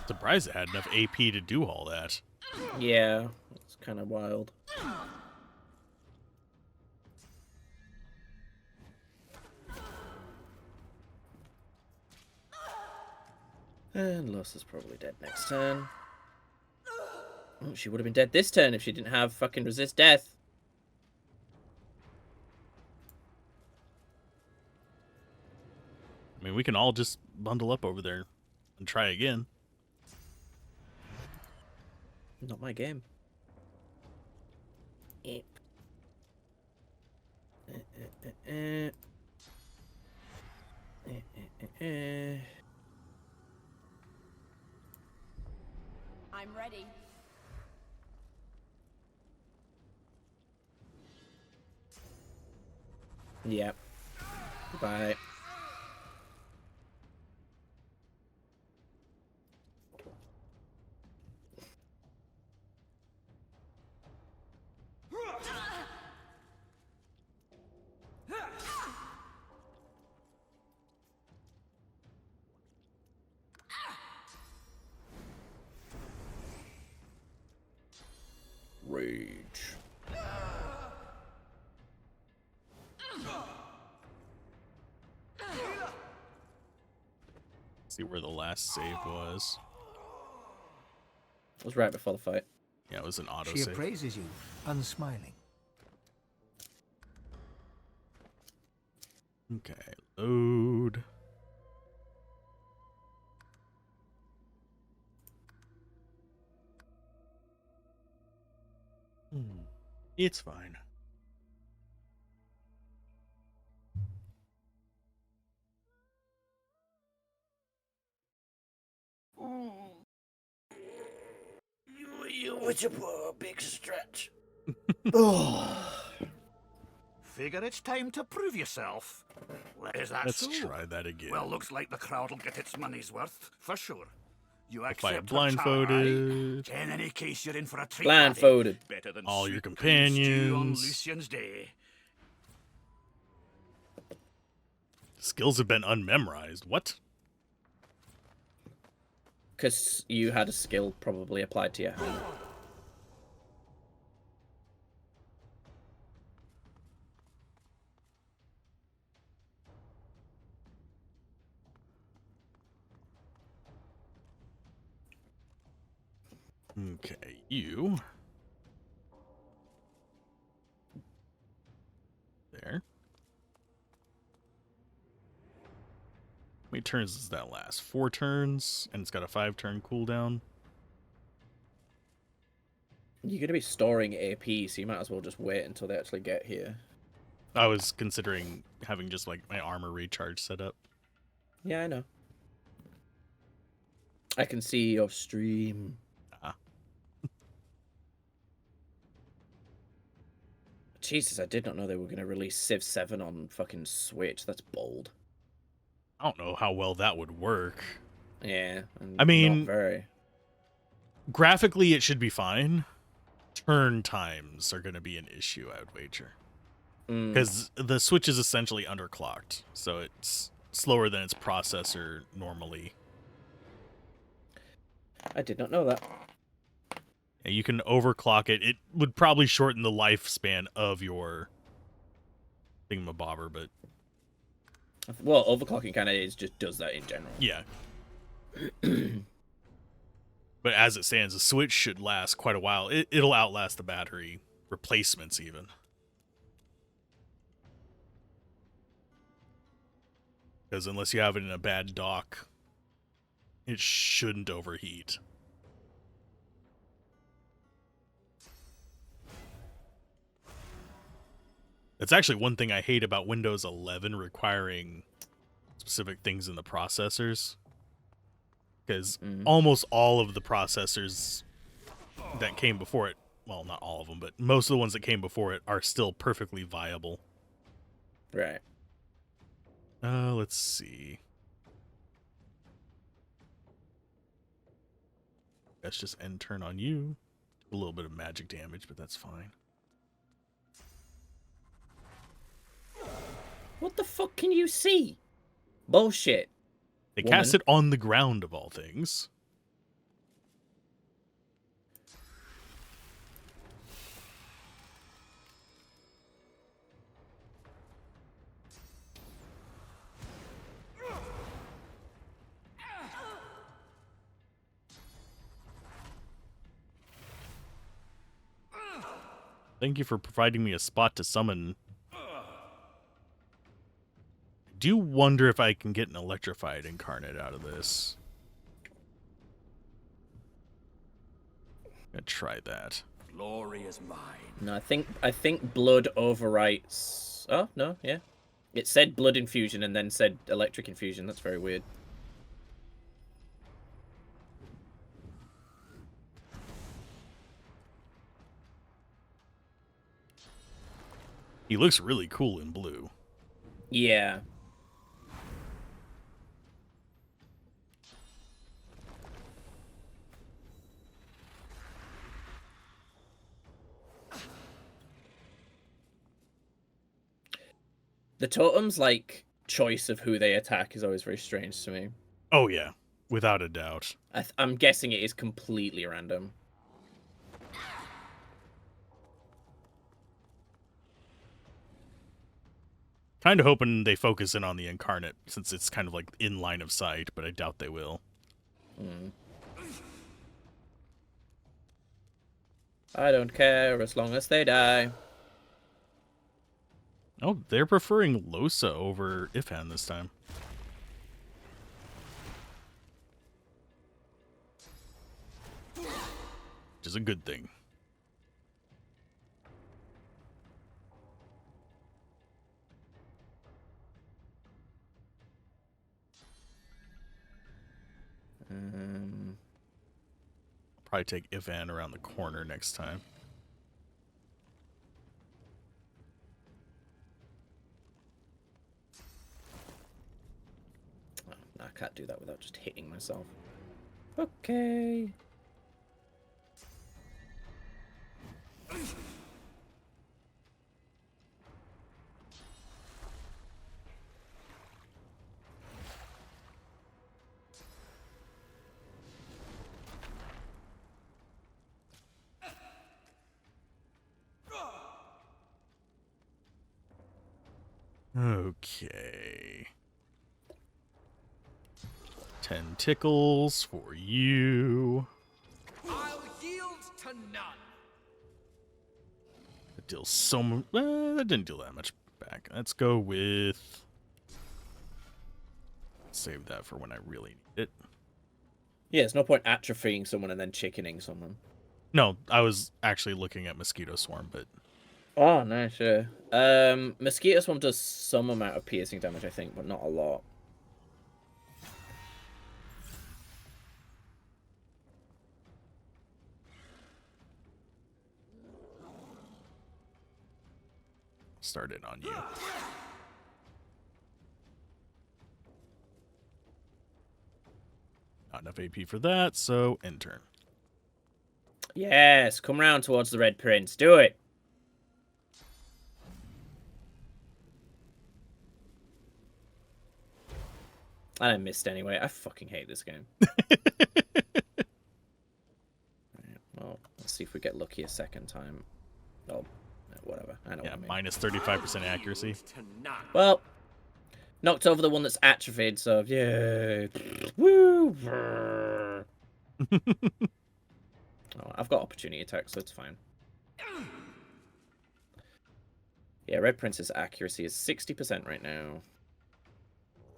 Surprised it had enough AP to do all that.
Yeah, it's kind of wild. And Loss is probably dead next turn. Oh, she would have been dead this turn if she didn't have fucking resist death.
I mean, we can all just bundle up over there and try again.
Not my game.
I'm ready.
Yep. Bye. Rage.
See where the last save was.
It was right before the fight.
Yeah, it was an auto
She
save.
appraises you, unsmiling.
Okay, load. It's fine.
You with a big stretch. Figure it's time to prove yourself. Is that
Let's
so?
try that again.
Well, looks like the crowd'll get its money's worth, for sure. You
If I am
accept her charm,
blindfolded.
aye? In any case, you're in for a treat.
Blindfolded.
laddie. Better than
All your
sweet cream stew on
companions.
Lucian's Day.
Skills have been unmemorized. What?
Because you had a skill probably applied to your hand.
Okay, you. There. How many turns does that last? 4 turns, and it's got a 5-turn cooldown.
You're going to be storing AP, so you might as well just wait until they actually get here.
I was considering having just like my armor recharge set up.
Yeah, I know. I can see your stream. Jesus, I did not know they were going to release Civ 7 on fucking Switch. That's bold.
I don't know how well that would work.
Yeah.
I mean,
not very.
Graphically, it should be fine. Turn times are going to be an issue, I would wager. Because the Switch is essentially underclocked, so it's slower than its processor normally.
I did not know that.
Yeah, you can overclock it. It would probably shorten the lifespan of your thingamabobber, but...
Well, overclocking kind of just does that in general.
Yeah. But as it stands, the Switch should last quite a while. It'll outlast the battery replacements, even. Because unless you have it in a bad dock, it shouldn't overheat. That's actually one thing I hate about Windows 11 requiring specific things in the processors. Because almost all of the processors that came before it, well, not all of them, but most of the ones that came before it are still perfectly viable.
Right.
Let's see. That's just end turn on you. A little bit of magic damage, but that's fine.
What the fuck can you see? Bullshit.
They cast it on the ground, of all things. Thank you for providing me a spot to summon. I do wonder if I can get an electrified incarnate out of this. I'm gonna try that.
Glory is mine.
No, I think blood overwrites. Oh no, yeah. It said blood infusion and then said electric infusion. That's very weird.
He looks really cool in blue.
Yeah. The totem's like choice of who they attack is always very strange to me.
Oh yeah, without a doubt.
I'm guessing it is completely random.
Kind of hoping they focus in on the incarnate, since it's kind of like in line of sight, but I doubt they will.
I don't care as long as they die.
Oh, they're preferring Losa over Ifan this time. Which is a good thing. Probably take Ifan around the corner next time.
I can't do that without just hitting myself. Okay.
Okay. 10 tickles for you.
I'll none.
That deals so much. That didn't deal that much back. Let's go with. Save that for when I really need it.
Yeah, there's no point atrophying someone and then chickening someone.
No, I was actually looking at Mosquito Swarm, but.
Oh, no, sure. Mosquito Swarm does some amount of piercing damage, I think, but not a lot.
Started on you. Not enough AP for that, so end turn.
Yes, come round towards the Red Prince. Do it. And I missed anyway. I fucking hate this game. Right, well, let's see if we get lucky a second time. Oh, whatever. I know what I mean.
Minus 35% accuracy.
Well, knocked over the one that's atrophied, so yeah. Woo! Oh, I've got opportunity attack, so it's fine. Yeah, Red Prince's accuracy is 60% right now.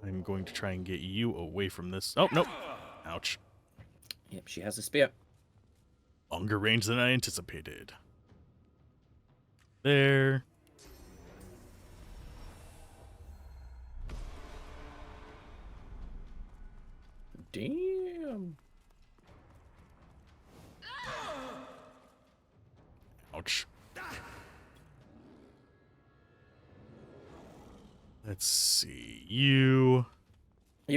I'm going to try and get you away from this. Oh, nope. Ouch.
Yep, she has a spear.
Longer range than I anticipated. There.
Damn.
Ouch. Let's see. You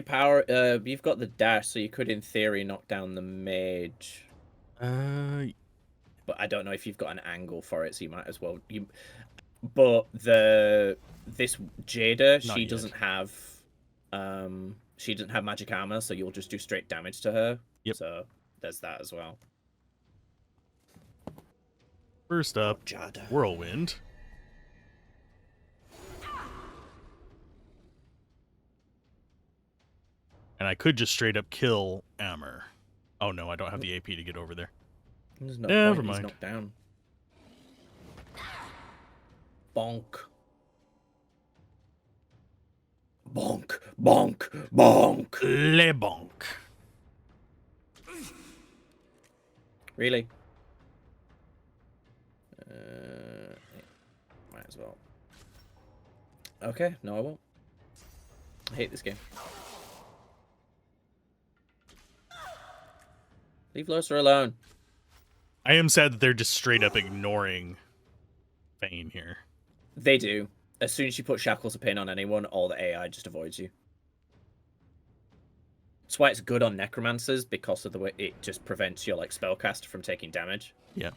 power. You've got the dash, so you could, in theory, knock down the mage. But I don't know if you've got an angle for it, so you might as well. But this Jada, she doesn't have magic armor, so you'll just do straight damage to her.
Yep.
So there's that as well.
First up, Whirlwind. And I could just straight up kill Ammer. Oh no, I don't have the AP to get over there.
There's no
Never
point.
mind.
He's knocked down. Bonk. Bonk. Bonk. Bonk.
Le bonk.
Really? Might as well. Okay, no I won't. I hate this game. Leave Losa alone.
I am sad that they're just straight up ignoring Fane here.
They do. As soon as you put Shackles of Pain on anyone, all the AI just avoids you. That's why it's good on Necromancers, because of the way it just prevents your spellcaster from taking damage.
Yeah.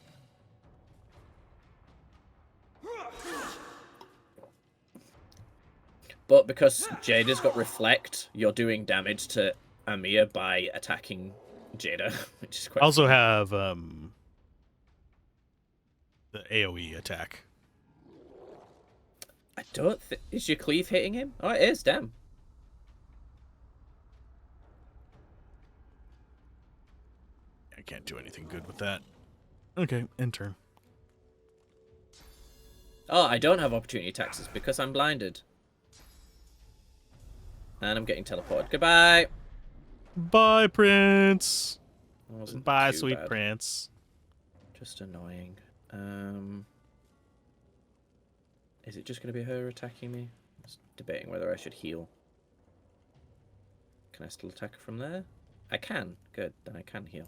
But because Jada's got Reflect, you're doing damage to Amir by attacking Jada, which is quite.
I also have the AoE attack.
I don't think. Is your cleave hitting him? Oh, it is. Damn.
I can't do anything good with that. Okay, end turn.
Oh, I don't have opportunity attacks. It's because I'm blinded. And I'm getting teleported. Goodbye.
Bye, Prince.
Wasn't
Bye,
too
sweet
bad.
Prince.
Just annoying. Is it just going to be her attacking me? I was debating whether I should heal. Can I still attack from there? I can. Good. Then I can heal.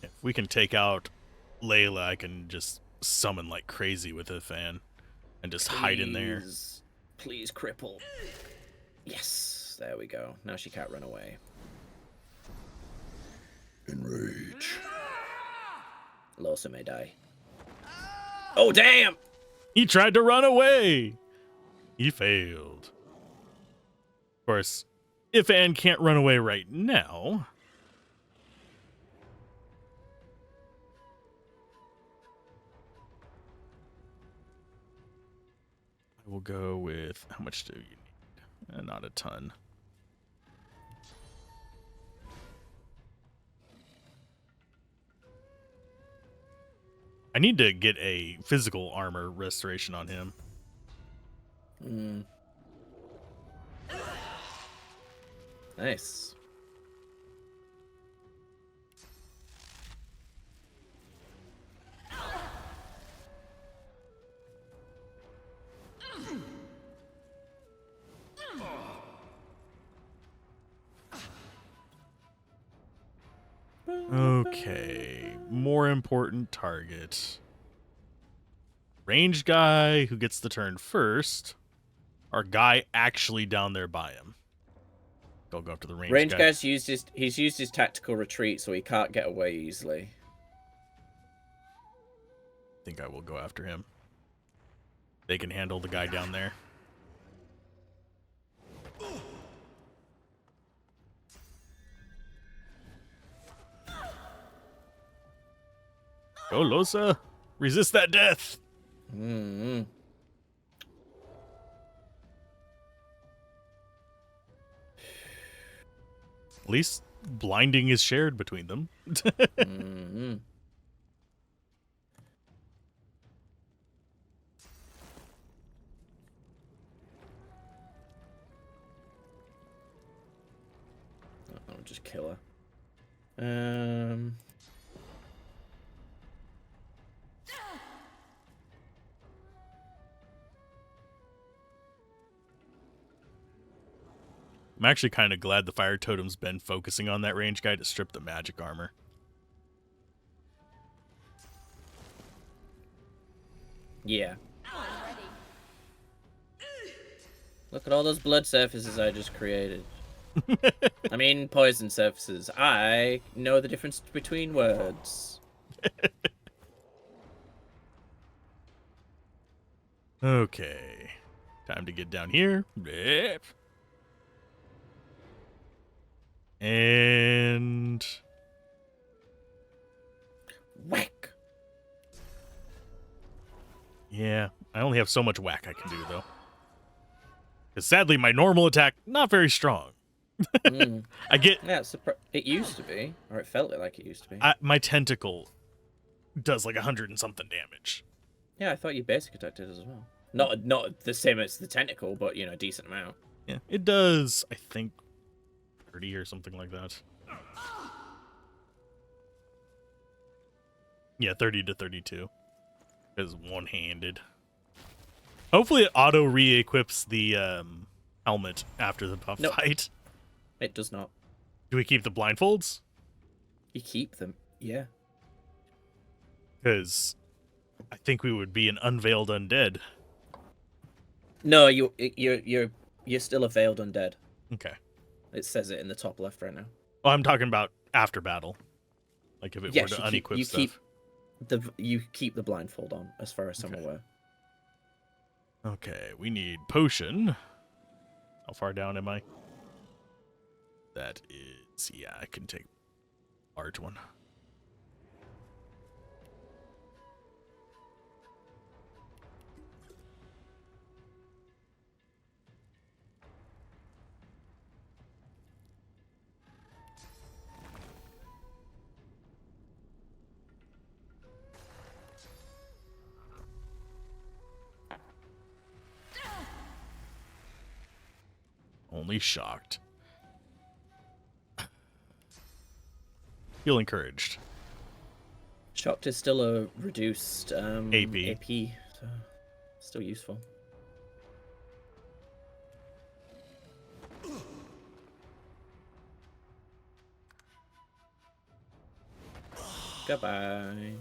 If we can take out Layla, I can just summon like crazy with a fan and just hide in there.
Please cripple. Yes. There we go. Now she can't run away. Enrage. Losa may die. Oh, damn!
He tried to run away! He failed. Of course, if Anne can't run away right now... I will go with... How much do you need? Not a ton. I need to get a physical armor restoration on him.
Nice.
Okay, more important target. Ranged guy who gets the turn first. Our guy actually down there by him. I'll go up to the
Range
guy.
guy's used his tactical retreat, so he can't get away easily.
I think I will go after him. They can handle the guy down there. Go, Losa. Resist that death. At least blinding is shared between them.
I'll just kill her.
I'm actually kind of glad the fire totem's been focusing on that range guy to strip the magic armor.
Yeah. Look at all those blood surfaces I just created. I mean, poison surfaces. I know the difference between words.
Okay. Time to get down here. Yep. And
whack.
Yeah, I only have so much whack I can do though. Because sadly, my normal attack not very strong. I get.
Yeah, it used to be, or it felt like it used to be.
My tentacle does like 100 and something damage.
Yeah, I thought your basic attack did as well. Not the same as the tentacle, but a decent amount.
Yeah, it does. I think 30 or something like that. Yeah, 30 to 32. Because one-handed. Hopefully it auto re-equips the helmet after the fight.
It does not.
Do we keep the blindfolds?
You keep them, yeah.
Because I think we would be an unveiled undead.
No, you're still a veiled undead.
Okay.
It says it in the top left right now.
Oh, I'm talking about after battle. Like if it were to unequip stuff.
You keep the blindfold on, as far as I'm aware.
Okay, we need potion. How far down am I? That is, yeah, I can take large one. Only shocked. Feel encouraged.
Shocked is still a reduced AP, so still useful. Goodbye.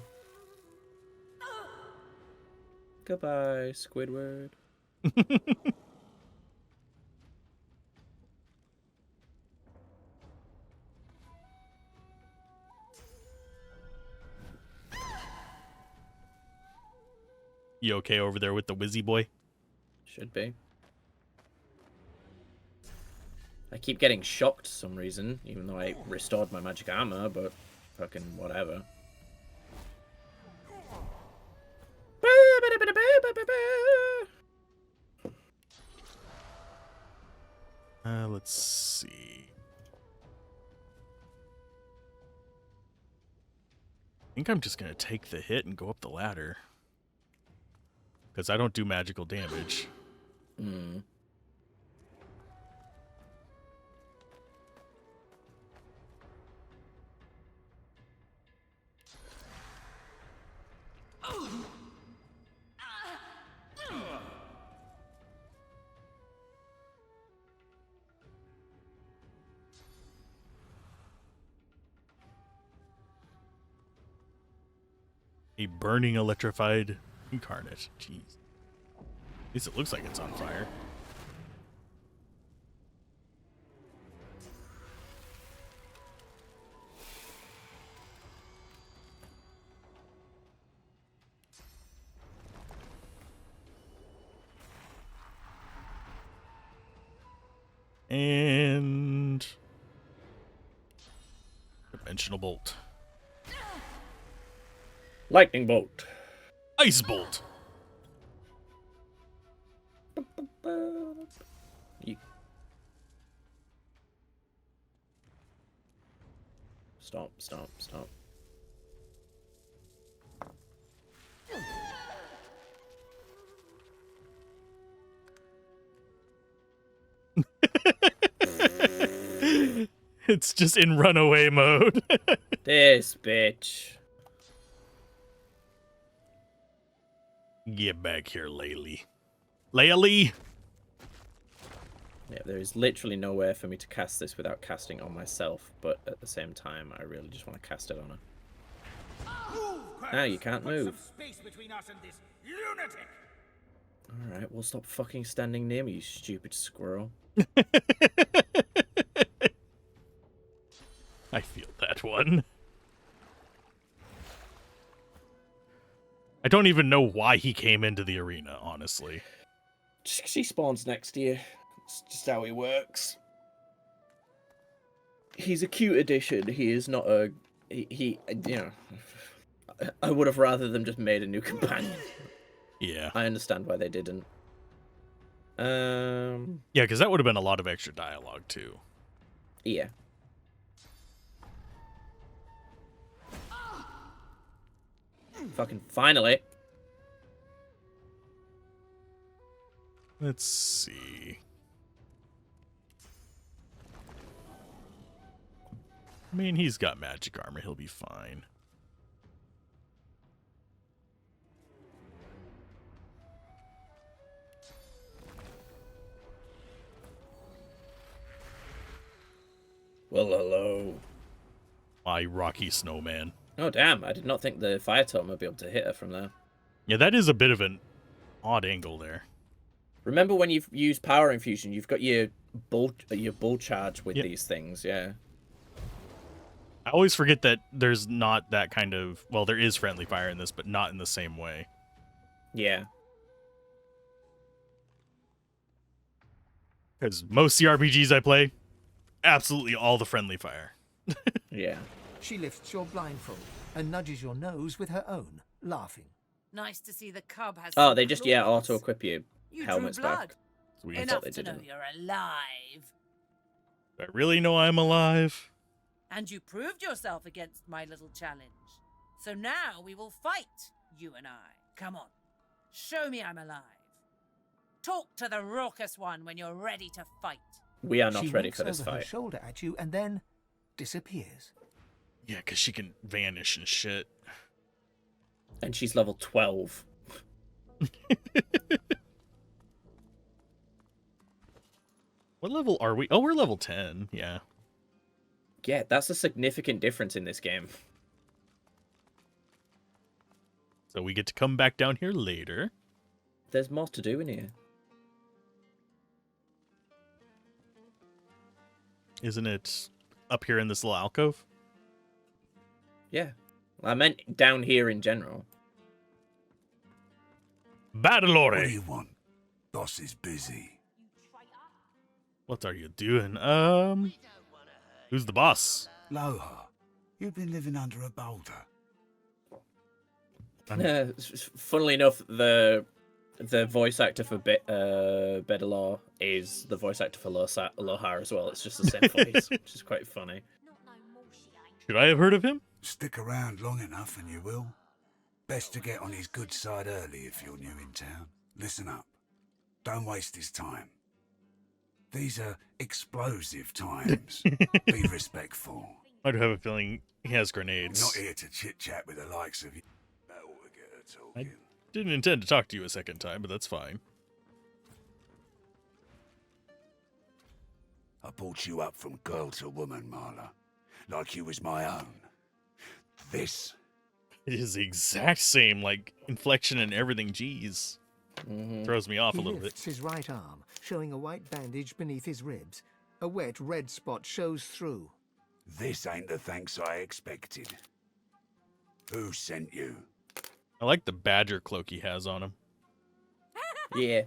Goodbye, Squidward.
You okay over there with the Wizzy boy?
Should be. I keep getting shocked for some reason, even though I restored my magic armor, but fucking whatever.
Let's see. I think I'm just going to take the hit and go up the ladder. Because I don't do magical damage.
Hmm.
A burning electrified incarnate. Jeez. At least it looks like it's on fire. And dimensional bolt.
Lightning bolt.
Ice bolt.
Stop, stop, stop.
It's just in runaway mode.
This bitch.
Get back here, Laylee. Laylee!
Yeah, there is literally nowhere for me to cast this without casting on myself, but at the same time, I really just want to cast it on her. No, you can't move. Alright, well stop fucking standing near me, you stupid squirrel.
I feel that one. I don't even know why he came into the arena, honestly.
Just 'cause he spawns next to you. It's just how he works. He's a cute addition. He is not a... He you know... I would have rather them just made a new companion.
Yeah.
I understand why they didn't.
Yeah, because that would have been a lot of extra dialogue, too.
Yeah. Fucking finally.
Let's see. I mean, he's got magic armor. He'll be fine.
Well, hello.
My rocky snowman.
Oh, damn. I did not think the fire totem would be able to hit her from there.
Yeah, that is a bit of an odd angle there.
Remember when you've used power infusion, you've got your bull charge with these things, yeah.
I always forget that there's not that kind of... Well, there is friendly fire in this, but not in the same way.
Yeah.
Because most CRPGs I play, absolutely all the friendly fire.
Yeah.
She lifts your blindfold and nudges your nose with her own, laughing.
Nice to see the cub has.
Oh,
some
they just,
claws.
auto-equip you
You
helmets
drew blood.
back.
Sweet.
I
Enough
thought they
to know
didn't.
you're alive.
I really know I'm alive.
And you proved yourself against my little challenge. So now we will fight, you and I. Come on. Show me I'm alive. Talk to the raucous one when you're ready to fight.
We are not
She
ready
winks
for this
over her
fight.
shoulder at you and then disappears.
Yeah, because she can vanish and shit.
And she's level 12.
What level are we? Oh, we're level 10. Yeah.
Yeah, that's a significant difference in this game.
So we get to come back down here later.
There's more to do in here.
Isn't it up here in this little alcove?
Yeah. I meant down here in general.
Battlore!
What do you want? Boss is busy.
What are you doing? Who's the boss?
Loha, you've been living under a boulder.
Funnily enough, the voice actor for Bedalore is the voice actor for Loha as well. It's just the same voice, which is quite funny.
Should I have heard of him?
Stick around long enough and you will. Best to get on his good side early if you're new in town. Listen up. Don't waste his time. These are explosive times. Be respectful.
I do have a feeling he has grenades.
Not here to chit-chat with the likes of you. That ought to get her talking.
I didn't intend to talk to you a second time, but that's fine.
I brought you up from girl to woman, Marla. Like you was my own. This...
It is the exact same, like, inflection and everything. Jeez. Throws me off a little
He lifts
bit.
his right arm, showing a white bandage beneath his ribs. A wet red spot shows through.
This ain't the thanks I expected. Who sent you?
I like the badger cloak he has on him.
Yeah.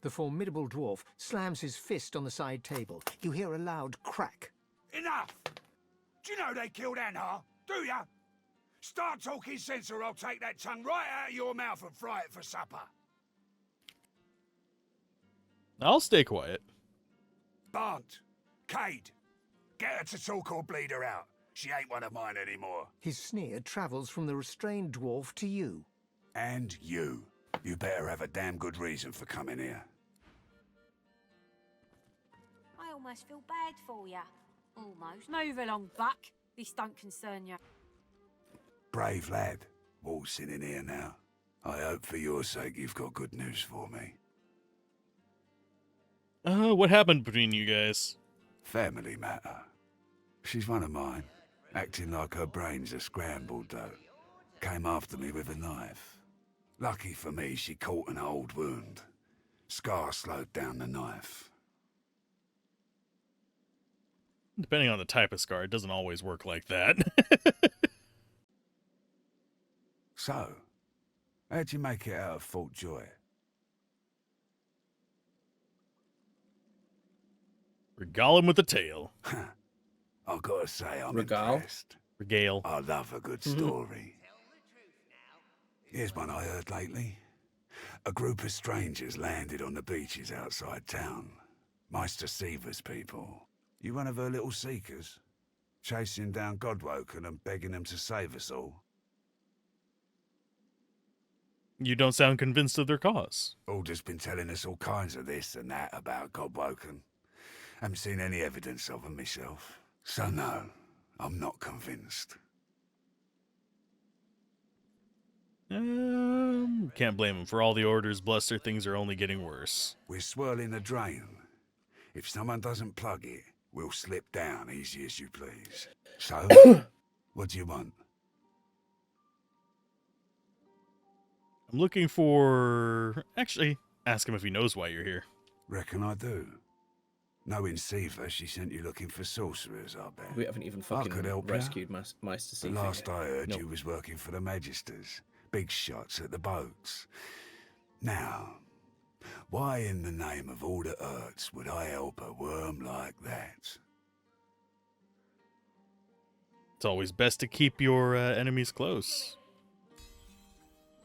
The formidable dwarf slams his fist on the side table. You hear a loud crack.
Enough! Do you know they killed Anna? Do ya? Start talking sense or I'll take that tongue right out of your mouth and fry it for supper.
I'll stay quiet.
Barnt, Cade, get her to talk or bleed her out. She ain't one of mine anymore.
His sneer travels from the restrained dwarf to you.
And you. You better have a damn good reason for coming here.
I almost feel bad for you.
Almost. Move along, Buck. This don't concern you.
Brave lad, waltzing in here now. I hope for your sake you've got good news for me.
What happened between you guys?
Family matter. She's one of mine, acting like her brains are scrambled though. Came after me with a knife. Lucky for me, she caught an old wound. Scar slowed down the knife.
Depending on the type of scar, it doesn't always work like that.
So, how'd you make it out of Fort Joy?
Regale him with the tale.
I've got to say I'm
Regale?
impressed.
Regale.
I love a good story. Here's one I heard lately. A group of strangers landed on the beaches outside town. Meister Seaver's people. You one of her little seekers? Chasing down Godwoken and begging them to save us all?
You don't sound convinced of their cause.
Alder's been telling us all kinds of this and that about Godwoken. Haven't seen any evidence of them myself. So no, I'm not convinced.
Can't blame him. For all the Order's bluster, things are only getting worse.
We're swirling the drain. If someone doesn't plug it, we'll slip down easy as you please. So, what do you want?
I'm looking for... Actually, ask him if he knows why you're here.
Reckon I do. Knowing Seaver, she sent you looking for sorcerers, I bet.
We haven't even
I
fucking
could help
rescued Meister
The
Seaver.
last I heard,
Nope.
you was working for the Magisters. Big shots at the boats. Now, why in the name of all the hurts would I help a worm like that?
It's always best to keep your enemies close.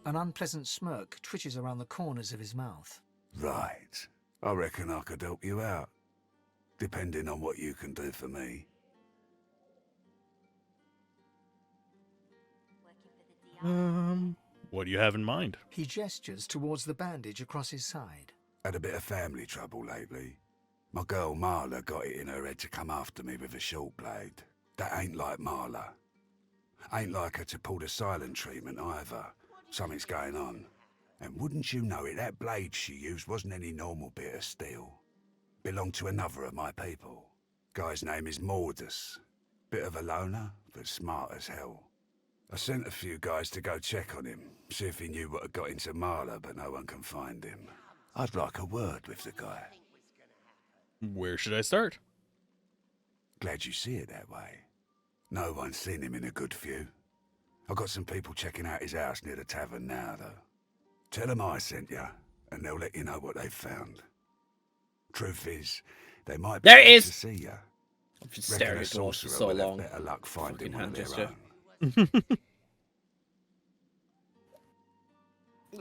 An unpleasant smirk twitches around the corners of his mouth.
Right. I reckon I could help you out. Depending on what you can do for me.
What do you have in mind?
He gestures towards the bandage across his side.
Had a bit of family trouble lately. My girl Marla got it in her head to come after me with a short blade. That ain't like Marla. Ain't like her to pull the silent treatment either. Something's going on. And wouldn't you know it, that blade she used wasn't any normal bit of steel. Belonged to another of my people. Guy's name is Mordus. Bit of a loner, but smart as hell. I sent a few guys to go check on him, see if he knew what had got into Marla, but no one can find him. I'd like a word with the guy.
Where should I start?
Glad you see it that way. No one's seen him in a good few. I've got some people checking out his house near the tavern now, though. Tell them I sent you, and they'll let you know what they've found. Truth is, they might be
There it
able
is!
to see you.
I've just
Reckon
stared
a
at the dwarf for
sorcerer
so
will have
long.
better luck finding
Fucking
one of
hand
their
gesture.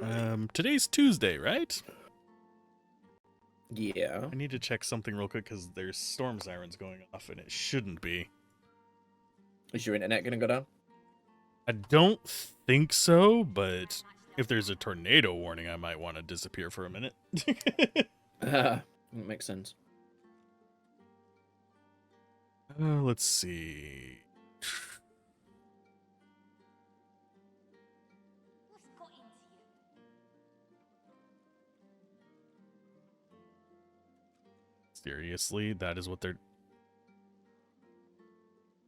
own.
Today's Tuesday, right?
Yeah.
I need to check something real quick because there's storm sirens going off and it shouldn't be.
Is your internet gonna go down?
I don't think so, but if there's a tornado warning, I might want to disappear for a minute.
That makes sense.
Let's see. Seriously, that is what they're...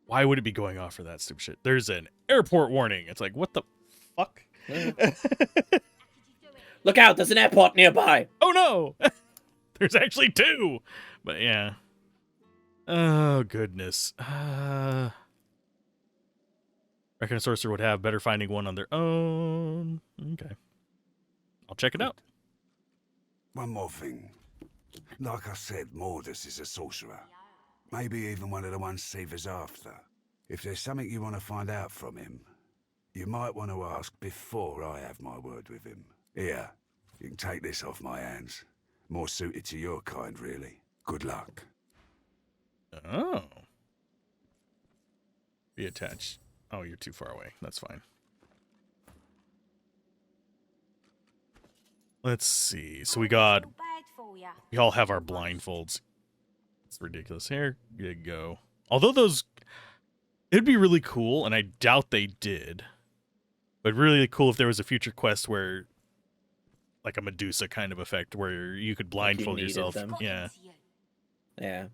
Why would it be going off for that stupid shit? There's an airport warning. It's like, what the fuck?
Look out, there's an airport nearby.
Oh no! There's actually two! But yeah. Oh, goodness. Reckon a sorcerer would have better finding one on their own. Okay. I'll check it out.
One more thing. Like I said, Mordus is a sorcerer. Maybe even one of the ones Seaver's after. If there's something you want to find out from him, you might want to ask before I have my word with him. Here, you can take this off my hands. More suited to your kind, really. Good luck.
Oh. Reattach. Oh, you're too far away. That's fine. Let's see. So we all have our blindfolds. It's ridiculous. Here you go. Although those, it'd be really cool, and I doubt they did. But really cool if there was a future quest where, like a Medusa kind of effect, where you could blindfold yourself.
Them.
Yeah.
Yeah.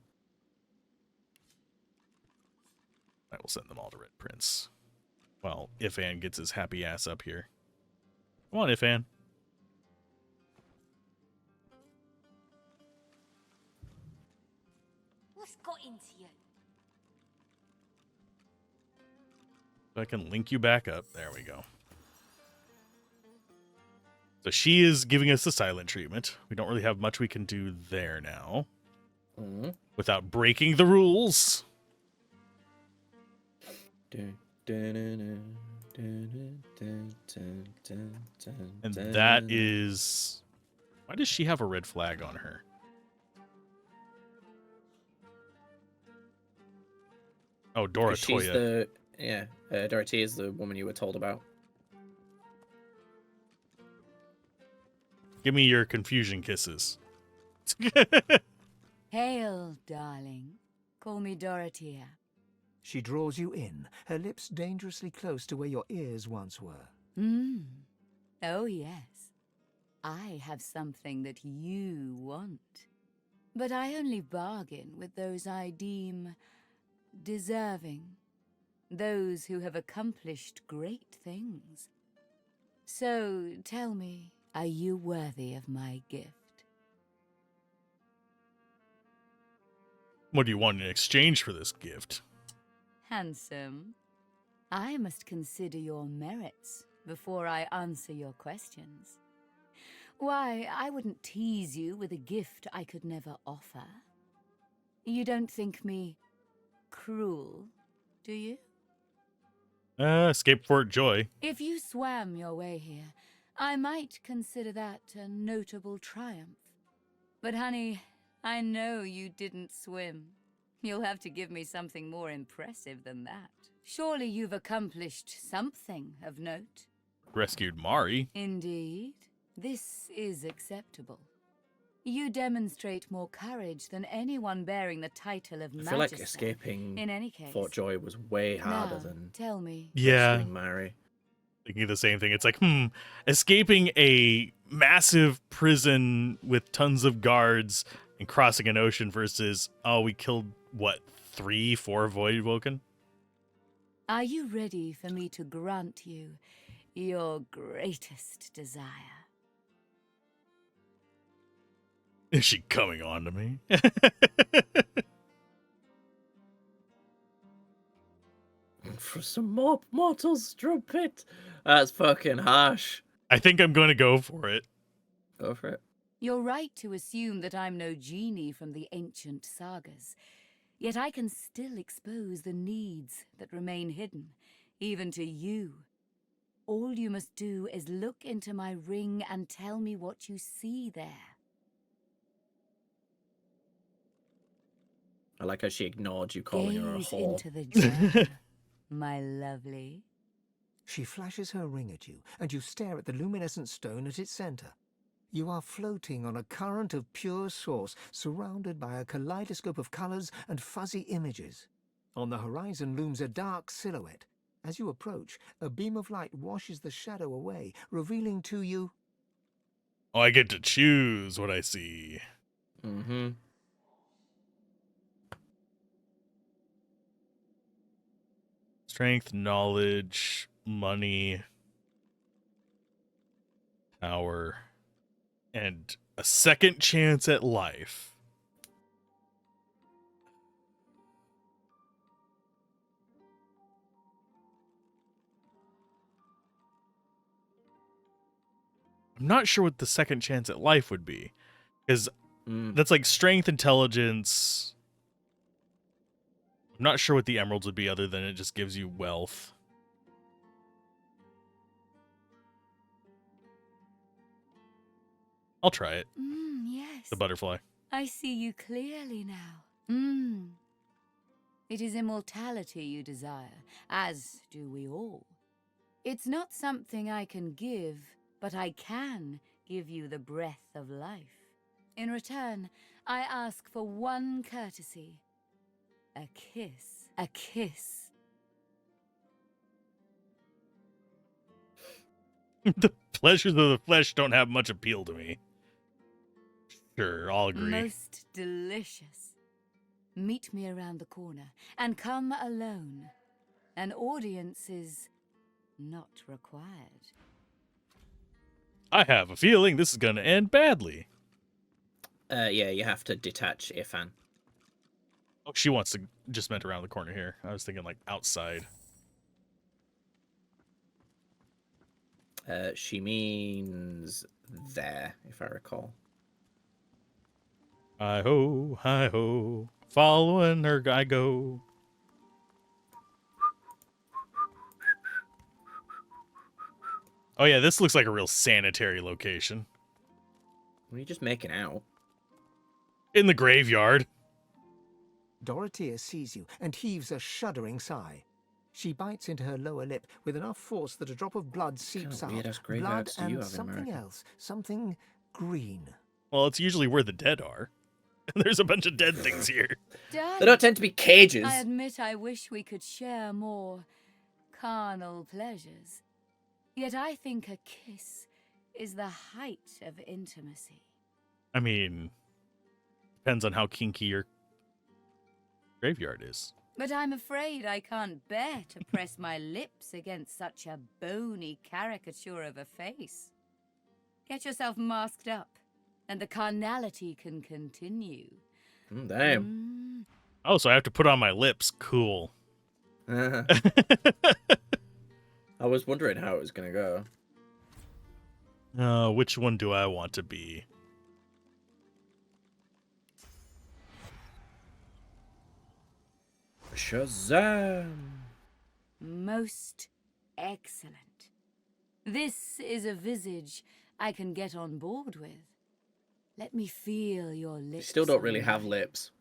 I will send them all to Red Prince. Well, Ifan gets his happy ass up here. Come on, Ifan.
What's got into you?
I can link you back up. There we go. So she is giving us the silent treatment. We don't really have much we can do there now. Without breaking the rules. And that is... Why does she have a red flag on her? Oh, Dorothea.
She's the... Yeah, Dorothea is the woman you were told about.
Give me your confusion kisses.
Hail, darling. Call me Dorothea.
She draws you in, her lips dangerously close to where your ears once were.
Oh, yes. I have something that you want. But I only bargain with those I deem deserving. Those who have accomplished great things. So, tell me, are you worthy of my gift?
What do you want in exchange for this gift?
Handsome. I must consider your merits before I answer your questions. Why, I wouldn't tease you with a gift I could never offer. You don't think me cruel, do you?
Escape Fort Joy.
If you swam your way here, I might consider that a notable triumph. But honey, I know you didn't swim. You'll have to give me something more impressive than that. Surely you've accomplished something of note.
Rescued Mari.
Indeed. This is acceptable. You demonstrate more courage than anyone bearing the title of
I feel like
Magister.
escaping
In any case.
Fort Joy was way harder
Now,
than
tell me.
Yeah.
Mary.
Thinking the same thing. It's like, escaping a massive prison with tons of guards and crossing an ocean versus, oh, we killed, what, 3, 4 Voidwoken?
Are you ready for me to grant you your greatest desire?
Is she coming on to me?
For some more mortal strumpet. That's fucking harsh.
I think I'm going to go for it.
Go for it.
You're right to assume that I'm no genie from the ancient sagas. Yet I can still expose the needs that remain hidden, even to you. All you must do is look into my ring and tell me what you see there.
I like how she ignored you calling her a
Gaze
whore.
into the gem. my lovely?
She flashes her ring at you, and you stare at the luminescent stone at its center. You are floating on a current of pure source, surrounded by a kaleidoscope of colors and fuzzy images. On the horizon looms a dark silhouette. As you approach, a beam of light washes the shadow away, revealing to you...
Oh, I get to choose what I see.
Mm-hmm.
Strength, knowledge, money, power, and a second chance at life. I'm not sure what the second chance at life would be, because that's like strength, intelligence. I'm not sure what the emeralds would be other than it just gives you wealth. I'll try it.
Yes.
The butterfly.
I see you clearly now. It is immortality you desire, as do we all. It's not something I can give, but I can give you the breath of life. In return, I ask for one courtesy. A kiss. A kiss.
The pleasures of the flesh don't have much appeal to me. Sure, I'll agree.
Most delicious. Meet me around the corner, and come alone. An audience is not required.
I have a feeling this is going to end badly.
Yeah, you have to detach Ifan.
Oh, she wants to just meant around the corner here. I was thinking like outside.
She means there, if I recall.
Hi ho, following her I go. Oh yeah, this looks like a real sanitary location.
What are you just making out?
In the graveyard.
Dorothea sees you and heaves a shuddering sigh. She bites into her lower lip with enough force that a drop of blood seeps out.
weird-ass
Blood
graveyards do you
and
have in
something
America?
else. Something green.
Well, it's usually where the dead are. There's a bunch of dead things here.
They don't tend to be cages.
I admit I wish we could share more carnal pleasures. Yet I think a kiss is the height of intimacy.
I mean, depends on how kinky your graveyard is.
But I'm afraid I can't bear to press my lips against such a bony caricature of a face. Get yourself masked up, and the carnality can continue.
Damn.
Oh, so I have to put on my lips. Cool.
I was wondering how it was going to go.
Which one do I want to be?
Shazam!
Most excellent. This is a visage I can get on board with. Let me feel your lips.
You still don't really
on
have
mine.
lips.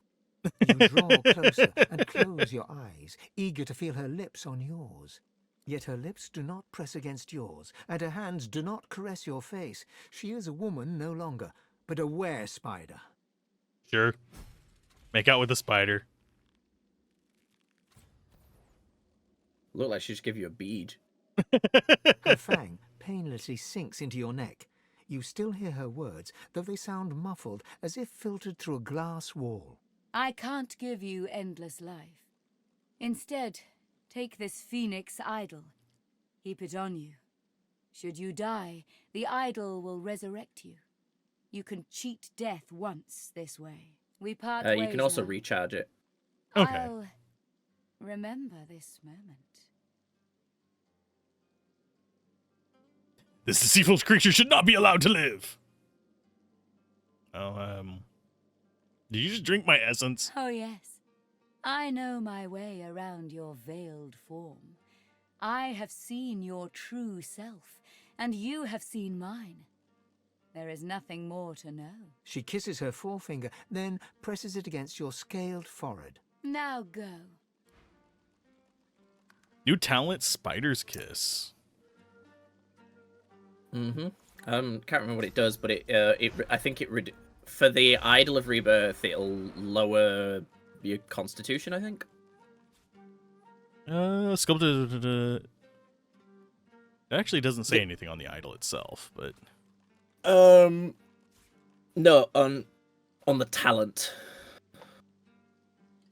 You draw closer and close your eyes, eager to feel her lips on yours. Yet her lips do not press against yours, and her hands do not caress your face. She is a woman no longer, but a were-spider.
Sure. Make out with a spider.
Look like she just give you a bead.
Her fang painlessly sinks into your neck. You still hear her words, though they sound muffled, as if filtered through a glass wall.
I can't give you endless life. Instead, take this phoenix idol. Keep it on you. Should you die, the idol will resurrect you. You can cheat death once this way. We part ways
You can also
now.
recharge it.
Okay.
I'll remember this moment.
This deceitful creature should not be allowed to live. Oh, did you just drink my essence?
Oh, yes. I know my way around your veiled form. I have seen your true self, and you have seen mine. There is nothing more to know.
She kisses her forefinger, then presses it against your scaled forehead.
Now go.
New talent, Spider's Kiss.
Mm-hmm. Can't remember what it does, but I think for the Idol of Rebirth, it'll lower your constitution, I think.
Sculpted. It actually doesn't say anything on the idol itself, but
no, on the talent.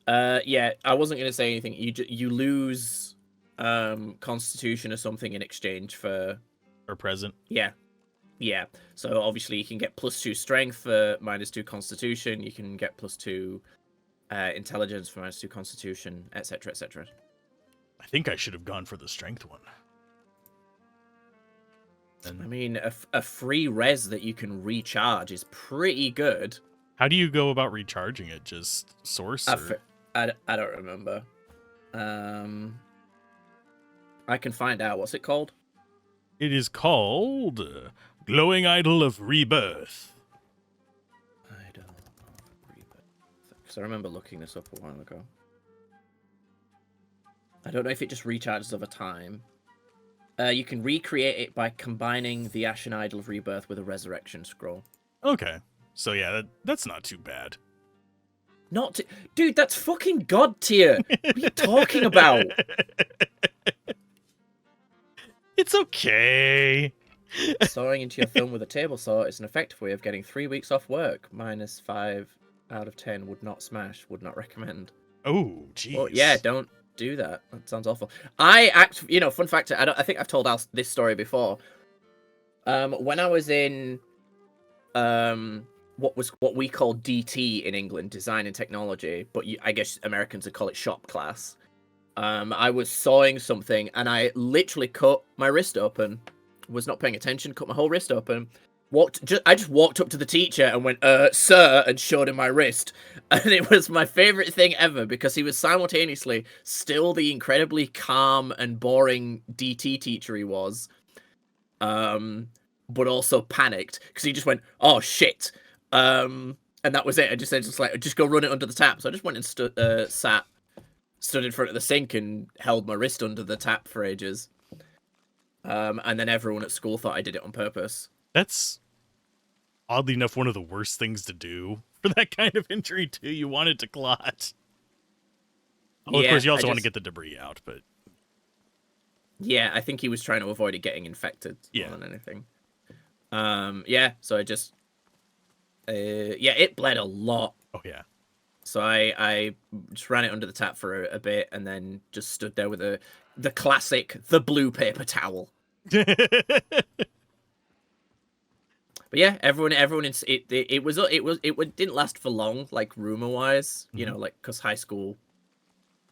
Yeah, I wasn't gonna say anything. You lose constitution or something in exchange for
present.
Yeah. So obviously you can get +2 strength for -2 constitution. You can get +2 intelligence for -2 constitution, etc., etc.
I think I should have gone for the strength one.
I mean, a free res that you can recharge is pretty good.
How do you go about recharging it? Just source?
I don't remember. I can find out. What's it called?
It is called Glowing Idol of Rebirth.
Idol of Rebirth. Because I remember looking this up a while ago. I don't know if it just recharges over time. You can recreate it by combining the Ashen Idol of Rebirth with a Resurrection Scroll.
Okay. So yeah, that's not too bad.
Dude, that's fucking God tier. What are you talking about?
It's okay.
Sawing into your thumb with a table saw is an effective way of getting 3 weeks off work. -5 out of 10 would not smash, would not recommend.
Oh, jeez.
Well, yeah, don't do that. That sounds awful. Fun fact, I think I've told this story before. When I was in what we call DT in England, design and technology, but I guess Americans would call it shop class. I was sawing something and I literally cut my wrist open. Was not paying attention, cut my whole wrist open. I just walked up to the teacher and went, sir, and showed him my wrist. And it was my favorite thing ever because he was simultaneously still the incredibly calm and boring DT teacher he was, but also panicked because he just went, oh shit. And that was it. I just said, just go run it under the tap. So I just went and stood in front of the sink and held my wrist under the tap for ages. And then everyone at school thought I did it on purpose.
That's oddly enough one of the worst things to do for that kind of injury too. You want it to clot. Well, of course, you also want to get the debris out, but
yeah, I think he was trying to avoid it getting infected more than anything. So I just it bled a lot.
Oh yeah.
So I just ran it under the tap for a bit and then just stood there with the classic blue paper towel. But yeah, everyone it didn't last for long, like rumor wise, you know, like because high school,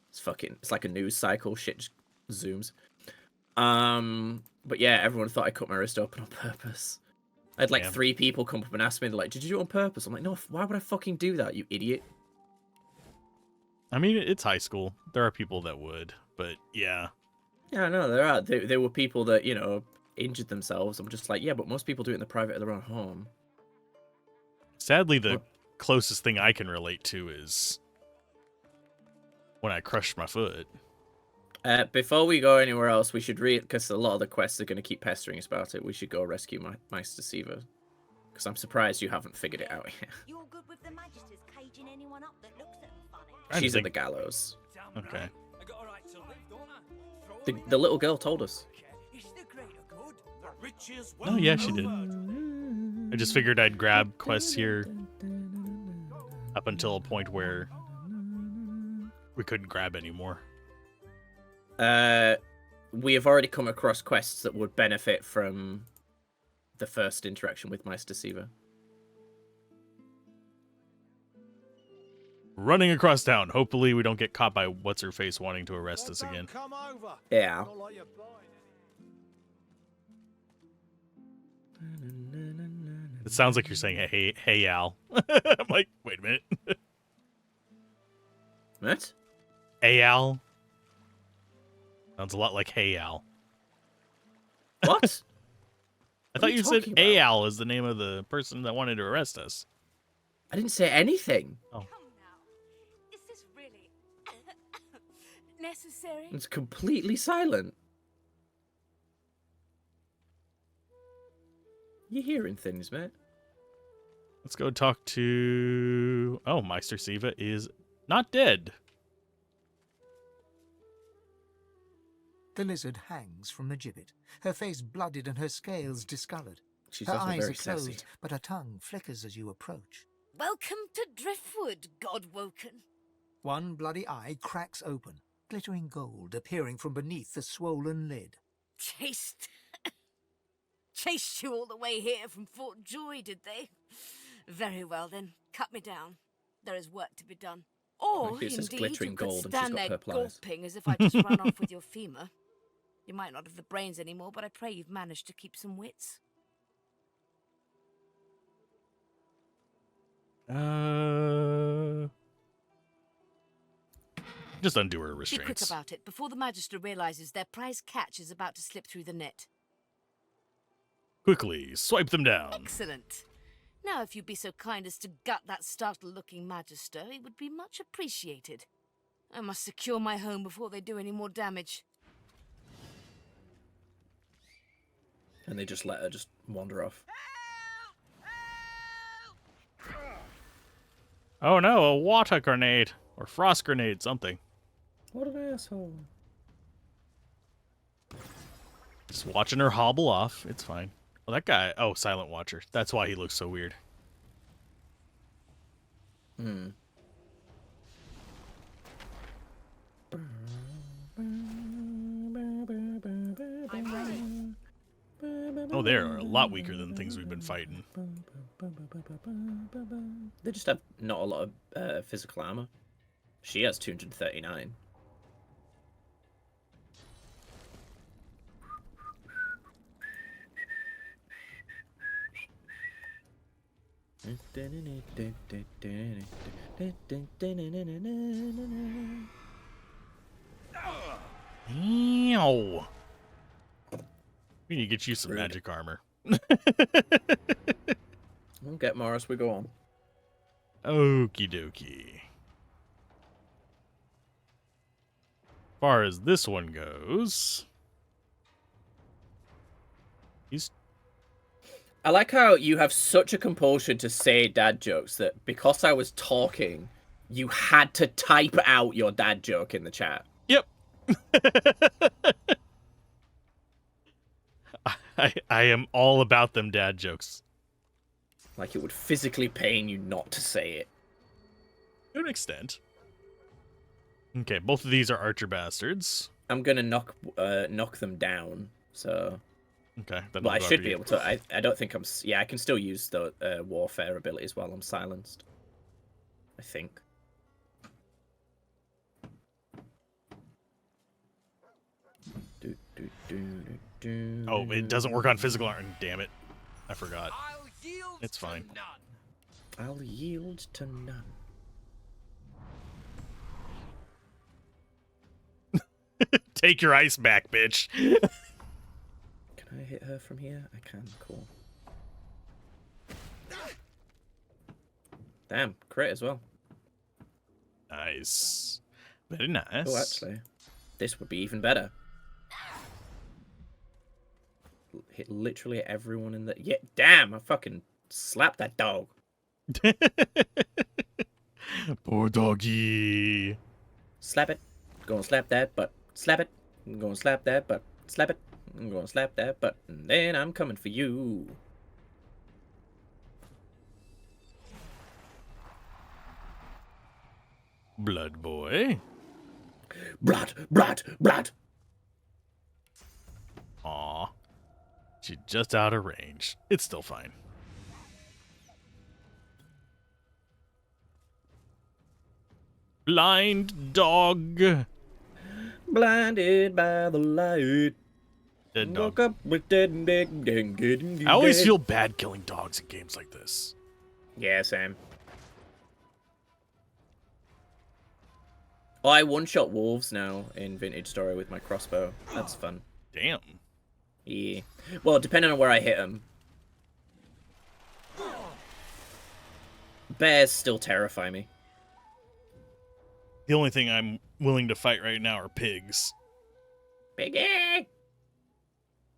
it's like a news cycle, shit just zooms. But yeah, everyone thought I cut my wrist open on purpose. I had like 3 people come up and ask me, they're like, "Did you do it on purpose?" I'm like, "No, why would I fucking do that, you idiot?"
I mean, it's high school. There are people that would, but yeah.
Yeah, no, there are. There were people that, you know, injured themselves. I'm just like, yeah, but most people do it in the private of their own home.
Sadly, the closest thing I can relate to is when I crushed my foot.
Before we go anywhere else, we should because a lot of the quests are going to keep pestering us about it. We should go rescue Meister Siva. Because I'm surprised you haven't figured it out yet.
You're good with the Magisters caging anyone up that looks at them funny.
She's at the gallows.
Okay.
The little girl told us.
Oh yeah, she did. I just figured I'd grab quests here up until a point where we couldn't grab anymore.
We have already come across quests that would benefit from the first interaction with Meister Siva.
Running across town. Hopefully we don't get caught by what's-her-face wanting to arrest us again.
Yeah.
It sounds like you're saying, hey, Al. I'm like, wait a minute.
What?
Hey, Al. Sounds a lot like Hey, Al.
What?
I thought you said Hey, Al is the name of the person that wanted to arrest us.
I didn't say anything.
Oh.
necessary?
It's completely silent. You hearing things, mate?
Let's go talk to... Oh, Meister Siva is not dead.
The lizard hangs from the gibbet, her face blooded and her scales discoloured.
She's
Her
also
eyes
very
are closed,
sassy.
but her tongue flickers as you approach.
Welcome to Driftwood, Godwoken.
One bloody eye cracks open, glittering gold appearing from beneath the swollen lid.
Chased you all the way here from Fort Joy, did they? Very well then, cut me down. There is work to be done. Or,
Maybe it's just
indeed,
glittering
you could
gold and she's
stand
got
there
purple eyes.
gulping as if I just ran off with your femur. You might not have the brains anymore, but I pray you've managed to keep some wits.
Just undo her
Be quick
restraints.
about it, before the Magister realizes their prize catch is about to slip through the net.
Quickly, swipe them down.
Excellent. Now, if you'd be so kind as to gut that startled-looking Magister, it would be much appreciated. I must secure my home before they do any more damage.
And they just let her just wander off.
Oh no, a water grenade. Or frost grenade, something.
What an asshole.
Just watching her hobble off. It's fine. Oh, that guy. Oh, Silent Watcher. That's why he looks so weird.
Hmm.
Oh, they are a lot weaker than things we've been fighting.
They just have not a lot of physical armor. She has 239.
Ew. We need to get you some magic armor.
We'll get more as we go on.
Okie dokie. As far as this one goes,
I like how you have such a compulsion to say dad jokes that because I was talking, you had to type out your dad joke in the chat.
Yep. I am all about them dad jokes.
Like it would physically pain you not to say it.
To an extent. Okay, both of these are archer bastards.
I'm gonna knock them down. So.
Okay.
Well, I should be able to. I don't think I'm. Yeah, I can still use the warfare abilities while I'm silenced. I think.
Oh, it doesn't work on physical armor. Damn it. I forgot. It's fine.
I'll yield to none.
Take your ice back, bitch.
Can I hit her from here? I can. Cool. Damn, crit as well.
Nice. Very nice.
Oh, actually, this would be even better. Hit literally everyone in the... Yeah, damn, I fucking slapped that dog.
Poor doggy.
Slap it. Go and slap that butt. Slap it. Go and slap that butt. Slap it. I'm going to slap that butt. And then I'm coming for you.
Blood boy.
Blood, blood, blood.
Aw. She's just out of range. It's still fine. Blind dog.
Blinded by the light.
Dead dog.
Woke up with dead dead.
I always feel bad killing dogs in games like this.
Yeah, same. Oh, I one-shot wolves now in Vintage Story with my crossbow. That's fun.
Damn.
Yeah. Well, depending on where I hit them. Bears still terrify me.
The only thing I'm willing to fight right now are pigs.
Piggy!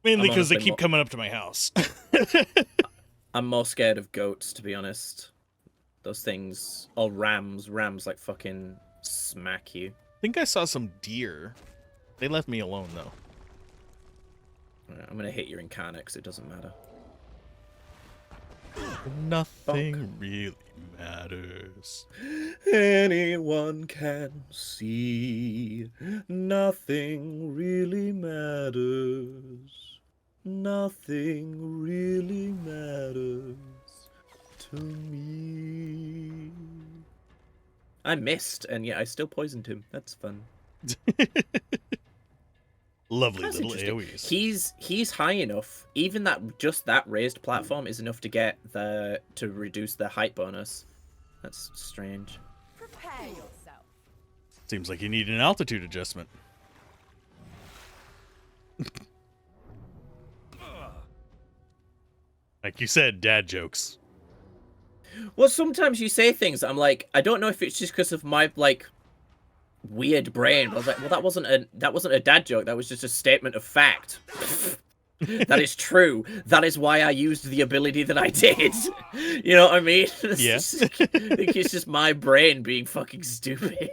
Mainly
I'm
because they
honestly
keep coming up to my house.
I'm more scared of goats, to be honest. Those things, or rams. Rams like fucking smack you.
I think I saw some deer. They left me alone though.
Right, I'm gonna hit your incarnate because it doesn't matter.
Nothing really matters.
Anyone can see. Nothing really matters. Nothing really matters to me. I missed, and yet I still poisoned him. That's fun.
Lovely
That's
little
interesting.
AoEs.
He's high enough. Even that raised platform is enough to get to reduce the height bonus. That's strange.
Prepare yourself.
Seems like you need an altitude adjustment. Like you said, dad jokes.
Well, sometimes you say things that I'm like, I don't know if it's just because of my like weird brain. But I was like, well, that wasn't a dad joke. That was just a statement of fact. That is true. That is why I used the ability that I did. You know what I mean?
Yes.
I think it's just my brain being fucking stupid.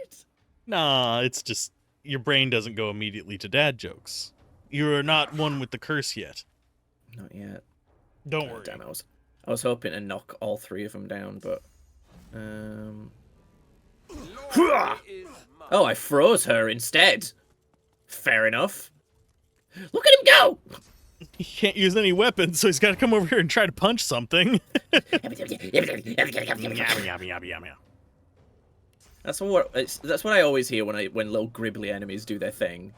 Nah, it's just your brain doesn't go immediately to dad jokes. You're not one with the curse yet.
Not yet.
Don't worry.
Damn, I was hoping to knock all three of them down, but oh, I froze her instead. Fair enough. Look at him go!
He can't use any weapons, so he's got to come over here and try to punch something.
That's what I always hear when little gribbly enemies do their thing.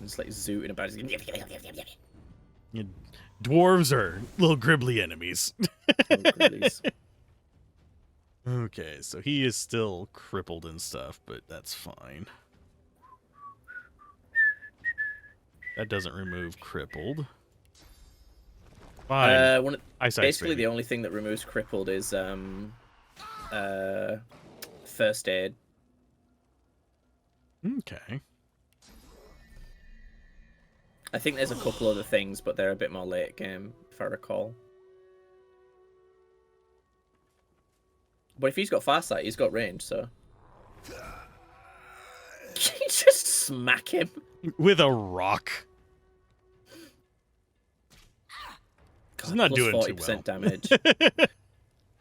It's like zooting about.
Dwarves are little gribbly enemies. Okay, so he is still crippled and stuff, but that's fine. That doesn't remove crippled. Fine.
Basically, the only thing that removes crippled is first aid.
Okay.
I think there's a couple other things, but they're a bit more late game, if I recall. But if he's got farsight, he's got range, so. Can you just smack him?
With a rock.
God,
He's not
plus
doing
40%
too well.
damage.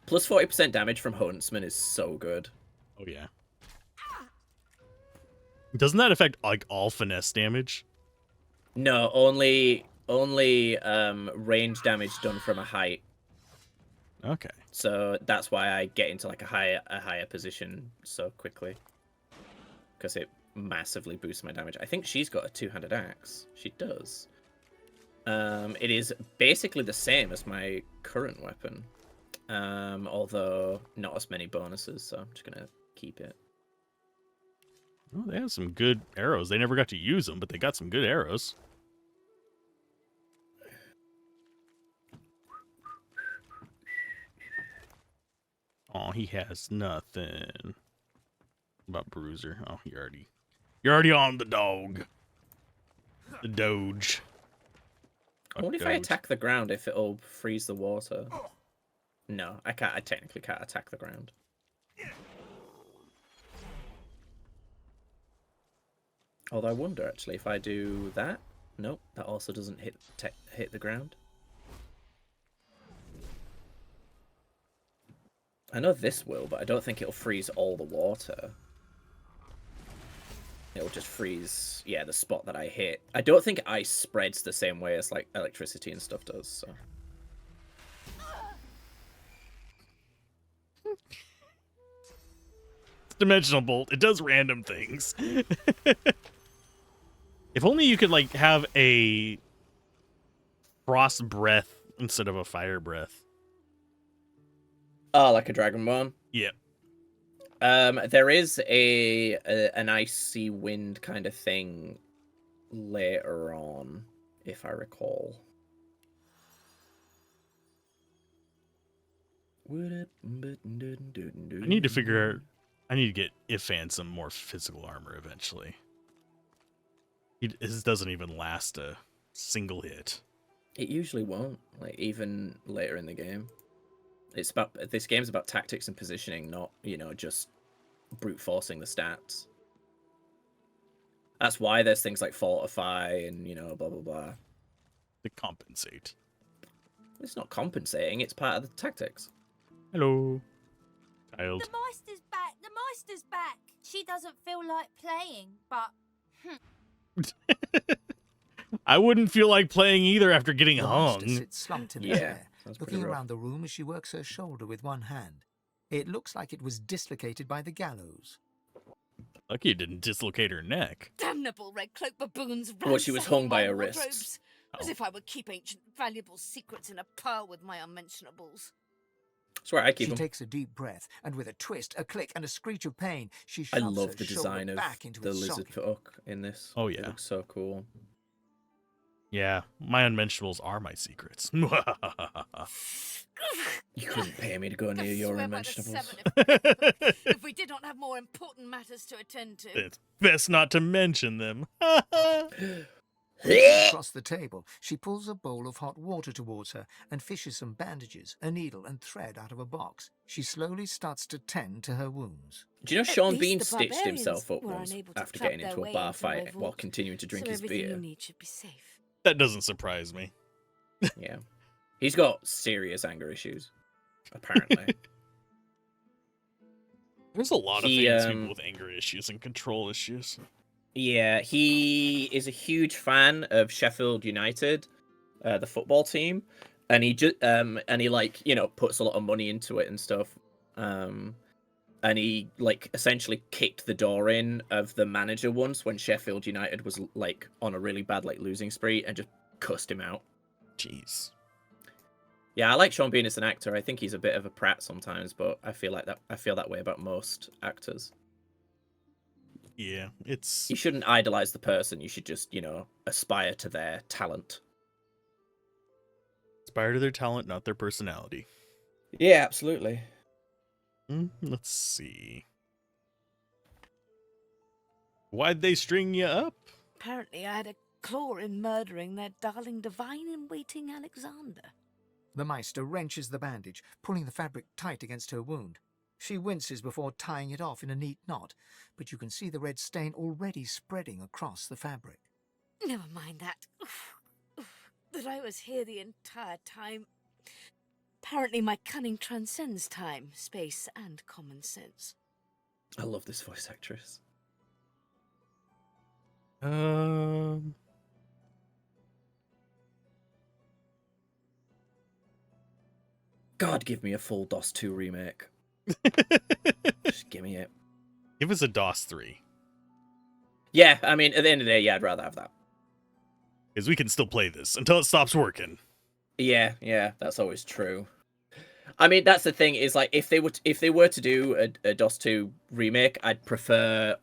Plus 40% damage from Huntsman is so good.
Oh, yeah. Doesn't that affect, like, all finesse damage?
No, only range damage done from a height.
Okay.
So that's why I get into like a higher position so quickly. Because it massively boosts my damage. I think she's got a two-handed axe. She does. It is basically the same as my current weapon. Although not as many bonuses, so I'm just gonna keep it.
Oh, they have some good arrows. They never got to use them, but they got some good arrows. Oh, he has nothing. About Bruiser. Oh, you're already on the dog. The Doge.
I wonder if I attack the ground if it'll freeze the water. No, I can't. I technically can't attack the ground. Although I wonder actually if I do that. Nope, that also doesn't hit the ground. I know this will, but I don't think it'll freeze all the water. It'll just freeze, yeah, the spot that I hit. I don't think ice spreads the same way as like electricity and stuff does. So.
Dimensional bolt. It does random things. If only you could like have a frost breath instead of a fire breath.
Oh, like a Dragonborn?
Yeah.
There is an icy wind kind of thing later on, if I recall.
I need to figure out I need to get Ifan some more physical armor eventually. His doesn't even last a single hit.
It usually won't, like, even later in the game. This game's about tactics and positioning, not, just brute forcing the stats. That's why there's things like fortify and, blah, blah, blah.
To compensate.
It's not compensating, it's part of the tactics.
Hello, child.
The Meister's back! The Meister's back! She doesn't feel like playing, but...
I wouldn't feel like playing either after getting
The
hung.
Meister sits slumped in the
Yeah,
chair,
sounds
looking
pretty rough.
around the room as she works her shoulder with one hand. It looks like it was dislocated by the gallows.
Lucky it didn't dislocate her neck.
Damnable red cloak baboons.
Well, she was hung
ransacking
by
my
her
wardrobes,
wrists.
As if I would keep ancient valuable secrets in a pile with my unmentionables.
That's where I keep
She
them.
takes a deep breath, and with a twist, a click, and a screech of pain, she
I
shoves
love
her
the
shoulder
design of
back into
the
its
lizard
socket.
hook in this.
Oh,
It
yeah.
looks so cool.
Yeah, my unmentionables are my secrets.
You couldn't pay me to go near your
Swear by the
unmentionables.
seven if we did not have more important matters to attend to.
It's best not to mention them.
Across the table, she pulls a bowl of hot water towards her and fishes some bandages, a needle, and thread out of a box. She slowly starts to tend to her wounds.
Do you know
At
Sean
least
Bean
the
stitched himself up
barbarians were
once
unable to
after
trap
getting
their
into a
way
bar
into my
fight while
vault,
continuing to drink
so
his
everything
beer?
you need should be safe.
That doesn't surprise me.
Yeah. He's got serious anger issues, apparently.
There's a lot of
He,
famous people with anger issues and control issues.
Yeah, he is a huge fan of Sheffield United, the football team, and he just puts a lot of money into it and stuff. And he essentially kicked the door in of the manager once when Sheffield United was on a really bad losing spree and just cussed him out.
Jeez.
Yeah, I like Sean Bean as an actor. I think he's a bit of a prat sometimes, but I feel that way about most actors.
Yeah, it's...
You shouldn't idolize the person. You should just, aspire to their talent.
Aspire to their talent, not their personality.
Yeah, absolutely.
Let's see. Why'd they string you up?
Apparently I had a claw in murdering their darling divine-in-waiting Alexander.
The Meister wrenches the bandage, pulling the fabric tight against her wound. She winces before tying it off in a neat knot, but you can see the red stain already spreading across the fabric.
Never mind that. That I was here the entire time. Apparently my cunning transcends time, space, and common sense.
I love this voice actress. God, give me a full DOS 2 remake. Just give me it.
Give us a DOS 3.
Yeah, I mean, at the end of the day, yeah, I'd rather have that.
Because we can still play this until it stops working.
Yeah, that's always true. I mean, that's the thing, is if they were to do a DOS 2 remake, I'd prefer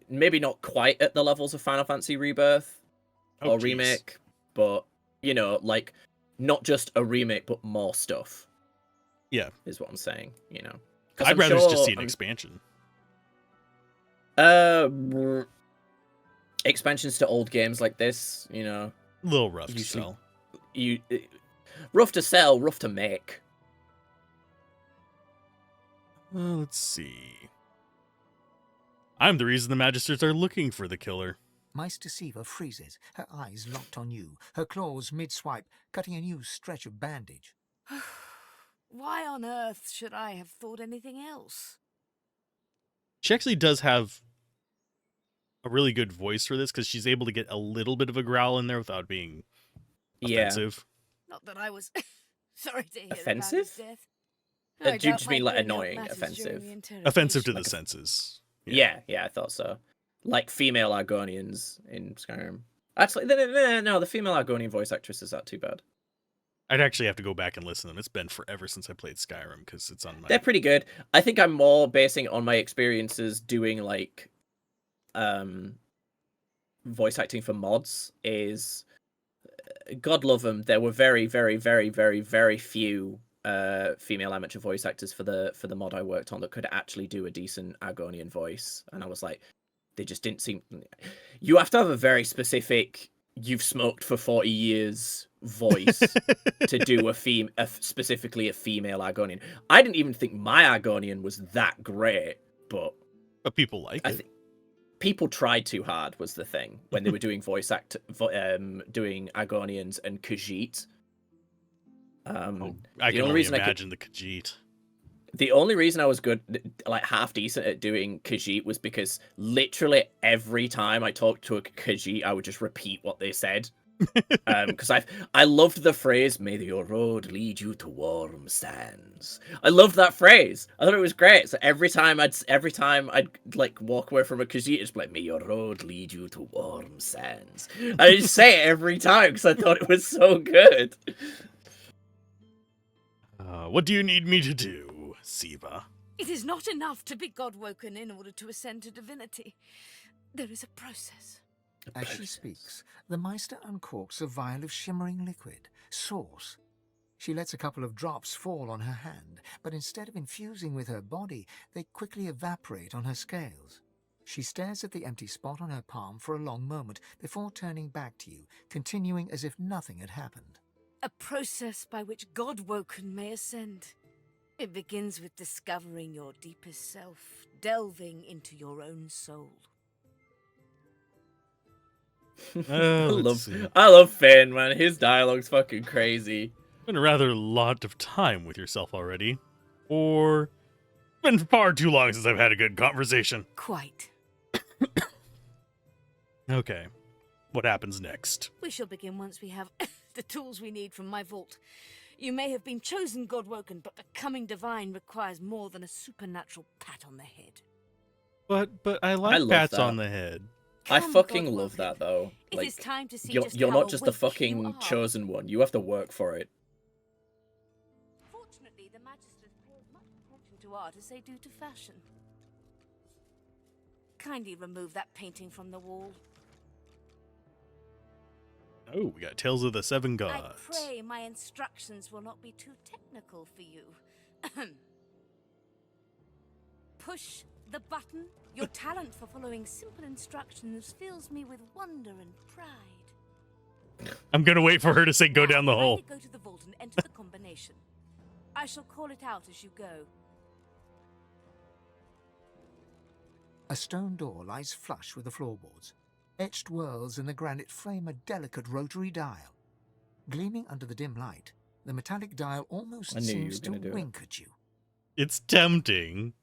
maybe not quite at the levels of Final Fantasy Rebirth or remake, but not just a remake, but more stuff.
Yeah,
is what I'm saying.
I'd rather just see an expansion.
Expansions to old games like this,
a little rough to
usually,
sell.
Rough to sell, rough to make.
Let's see. I'm the reason the Magisters are looking for the killer.
Meister Siva freezes, her eyes locked on you, her claws mid-swipe, cutting a new stretch of bandage.
Why on earth should I have thought anything else?
She actually does have a really good voice for this, because she's able to get a little bit of a growl in there without being offensive.
Not that I was sorry to hear
offensive?
about his death. No, I
Do you
doubt
just mean
my
annoying?
matters
Offensive?
during the
Offensive to
interrogation.
the senses.
Yeah, I thought so. Like female Argonians in Skyrim. Actually, no, the female Argonian voice actress is not too bad.
I'd actually have to go back and listen to them. It's been forever since I played Skyrim, because it's on my...
They're pretty good. I think I'm more basing it on my experiences doing voice acting for mods. God love them. There were very, very, very, very, very few female amateur voice actors for the mod I worked on that could actually do a decent Argonian voice, and I was like, they just didn't seem. You have to have a very specific, you've smoked for 40 years voice to do specifically a female Argonian. I didn't even think my Argonian was that great, but
people like it.
People tried too hard was the thing when they were doing doing Argonians and Khajiit.
I can only imagine the Khajiit.
The only reason I was good, like half decent at doing Khajiit, was because literally every time I talked to a Khajiit, I would just repeat what they said. Because I loved the phrase "May your road lead you to warm sands." I loved that phrase. I thought it was great. So every time I'd like walk away from a Khajiit, it's like "May your road lead you to warm sands." I just say it every time because I thought it was so good.
What do you need me to do, Siva?
It is not enough to be God-woken in order to ascend to divinity. There is a process.
As she speaks, the Meister uncorks a vial of shimmering liquid, sauce. She lets a couple of drops fall on her hand, but instead of infusing with her body, they quickly evaporate on her scales. She stares at the empty spot on her palm for a long moment before turning back to you, continuing as if nothing had happened.
A process by which God-woken may ascend. It begins with discovering your deepest self, delving into your own soul.
I love Fane, man. His dialogue's fucking crazy.
Been a rather lot of time with yourself already. Or been far too long since I've had a good conversation.
Quite.
Okay. What happens next?
We shall begin once we have the tools we need from my vault. You may have been chosen God-woken, but becoming divine requires more than a supernatural pat on the head.
But I like pats on the head.
I fucking love that, though.
It
Like,
is time to see
you're
how
not just the
weak
fucking
you are.
chosen one. You have to work for it.
Fortunately, the Magisters pay as much attention to art as they do to fashion. Kindly remove that painting from the wall.
Oh, we got Tales of the Seven
I
Gods.
pray my instructions will not be too technical for you. Push the button. Your talent for following simple instructions fills me with wonder and pride.
I'm gonna wait for her to say go down the hole.
Go to the vault and enter the combination. I shall call it out as you go.
A stone door lies flush with the floorboards. Etched whorls in the granite frame a delicate rotary dial. Gleaming under the dim light, the metallic dial almost seems to wink at you.
It's tempting.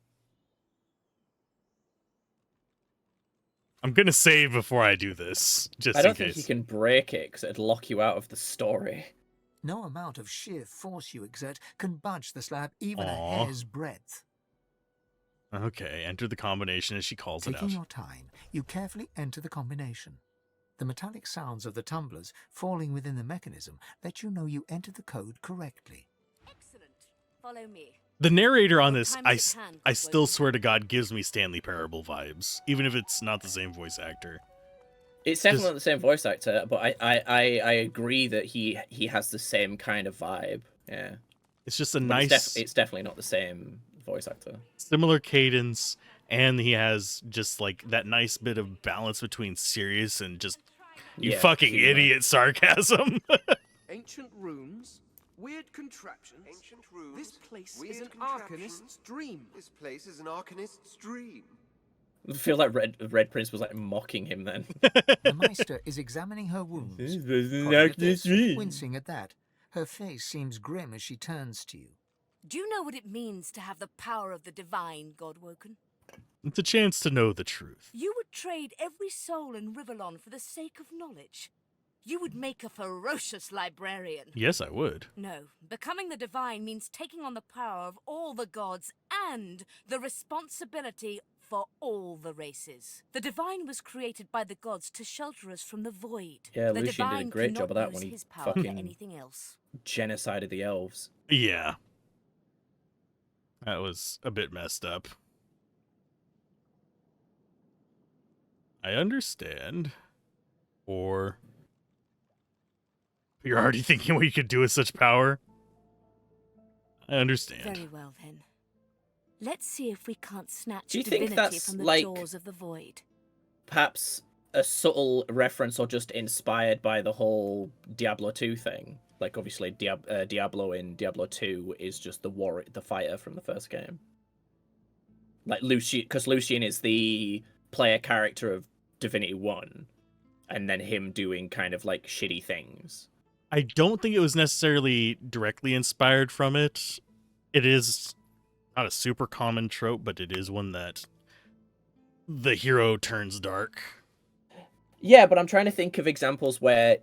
I'm gonna save before I do this, just
I don't
in
think
case.
you can break it because it'd lock you out of the story.
No amount of sheer force you exert can budge the slab even a
Aw.
hair's breadth.
Okay, enter the combination as she calls it
Taking
out.
your time, you carefully enter the combination. The metallic sounds of the tumblers falling within the mechanism let you know you entered the code correctly.
Excellent. Follow me.
The narrator on
Your
this,
time
I
is at hand,
still swear to God, gives me Stanley Parable vibes, even if it's not the same voice actor.
It's definitely not the same voice actor, but I agree that he has the same kind of vibe. Yeah.
It's just a
But
nice,
it's definitely not the same voice actor.
similar cadence, and he has just like that nice bit of balance between serious and just you
Yeah,
fucking
humor.
idiot sarcasm.
Ancient runes, weird contraptions.
Ancient runes.
This place
weird
is an
contraptions.
arcanist's dream.
This place is an arcanist's dream.
I feel like Red Prince was like mocking him then.
The Meister is examining her wounds,
This is an
prodding at this,
arcanist's dream.
wincing at that. Her face seems grim as she turns to you.
Do you know what it means to have the power of the divine, God-woken?
It's a chance to know the truth.
You would trade every soul in Rivellon for the sake of knowledge. You would make a ferocious librarian.
Yes, I would.
No, becoming the divine means taking on the power of all the gods and the responsibility for all the races. The divine was created by the gods to shelter us from the void.
Yeah,
the
Lucian did a
divine
great job of that
cannot
when
use
he
his power for
fucking
anything else.
genocided the elves.
Yeah. That was a bit messed up. I understand. Or you're already thinking what you could do with such power? I understand.
Very well, then. Let's see if we can't snatch
Do you
divinity
think that's,
from the
like,
jaws of the void.
perhaps a subtle reference or just inspired by the whole Diablo 2 thing? Like, obviously, Diablo in Diablo 2 is just the fighter from the first game. Like, Lucian, because Lucian is the player character of Divinity 1, and then him doing kind of, like, shitty things.
I don't think it was necessarily directly inspired from it. It is not a super common trope, but it is one that the hero turns dark.
Yeah, but I'm trying to think of examples where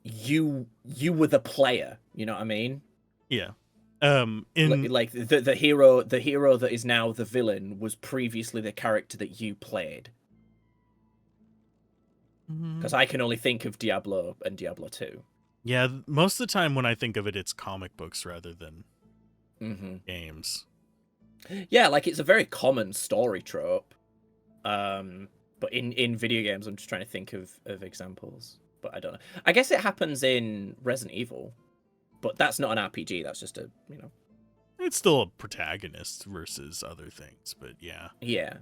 you were the player. You know what I mean?
Yeah.
Like the hero that is now the villain was previously the character that you played. Because I can only think of Diablo and Diablo 2.
Yeah, most of the time when I think of it, it's comic books rather than games.
Yeah, like it's a very common story trope. But in video games, I'm just trying to think of examples. But I don't know. I guess it happens in Resident Evil. But that's not an RPG, that's just a, you know.
It's still a protagonist versus other things, but yeah.
Yeah.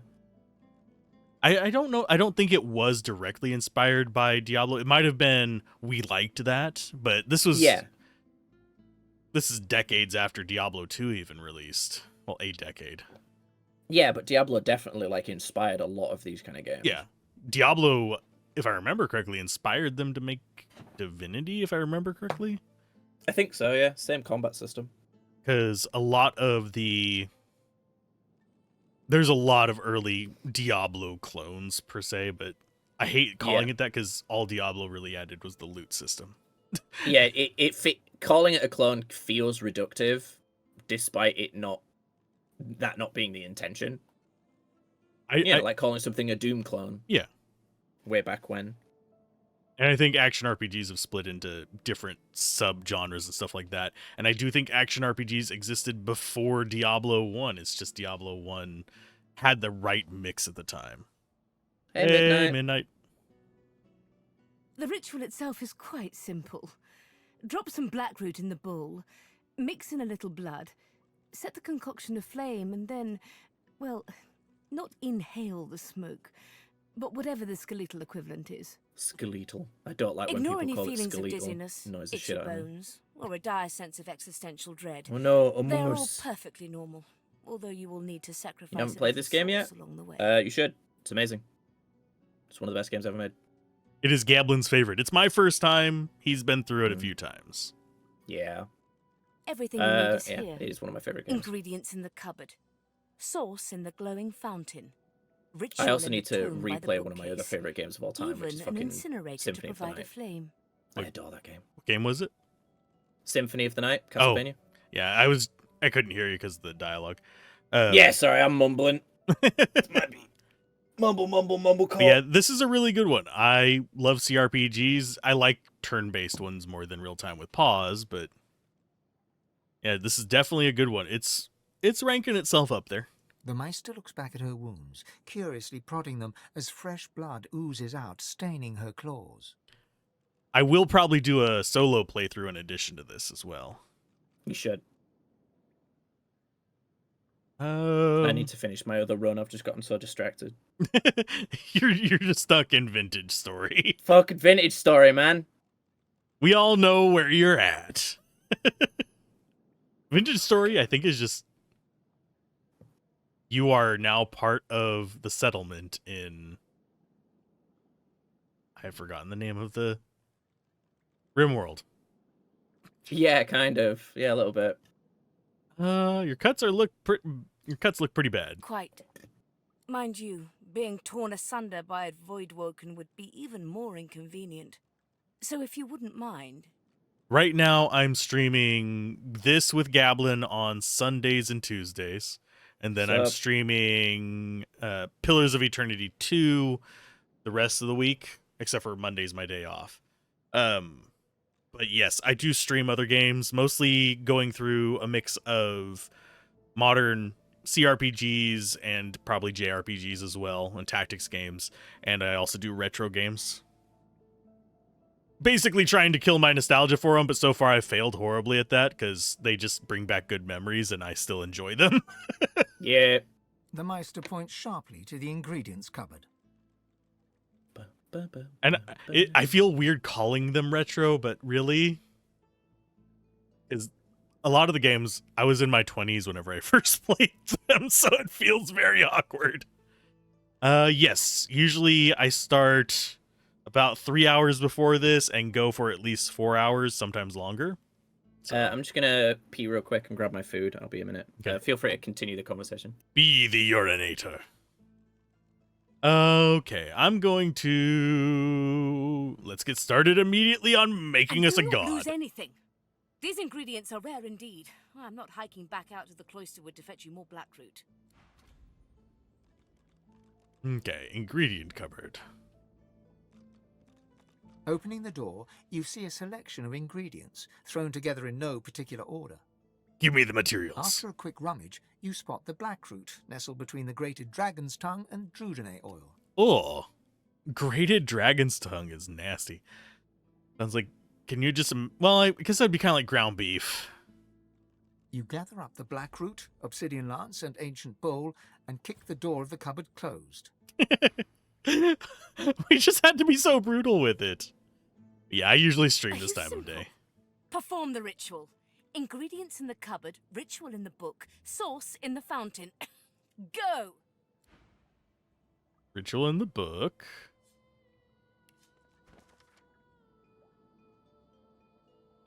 I don't know. I don't think it was directly inspired by Diablo. It might have been we liked that, but this was...
Yeah.
This is decades after Diablo 2 even released. Well, a decade.
Yeah, but Diablo definitely, like, inspired a lot of these kind of games.
Yeah. Diablo, if I remember correctly, inspired them to make Divinity, if I remember correctly.
I think so, yeah. Same combat system.
Because a lot of there's a lot of early Diablo clones, per se, but I hate calling it that because all Diablo really added was the loot system.
Yeah, calling it a clone feels reductive, despite it not being the intention. Like calling something a Doom clone.
Yeah.
Way back when.
And I think action RPGs have split into different sub-genres and stuff like that. And I do think action RPGs existed before Diablo 1. It's just Diablo 1 had the right mix at the time.
Hey,
Midnight.
The ritual itself is quite simple. Drop some blackroot in the bowl, mix in a little blood, set the concoction aflame, and then, well, not inhale the smoke, but whatever the skeletal equivalent is.
Skeletal. I don't like
Ignore
when people
any
call it
feelings
skeletal.
of dizziness,
Annoys the
itchy
shit out of me.
bones, or a dire sense of existential dread.
Oh no, a
They're all
moose.
perfectly normal, although you will need to sacrifice.
You haven't played this game yet?
Along the way.
You should. It's amazing. It's one of the best games ever made.
It is Gablin's favorite. It's my first time. He's been through it a few times.
Yeah.
Everything you need is
yeah,
here.
it is one of my favorite games.
Ingredients in the cupboard, sauce in the glowing fountain.
I also need to replay one of my other favorite games of all time, which is
Even an
fucking
incinerator
Symphony
to
of the
provide a
Night.
flame.
I adore that game.
What game was it?
Symphony of the Night, Castlevania.
Oh, yeah, I couldn't hear you because of the dialogue.
Yeah, sorry, I'm mumbling. It's my beat. Mumble, call.
Yeah, this is a really good one. I love CRPGs. I like turn-based ones more than real-time with pause, but yeah, this is definitely a good one. It's ranking itself up there.
The Meister looks back at her wounds, curiously prodding them as fresh blood oozes out, staining her claws.
I will probably do a solo playthrough in addition to this as well.
You should. I need to finish my other run. I've just gotten so distracted.
You're just stuck in Vintage Story.
Fucking Vintage Story, man.
We all know where you're at. Vintage Story, I think, is just... You are now part of the settlement in... I've forgotten the name of the... Rimworld.
Yeah, kind of. Yeah, a little bit.
Your cuts look pretty bad.
Quite. Mind you, being torn asunder by a Voidwoken would be even more inconvenient. So if you wouldn't mind...
Right now, I'm streaming this with Gablin on Sundays and Tuesdays. And then I'm streaming Pillars of Eternity 2 the rest of the week, except for Monday's my day off. But yes, I do stream other games, mostly going through a mix of modern CRPGs and probably JRPGs as well, and tactics games. And I also do retro games. basically trying to kill my nostalgia for them, but so far I've failed horribly at that because they just bring back good memories and I still enjoy them.
Yeah.
The Meister points sharply to the ingredients cupboard.
And I feel weird calling them retro, but really, is a lot of the games I was in my 20s whenever I first played them, so it feels very awkward. Yes, usually I start about 3 hours before this and go for at least 4 hours, sometimes longer.
I'm just gonna pee real quick and grab my food. I'll be a minute.
Okay.
Feel free to continue the conversation.
Be the urinator. Okay, I'm going to... Let's get started immediately on making us a
Do not
god.
lose anything. These ingredients are rare indeed. I'm not hiking back out to the cloisterwood to fetch you more blackroot.
Okay, ingredient cupboard.
Opening the door, you see a selection of ingredients, thrown together in no particular order.
Give me the materials.
After a quick rummage, you spot the blackroot nestled between the grated dragon's tongue and drudene oil.
Oh, grated dragon's tongue is nasty. Sounds like, can you just, well, I guess that'd be kind of like ground beef.
You gather up the blackroot, obsidian lance, and ancient bowl, and kick the door of the cupboard closed.
We just had to be so brutal with it. Yeah, I usually stream this time of day.
Perform the ritual. Ingredients in the cupboard, ritual in the book, source in the fountain. Go!
Ritual in the book.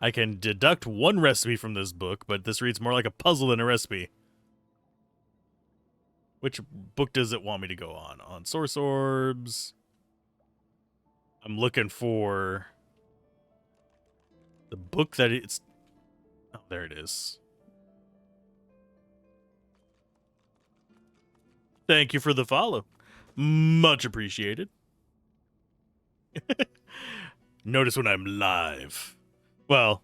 I can deduct one recipe from this book, but this reads more like a puzzle than a recipe. Which book does it want me to go on? On source orbs. I'm looking for the book that it's... Oh, there it is. Thank you for the follow. Much appreciated. Notice when I'm live. Well,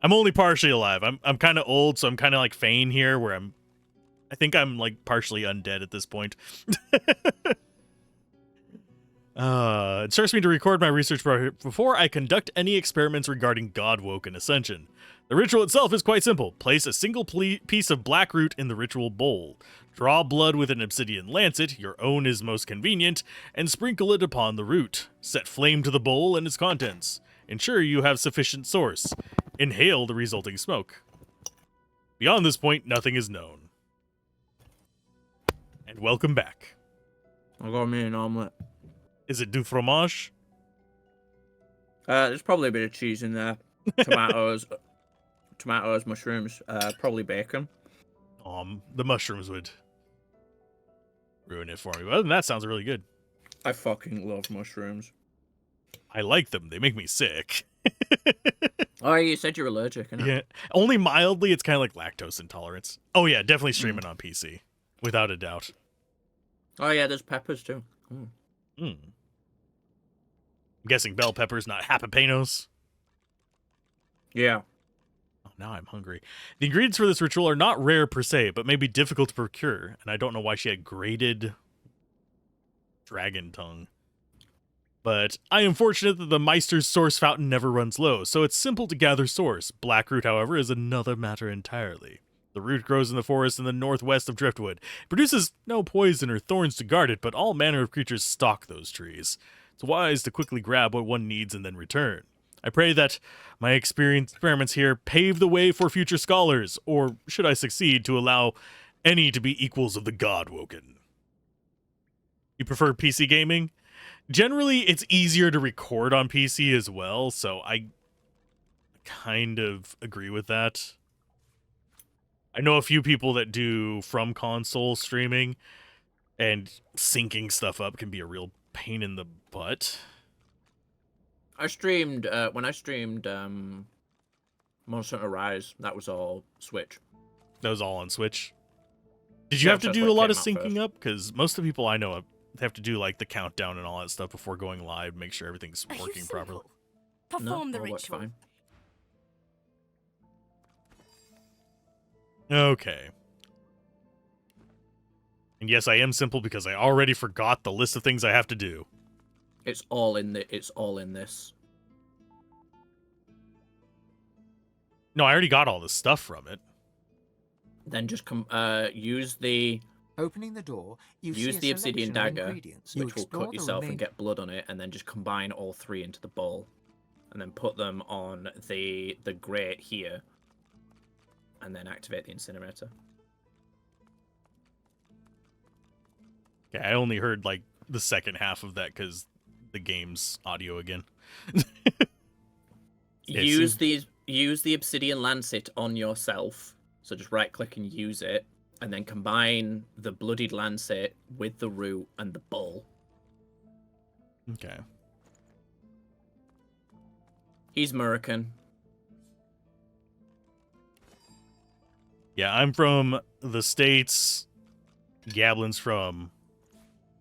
I'm only partially alive. I'm kind of old, so I'm kind of like Fane here, where I think I'm like partially undead at this point. It instructs me to record my research before I conduct any experiments regarding God-woken ascension. The ritual itself is quite simple. Place a single piece of blackroot in the ritual bowl. Draw blood with an obsidian lancet, your own is most convenient, and sprinkle it upon the root. Set flame to the bowl and its contents. Ensure you have sufficient source. Inhale the resulting smoke. Beyond this point, nothing is known. And welcome back.
I got me an omelette.
Is it du fromage?
There's probably a bit of cheese in there. Tomatoes, mushrooms, probably bacon.
The mushrooms would ruin it for me. But other than that, sounds really good.
I fucking love mushrooms.
I like them. They make me sick.
Oh, you said you're allergic.
Yeah, only mildly. It's kind of like lactose intolerance. Oh yeah, definitely streaming on PC, without a doubt.
Oh yeah, there's peppers too.
I'm guessing bell peppers, not jalapenos.
Yeah.
Oh, now I'm hungry. The ingredients for this ritual are not rare per se, but may be difficult to procure, and I don't know why she had grated dragon tongue. But I am fortunate that the Meister's source fountain never runs low, so it's simple to gather source. Blackroot, however, is another matter entirely. The root grows in the forest in the northwest of Driftwood. It produces no poison or thorns to guard it, but all manner of creatures stalk those trees. It's wise to quickly grab what one needs and then return. I pray that my experiments here pave the way for future scholars, or should I succeed, to allow any to be equals of the God-woken. You prefer PC gaming? Generally, it's easier to record on PC as well, so I kind of agree with that. I know a few people that do from console streaming, and syncing stuff up can be a real pain in the butt.
I streamed, when I streamed Monster Hunter Rise, that was all Switch.
That was all on Switch? Did you have to do a lot of syncing up? Because most of the people I know have to do like the countdown and all that stuff before going live, make sure everything's working properly.
Perform the ritual.
Fine.
Okay. And yes, I am simple because I already forgot the list of things I have to do.
It's all in this.
No, I already got all the stuff from it.
Then just use the
Opening the door, you
use
see
the
a
obsidian
selection of
dagger,
ingredients. You
which will
explore
cut
the
yourself and
remain-
get blood on it, and then just combine all 3 into the bowl, and then put them on the grate here, and then activate the incinerator.
Okay, I only heard like the second half of that because the game's audio again.
Use the obsidian lancet on yourself. So just right click and use it, and then combine the bloodied lancet with the root and the bowl.
Okay.
He's American.
Yeah, I'm from the States. Gablin's from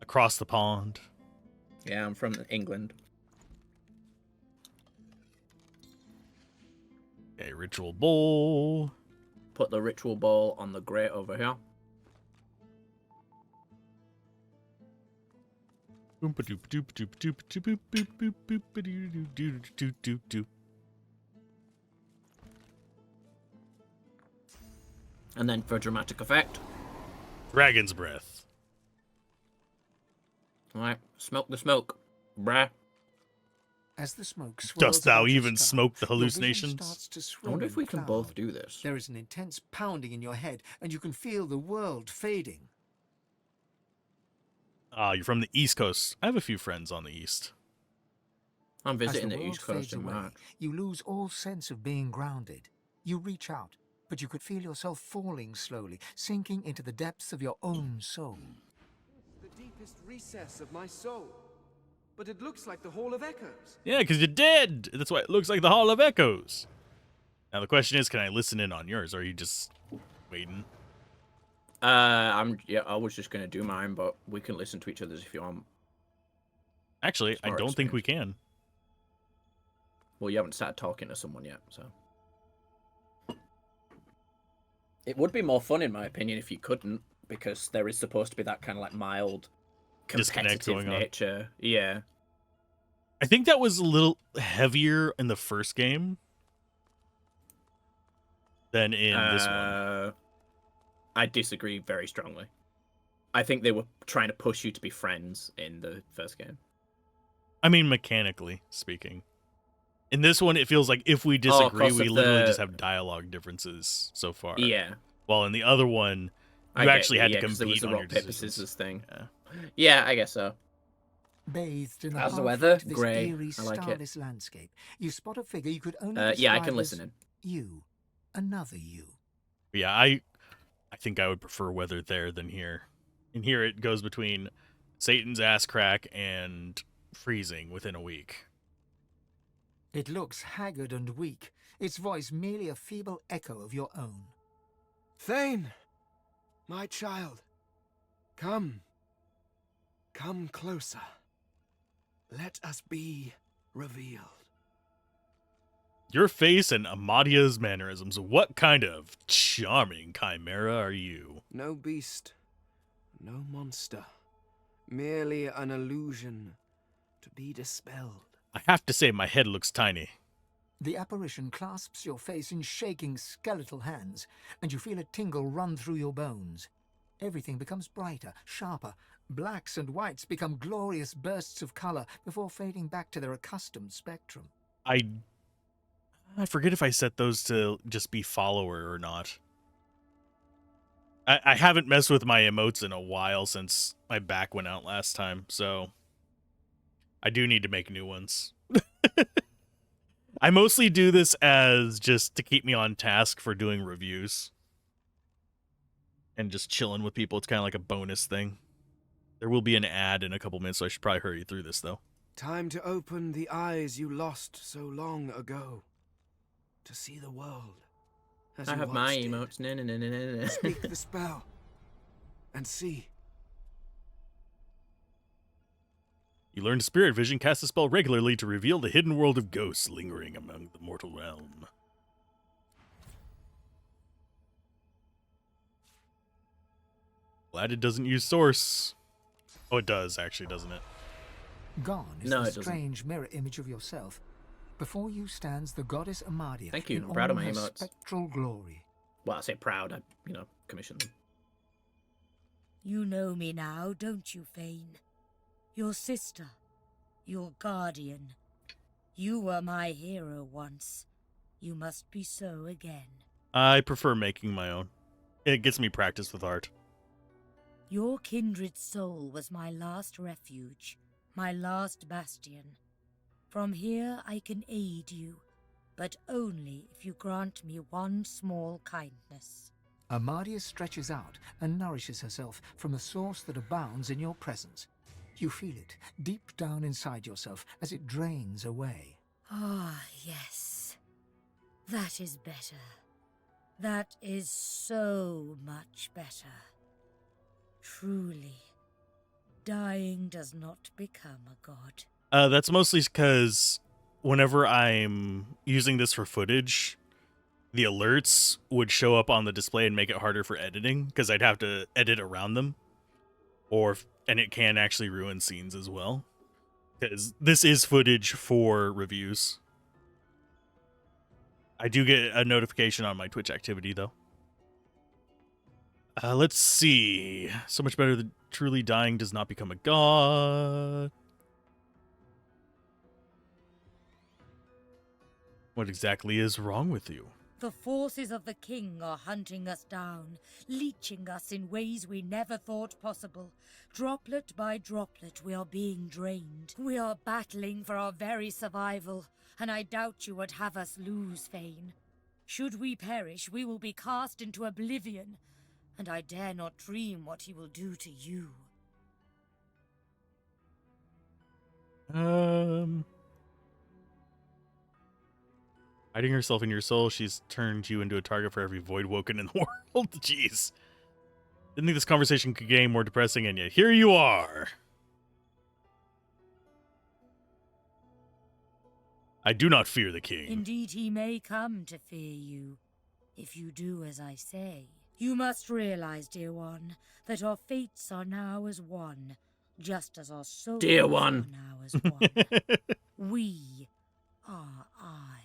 across the pond.
Yeah, I'm from England.
Okay, ritual bowl.
Put the ritual bowl on the grate over here. And then for dramatic effect,
Dragon's breath.
Alright, smoke the smoke, bruh.
As the smoke swirls
Dost thou
about your
even
skull,
smoke the
your vision
hallucinations?
starts to
I
swirl
wonder if
in
we can both
cloud.
do this.
There is an intense pounding in your head, and you can feel the world fading.
Ah, you're from the East Coast. I have a few friends on the East.
I'm
As
visiting
the
the
world
East Coast
fades
in
away,
March.
you lose all sense of being grounded. You reach out, but you could feel yourself falling slowly, sinking into the depths of your own soul.
The deepest recess of my soul. But it looks like the Hall of Echoes.
Yeah, because you're dead. That's why it looks like the Hall of Echoes. Now the question is, can I listen in on yours? Or are you just waiting?
I was just gonna do mine, but we can listen to each other's if you want.
Actually, I
Smart
don't think we can.
Well, you haven't started talking to someone yet, so. It would be more fun, in my opinion, if you couldn't, because there is supposed to be that kind of like mild
Disconnect
competitive
going on.
nature. Yeah.
I think that was a little heavier in the first game than in this one.
I disagree very strongly. I think they were trying to push you to be friends in the first game.
I mean, mechanically speaking. In this one, it feels like if we disagree,
'cause
we
of
literally
the-
just have dialogue differences so far.
Yeah.
While in the other one,
I
you
get
actually
you,
had
yeah,
to
'cause there was
compete
the
on
rock,
your
paper,
decisions.
scissors thing.
Yeah.
Yeah, I guess so.
Bathed in the
How's the
half
weather?
light of this
Grey.
eerie,
I like it.
starless landscape, you spot a figure you could only
Yeah, I
describe
can
as
listen in.
You, another you.
Yeah, I think I would prefer weather there than here. In here, it goes between Satan's ass crack and freezing within a week.
It looks haggard and weak, its voice merely a feeble echo of your own.
Fane, my child, come. Come closer. Let us be revealed.
Your face and Amadia's mannerisms. What kind of charming chimera are you?
No beast, no monster, merely an illusion to be dispelled.
I have to say my head looks tiny.
The apparition clasps your face in shaking skeletal hands, and you feel a tingle run through your bones. Everything becomes brighter, sharper. Blacks and whites become glorious bursts of color before fading back to their accustomed spectrum.
I forget if I set those to just be follower or not. I haven't messed with my emotes in a while since my back went out last time, so I do need to make new ones. I mostly do this as just to keep me on task for doing reviews. And just chilling with people. It's kind of like a bonus thing. There will be an ad in a couple minutes, so I should probably hurry through this, though.
Time to open the eyes you lost so long ago. To see the world. As
I
you
have my
once did.
emotes. No.
Speak the spell. And see.
You learn Spirit Vision, cast a spell regularly to reveal the hidden world of ghosts lingering among the mortal realm. Glad it doesn't use source. Oh, it does, actually, doesn't it?
Gone is
No,
the
it doesn't.
strange mirror image of yourself. Before you stands the goddess Amadia.
Thank you.
in
I'm proud of
all
my
her
emotes.
spectral glory.
Well, I say proud. I, commissioned them.
You know me now, don't you, Fane? Your sister. Your guardian. You were my hero once. You must be so again.
I prefer making my own. It gets me practice with art.
Your kindred soul was my last refuge, my last bastion. From here I can aid you, but only if you grant me one small kindness.
Amadia stretches out and nourishes herself from a source that abounds in your presence. You feel it deep down inside yourself as it drains away.
Ah, yes. That is better. That is so much better. Truly, dying does not become a god.
That's mostly because whenever I'm using this for footage, the alerts would show up on the display and make it harder for editing because I'd have to edit around them, and it can actually ruin scenes as well. Because this is footage for reviews. I do get a notification on my Twitch activity though. Let's see. So much better than truly dying does not become a god. What exactly is wrong with you?
The forces of the king are hunting us down, leeching us in ways we never thought possible. Droplet by droplet, we are being drained. We are battling for our very survival, and I doubt you would have us lose, Fane. Should we perish, we will be cast into oblivion, and I dare not dream what he will do to you.
Hiding herself in your soul, she's turned you into a target for every void woken in the world. Jeez. Didn't think this conversation could get any more depressing, and yet here you are. I do not fear the king.
Indeed, he may come to fear you, if you do as I say. You must realize, dear one, that our fates are now as one, just as our souls
Dear
are
one.
now as one. We are I.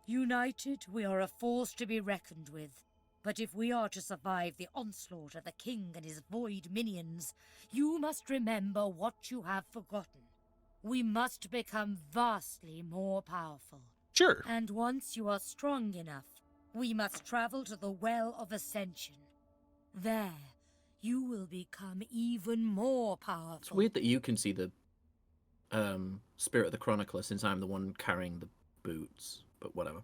United, we are a force to be reckoned with. But if we are to survive the onslaught of the king and his void minions, you must remember what you have forgotten. We must become vastly more powerful.
Sure.
And once you are strong enough, we must travel to the Well of Ascension. There, you will become even more powerful.
It's weird that you can see the spirit of the chronicler since I'm the one carrying the boots, but whatever.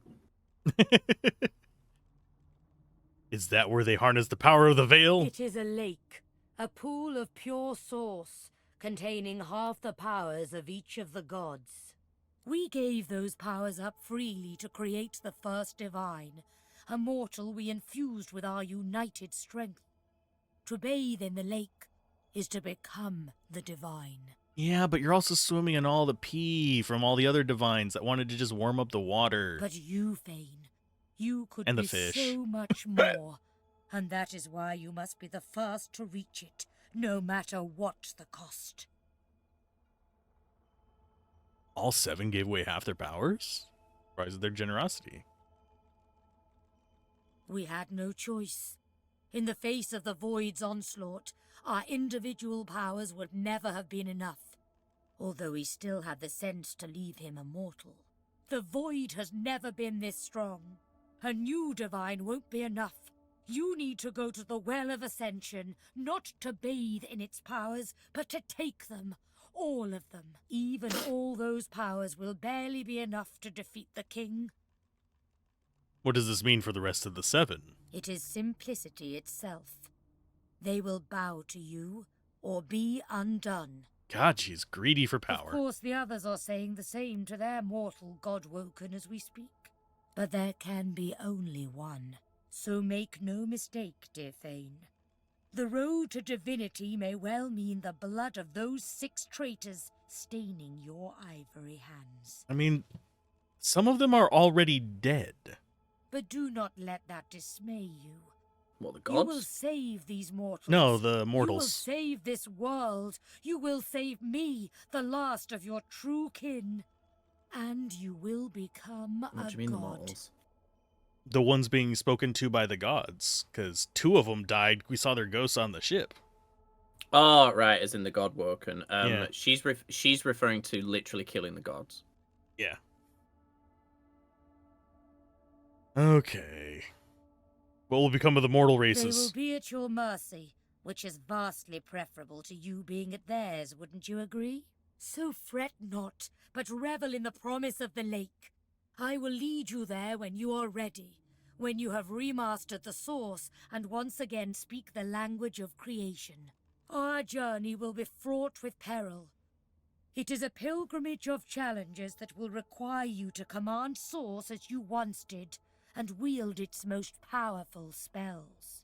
Is that where they harness the power of the veil?
It is a lake, a pool of pure source, containing half the powers of each of the gods. We gave those powers up freely to create the first divine, a mortal we infused with our united strength. To bathe in the lake is to become the divine.
Yeah, but you're also swimming in all the pee from all the other divines that wanted to just warm up the water.
But you, Fane, you could
And the
be
fish.
so much more, and that is why you must be the first to reach it, no matter what the cost.
All 7 gave away half their powers? Surprised at their generosity.
We had no choice. In the face of the Void's onslaught, our individual powers would never have been enough, although we still had the sense to leave him immortal. The Void has never been this strong. A new divine won't be enough. You need to go to the Well of Ascension, not to bathe in its powers, but to take them. All of them. Even all those powers will barely be enough to defeat the king.
What does this mean for the rest of the 7?
It is simplicity itself. They will bow to you, or be undone.
God, she's greedy for
Of
power.
course, the others are saying the same to their mortal God-woken as we speak. But there can be only one. So make no mistake, dear Fane. The road to divinity may well mean the blood of those 6 traitors staining your ivory hands.
I mean, some of them are already dead.
But do not let that dismay you.
What, the
You will
gods?
save these mortals.
No, the
You will
mortals.
save this world. You will save me, the last of your true kin. and you will become
What
a
do you mean the
god.
mortals?
The ones being spoken to by the gods, because 2 of them died. We saw their ghosts on the ship.
Oh, right, as in the god woken.
Yeah.
She's referring to literally killing the gods.
Yeah. Okay. What will become of the mortal
They will
races?
be at your mercy, which is vastly preferable to you being at theirs, wouldn't you agree? So fret not, but revel in the promise of the lake. I will lead you there when you are ready, when you have remastered the source and once again speak the language of creation. Our journey will be fraught with peril. It is a pilgrimage of challenges that will require you to command Source as you once did, and wield its most powerful spells.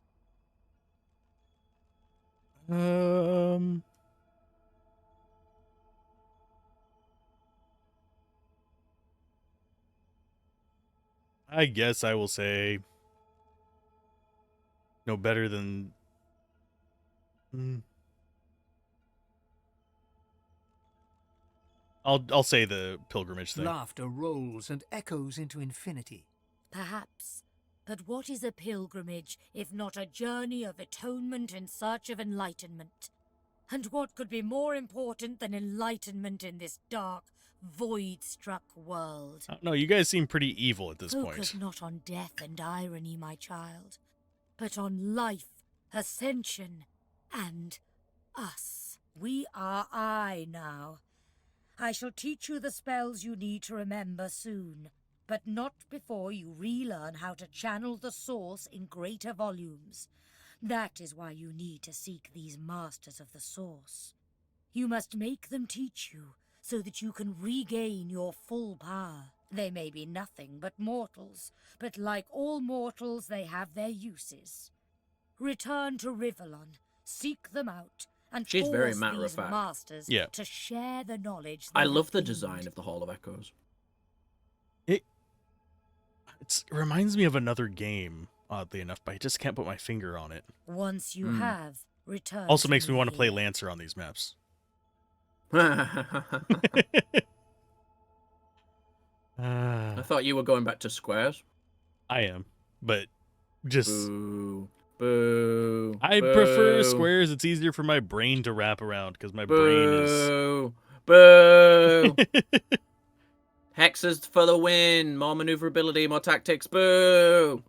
I guess I will say no better than. I'll say the pilgrimage thing.
Laughter rolls and echoes into infinity.
Perhaps. But what is a pilgrimage if not a journey of atonement in search of enlightenment? And what could be more important than enlightenment in this dark, void-struck world?
No, you guys seem pretty evil at this
Focus
point.
not on death and irony, my child, but on life, ascension, and us. We are I now. I shall teach you the spells you need to remember soon, but not before you relearn how to channel the source in greater volumes. That is why you need to seek these masters of the source. You must make them teach you, so that you can regain your full power. They may be nothing but mortals, but like all mortals, they have their uses. Return to Rivellon, seek them out, and
She's
force
very matter of
these
fact.
masters
Yeah.
to share the knowledge.
I
they
love
have
the
gained.
design of the Hall of Echoes.
It reminds me of another game, oddly enough, but I just can't put my finger on it.
Once you
Hmm.
have, return.
Also
to
makes me want to play
here.
Lancer on these maps.
I thought you were going back to squares.
I am, but just
Boo. Boo.
I
Boo.
prefer squares. It's easier for my brain to wrap around because my brain is.
Boo. Boo. Hexes for the win. More maneuverability, more tactics. Boo.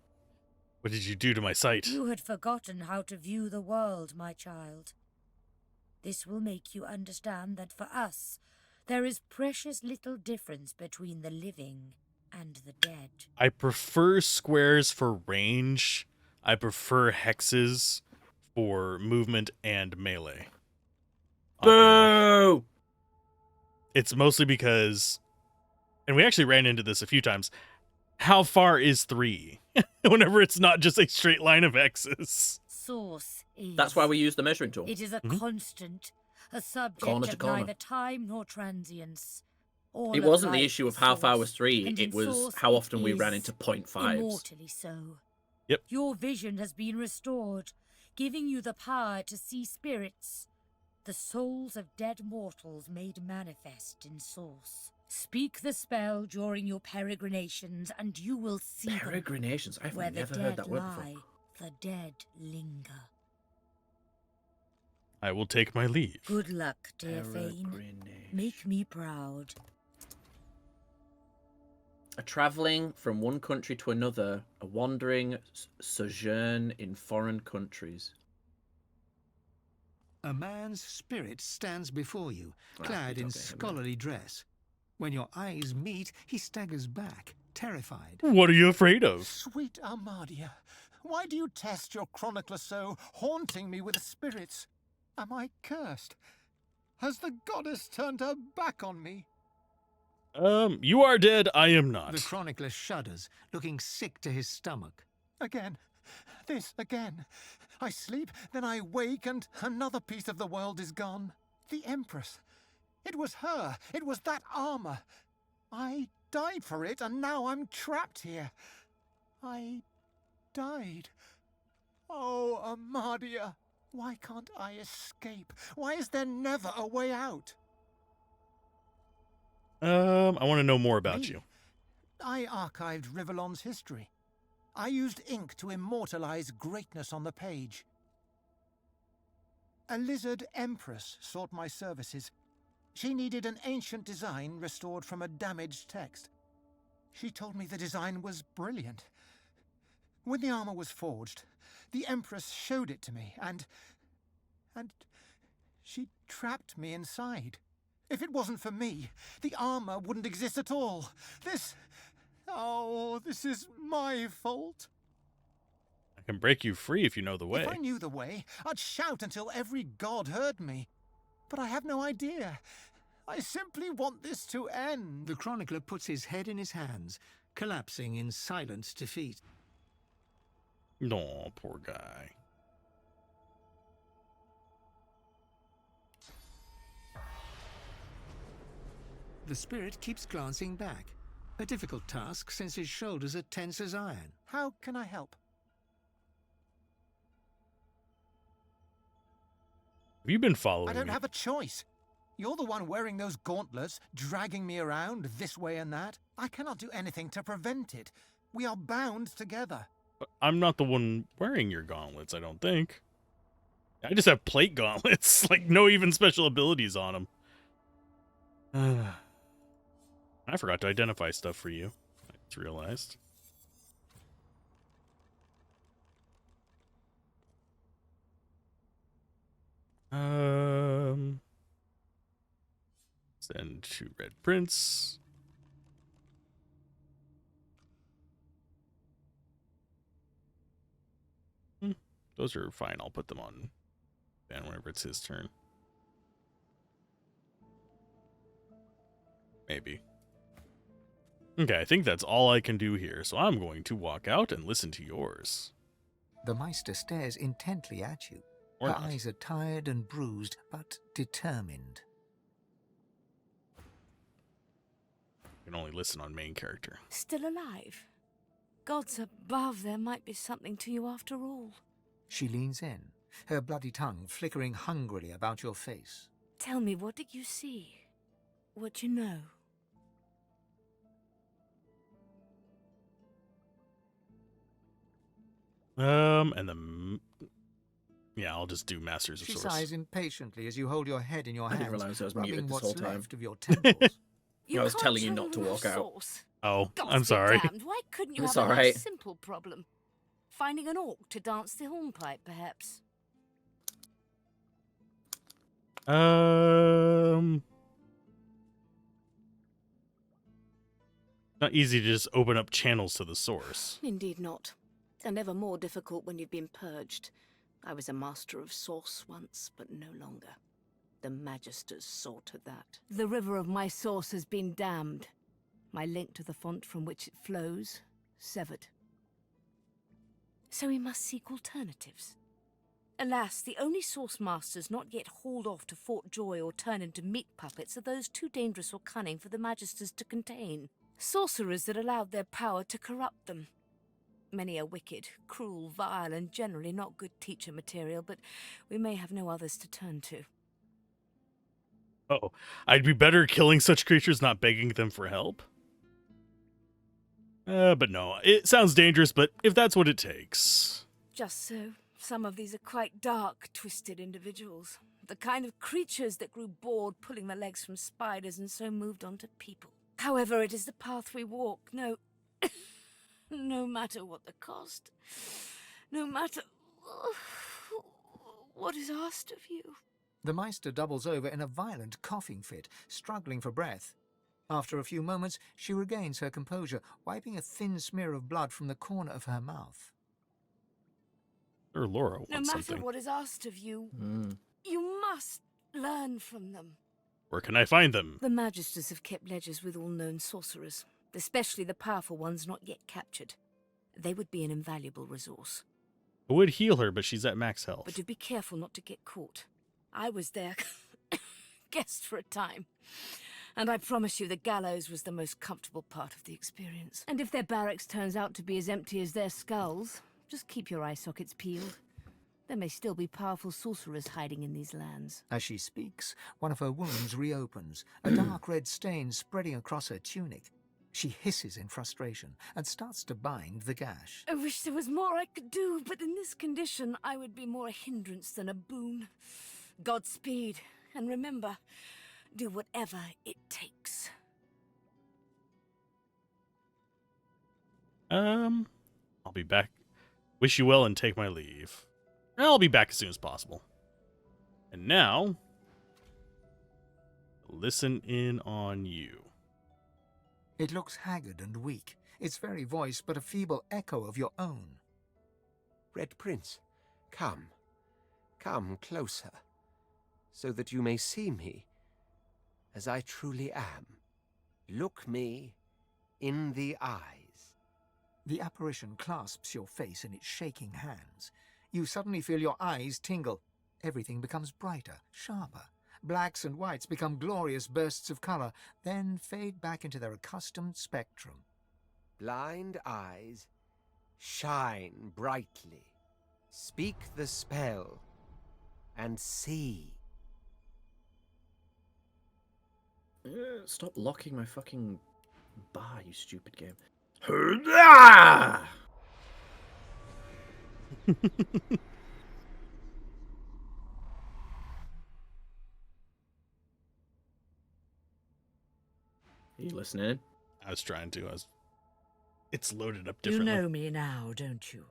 What did you do to my sight?
You had forgotten how to view the world, my child. This will make you understand that for us, there is precious little difference between the living and the dead.
I prefer squares for range. I prefer hexes for movement and melee.
Boo!
It's mostly because, and we actually ran into this a few times, how far is 3? Whenever it's not just a straight line of hexes.
Source is...
That's why we use the measuring tool.
It is a constant, a subject
Corner to
of
corner.
neither time nor transience. All
It
of
wasn't the
life
issue of
is
how far
source,
was 3.
and
It
in
was
source
how
it
often we ran
is
into 0.5s.
immortally so.
Yep.
Your vision has been restored, giving you the power to see spirits, the souls of dead mortals made manifest in source. Speak the spell during your peregrinations, and you will see them.
Peregrinations? I've
Where
never
the
heard
dead
that word
lie,
before.
the dead linger.
I will take my leave.
Good luck, dear Fane. Make me proud.
A travelling from one country to another, a wandering sojourn in foreign countries.
A man's spirit stands before you, clad in scholarly dress. When your eyes meet, he staggers back, terrified.
What are you afraid of?
Sweet Armadia, why do you test your chronicler so, haunting me with spirits? Am I cursed? Has the goddess turned her back on me?
You are dead, I am not.
The chronicler shudders, looking sick to his stomach.
Again. This again. I sleep, then I wake, and another piece of the world is gone. The Empress. It was her. It was that armor. I died for it, and now I'm trapped here. I died. Oh, Armadia, why can't I escape? Why is there never a way out?
I want to know more about you.
I archived Rivellon's history. I used ink to immortalize greatness on the page. A lizard empress sought my services. She needed an ancient design restored from a damaged text. She told me the design was brilliant. When the armor was forged, the empress showed it to me, and she trapped me inside. If it wasn't for me, the armor wouldn't exist at all. This is my fault.
I can break you free if you know the way.
If I knew the way, I'd shout until every god heard me. But I have no idea. I simply want this to end.
The chronicler puts his head in his hands, collapsing in silent defeat.
No, poor guy.
The spirit keeps glancing back. A difficult task since his shoulders are tense as iron.
How can I help?
Have you been following
I don't
me?
have a choice. You're the one wearing those gauntlets, dragging me around this way and that. I cannot do anything to prevent it. We are bound together.
I'm not the one wearing your gauntlets, I don't think. I just have plate gauntlets, like no even special abilities on them. I forgot to identify stuff for you. I just realized. Send to Red Prince. Those are fine. I'll put them on Ben whenever it's his turn. Maybe. Okay, I think that's all I can do here, so I'm going to walk out and listen to yours.
The Meister stares intently at you.
Or
Her
not.
eyes are tired and bruised, but determined.
I can only listen on main character.
Still alive? Gods above, there might be something to you after all.
She leans in, her bloody tongue flickering hungrily about your face.
Tell me, what did you see? What you know?
Yeah, I'll just do Masters of
She
Source.
sighs impatiently as you hold your head in your
I
hands,
didn't realise I was
rubbing
muted this
what's
whole time.
left of your temples.
I was telling you not to walk out.
Sauce.
Oh,
Gods
I'm
be
sorry.
damned, why couldn't you
It's
have a more
alright.
simple problem? Finding an orc to dance the hornpipe, perhaps?
Not easy to just open up channels to the source.
Indeed not. And ever more difficult when you've been purged. I was a master of source once, but no longer. The Magisters saw to that. The river of my source has been damned. My link to the font from which it flows, severed. So we must seek alternatives. Alas, the only source masters not yet hauled off to Fort Joy or turn into meat puppets are those too dangerous or cunning for the Magisters to contain. Sorcerers that allowed their power to corrupt them. Many are wicked, cruel, vile, and generally not good teacher material, but we may have no others to turn to.
Oh, I'd be better killing such creatures, not begging them for help. But no, it sounds dangerous, but if that's what it takes.
Just so. Some of these are quite dark, twisted individuals. The kind of creatures that grew bored pulling their legs from spiders and so moved on to people. However, it is the path we walk, no matter what the cost. No matter what is asked of you.
The Meister doubles over in a violent coughing fit, struggling for breath. After a few moments, she regains her composure, wiping a thin smear of blood from the corner of her mouth.
Or Laura wants
No matter
something.
what is asked of you, you must learn from them.
Where can I find them?
The Magisters have kept ledgers with all known sorcerers, especially the powerful ones not yet captured. They would be an invaluable resource.
I would heal her, but she's at max health.
But do be careful not to get caught. I was their guest for a time, and I promise you the gallows was the most comfortable part of the experience. And if their barracks turns out to be as empty as their skulls, just keep your eye sockets peeled. There may still be powerful sorcerers hiding in these lands.
As she speaks, one of her wounds reopens, a dark red stain spreading across her tunic. She hisses in frustration and starts to bind the gash.
I wish there was more I could do, but in this condition, I would be more a hindrance than a boon. Godspeed, and remember, do whatever it takes.
I'll be back. Wish you well and take my leave. I'll be back as soon as possible. And now, listen in on you.
It looks haggard and weak, its very voice but a feeble echo of your own.
Red Prince, come. Come closer, so that you may see me as I truly am. Look me in the eyes.
The apparition clasps your face in its shaking hands. You suddenly feel your eyes tingle. Everything becomes brighter, sharper. Blacks and whites become glorious bursts of color, then fade back into their accustomed spectrum.
Blind eyes, shine brightly. Speak the spell, and see.
Stop locking my fucking bar, you stupid game. Are you listening?
I was trying to. It's loaded up
You
differently.
know me now, don't you?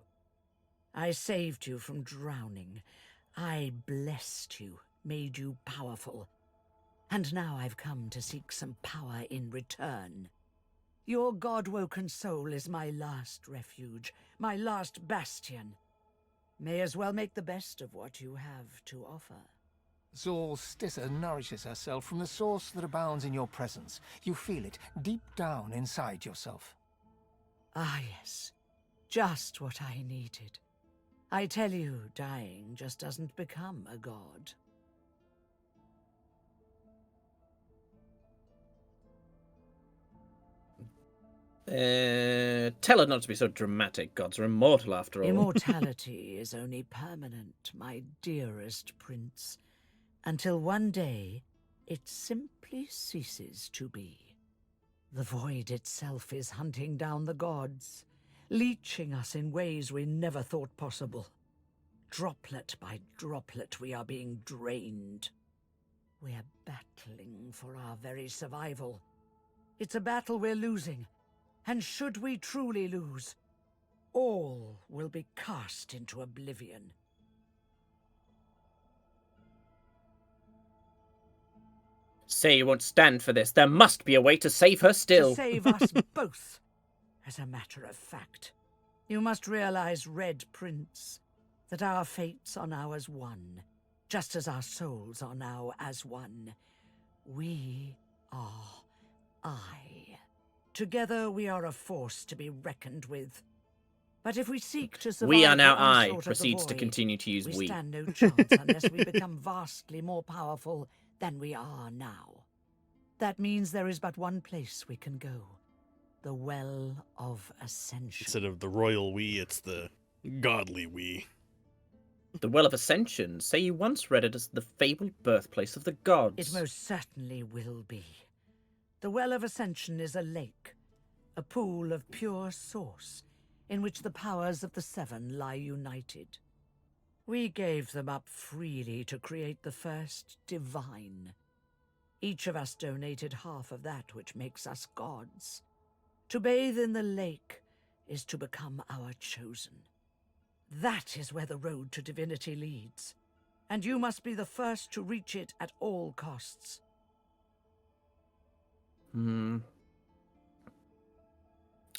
I saved you from drowning. I blessed you, made you powerful. And now I've come to seek some power in return. Your god-woken soul is my last refuge, my last bastion. May as well make the best of what you have to offer.
Zor Stissa nourishes herself from the source that abounds in your presence. You feel it deep down inside yourself.
Ah, yes. Just what I needed. I tell you, dying just doesn't become a god.
Tell her not to be so dramatic. Gods are immortal after all.
Immortality is only permanent, my dearest prince, until one day it simply ceases to be. The void itself is hunting down the gods, leeching us in ways we never thought possible. Droplet by droplet, we are being drained. We're battling for our very survival. It's a battle we're losing, and should we truly lose, all will be cast into oblivion.
Say you won't stand for this. There must be a way to save her still.
To save us both, as a matter of fact. You must realize, Red Prince, that our fates are now as one, just as our souls are now as one. We are I. Together we are a force to be reckoned with. But if we seek to survive
We are now
the
I.
onslaught of the
Proceeds to
void,
continue to use we.
We stand no chance unless we become vastly more powerful than we are now. That means there is but one place we can go. The Well of Ascension.
Instead of the royal we, it's the godly we.
The Well of Ascension. Say you once read it as the fabled birthplace of the gods.
It most certainly will be. The Well of Ascension is a lake, a pool of pure source, in which the powers of the Seven lie united. We gave them up freely to create the first divine. Each of us donated half of that which makes us gods. To bathe in the lake is to become our chosen. That is where the road to divinity leads, and you must be the first to reach it at all costs.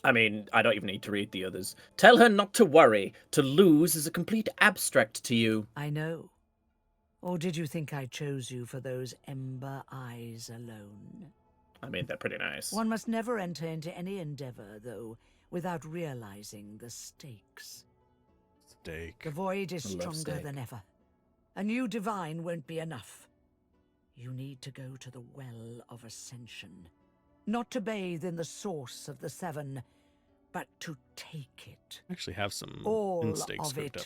I mean, I don't even need to read the others. Tell her not to worry. To lose is a complete abstract to you.
I know. Or did you think I chose you for those ember eyes alone?
I mean, they're pretty nice.
One must never enter into any endeavor, though, without realizing the stakes.
Stake.
The void is
I love
stronger
steak.
than ever. A new divine won't be enough. You need to go to the Well of Ascension. Not to bathe in the source of the Seven, but to take it.
I actually have some
All
instinct
of
scoped
it.
up.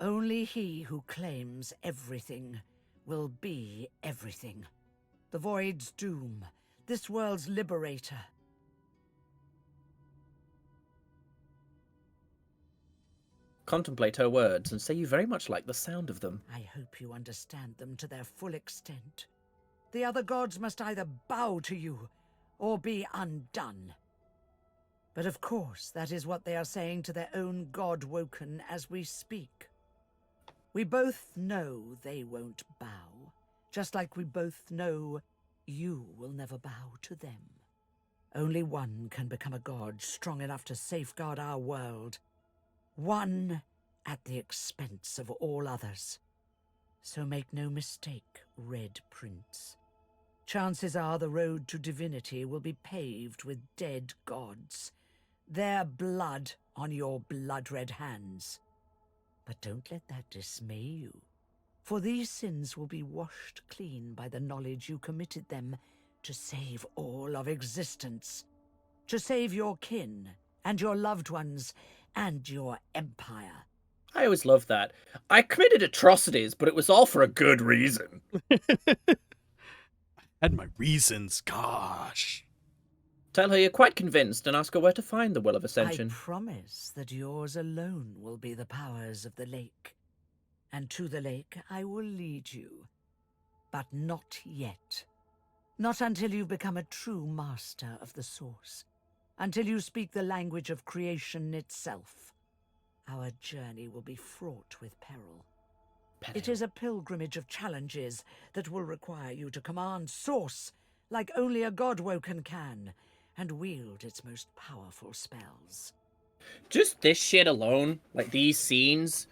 Only he who claims everything will be everything. The Void's doom, this world's liberator.
Contemplate her words and say you very much like the sound of them.
I hope you understand them to their full extent. The other gods must either bow to you or be undone. But of course, that is what they are saying to their own god Woken as we speak. We both know they won't bow, just like we both know you will never bow to them. Only one can become a god strong enough to safeguard our world. One at the expense of all others. So make no mistake, Red Prince. Chances are the road to divinity will be paved with dead gods. Their blood on your blood-red hands. But don't let that dismay you. For these sins will be washed clean by the knowledge you committed them to save all of existence. To save your kin, and your loved ones, and your empire.
I always loved that. I committed atrocities, but it was all for a good reason.
Had my reasons, gosh.
Tell her you're quite convinced and ask her where to find the Well of Ascension.
I promise that yours alone will be the powers of the lake. And to the lake I will lead you. But not yet. Not until you've become a true master of the Source. Until you speak the language of creation itself. Our journey will be fraught with peril. It is a pilgrimage of challenges that will require you to command Source like only a god Woken can, and wield its most powerful spells.
Just this shit alone, like these scenes,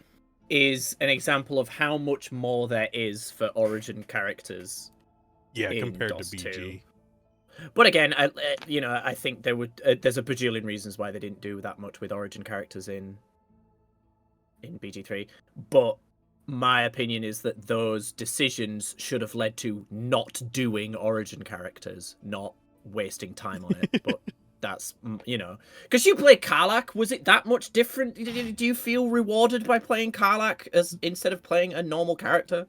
is an example of how much more there is for Origin characters.
Yeah,
in
compared
DOS
to
2.
BG.
But again, I think there would there's a bajillion reasons why they didn't do that much with Origin characters in BG3. But my opinion is that those decisions should have led to not doing Origin characters, not wasting time on it. But that's, because you play Karlach, was it that much different? Do you feel rewarded by playing Karlach instead of playing a normal character?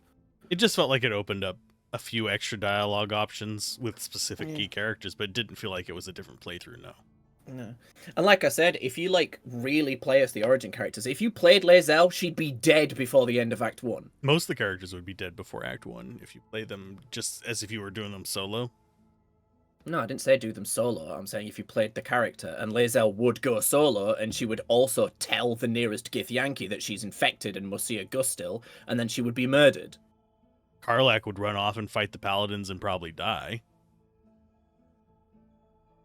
It just felt like it opened up a few extra dialogue options with specific
Yeah.
key characters, but it didn't feel like it was a different playthrough, no.
No. And like I said, if you really play as the Origin characters, if you played Lae'zel, she'd be dead before the end of Act 1.
Most of the characters would be dead before Act 1 if you play them just as if you were doing them solo.
No, I didn't say do them solo. I'm saying if you played the character, and Lae'zel would go solo, and she would also tell the nearest Githyanki that she's infected and must see a Gustil, and then she would be murdered.
Karlach would run off and fight the paladins and probably die.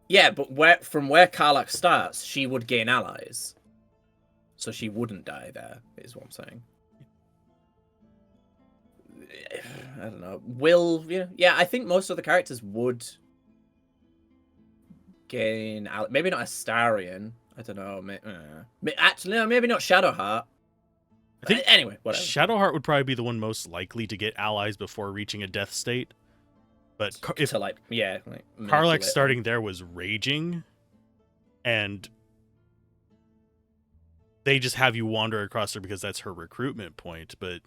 Yeah, but from where Karlach starts, she would gain allies. So she wouldn't die there, is what I'm saying. I don't know. I think most of the characters would gain maybe not Astarion. I don't know. Actually, no, maybe not Shadowheart.
I think
anyway, whatever.
Shadowheart would probably be the one most likely to get allies before reaching a death state. But if Karlach starting there was raging, and they just have you wander across her because that's her recruitment point. But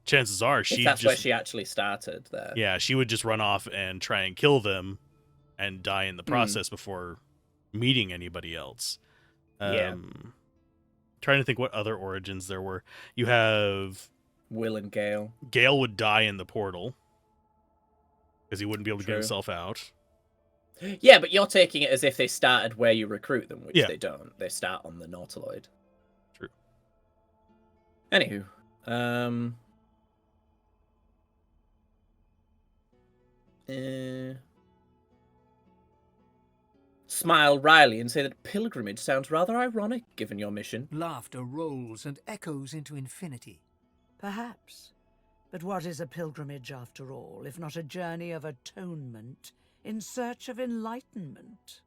chances are
that's where she actually started there.
Yeah, she would just run off and try and kill them and die in the process before meeting anybody else. Trying to think what other origins there were. You have
Will and Gale.
Gale would die in the portal because he wouldn't be able to get himself out.
Yeah, but you're taking it as if they started where you recruit them, which they don't. They start on the Nautiloid.
True.
Anywho, smile wryly and say that pilgrimage sounds rather ironic, given your mission.
Laughter rolls and echoes into infinity.
Perhaps. But what is a pilgrimage after all, if not a journey of atonement in search of enlightenment?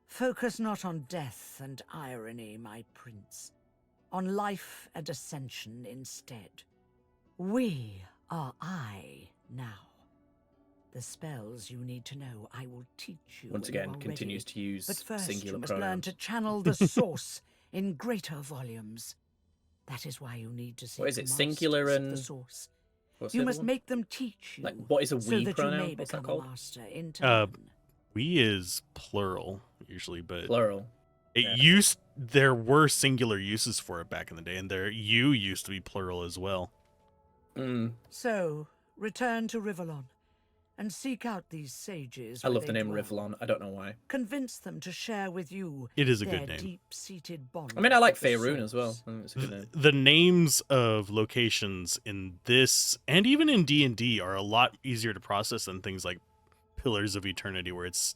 Focus not on death and irony, my prince. On life and ascension instead. We are I now. The spells you need to know I will teach you.
Once again, continues to use
but first
singular
you must
pronoun.
learn to channel the source in greater volumes. That is why you need to seek
What is it?
the
Singular
masters of
and
the source.
what's
You
the other
must
one?
make them teach you.
Like, what is a
so
we
that
pronoun?
you may
What's that
become
called?
a master in turn.
We is plural usually, but
Plural.
It there were singular uses for it back in the day, and you used to be plural as well.
So, return to Rivellon and seek out these sages.
I
where
love the
they
name
dwell.
Rivellon. I don't know why.
Convince them to share with you
It is a
their
good name.
deep-seated bond.
I mean, I like
with the
Faerun as well.
source.
I think it's a good name.
The names of locations in this and even in D&D are a lot easier to process than things like Pillars of Eternity, where it's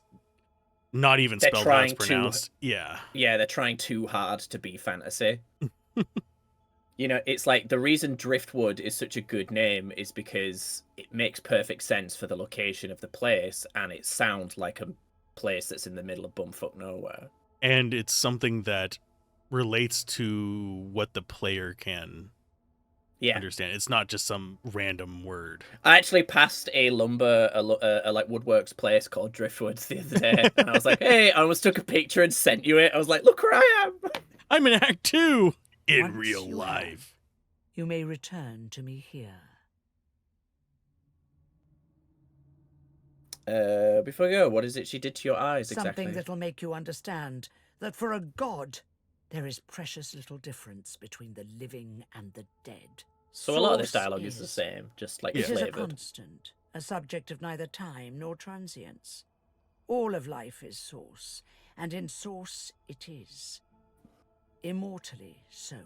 not even
They're
spelled how it's
trying to-
pronounced. Yeah.
Yeah, they're trying too hard to be fantasy. You know, it's like the reason Driftwood is such a good name is because it makes perfect sense for the location of the place, and it sounds like a place that's in the middle of bumfuck nowhere.
And it's something that relates to what the player can understand. It's not just some random word.
I actually passed a lumber, a like woodworks place called Driftwood the other day, and I was like, "Hey!" I almost took a picture and sent you it. I was like, "Look where I am!
I'm in Act 2 in
Once
real
you
life."
You may return to me here.
Before I go, what is it she did to your eyes exactly?
Something that'll make you understand that for a god, there is precious little difference between the living and the dead.
So a lot of this
Source
dialogue is the same, just like
It is a
flavoured.
constant, a subject of neither time nor transience. All of life is source, and in source it is. Immortally so.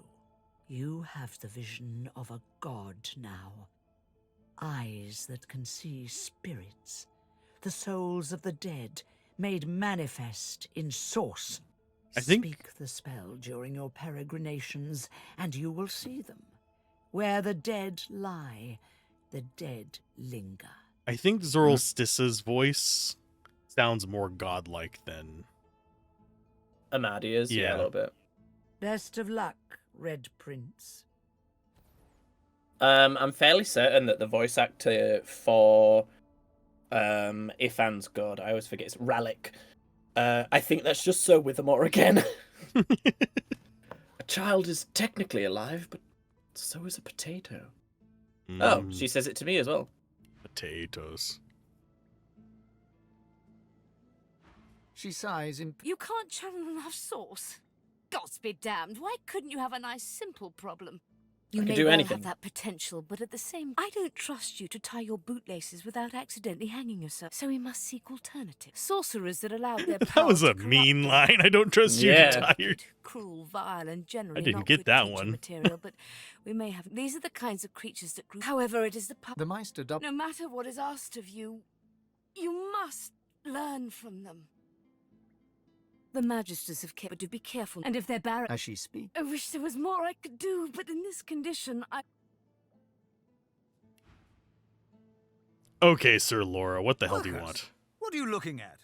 You have the vision of a god now. Eyes that can see spirits, the souls of the dead made manifest in source.
I think-
Speak the spell during your peregrinations, and you will see them. Where the dead lie, the dead linger.
I think Zoroastissa's voice sounds more godlike than
Amadia's, yeah, a little bit.
Best of luck, Red Prince.
I'm fairly certain that the voice actor for Ifan's god, I always forget, it's Ralik. I think that's just Sir Withermore again. A child is technically alive, but so is a potato. Oh, she says it to me as well.
Potatoes.
She sighs in...
You can't channel enough sauce. Gods be damned, why couldn't you have a nice simple problem? You
I can
may
do
well
anything.
have that potential, but at the same I don't trust you to tie your bootlaces without accidentally hanging yourself, so we must seek alternatives. Sorcerers that allow their
That
power
was
to
a mean line. I don't trust you
Yeah.
to tie your...
cruel, vile, and generally
I didn't
not
get
good
that
teaching
one.
material, but we may have. These are the kinds of creatures that grew. However, it is the
The Meister double...
No matter what is asked of you, you must learn from them. The Magisters have kept, but do be careful. And if they're barren,
As she speaks...
I wish there was more I could do, but in this condition,
Okay, Sir Laura, what the hell do you
Marcus,
want?
What are you looking at?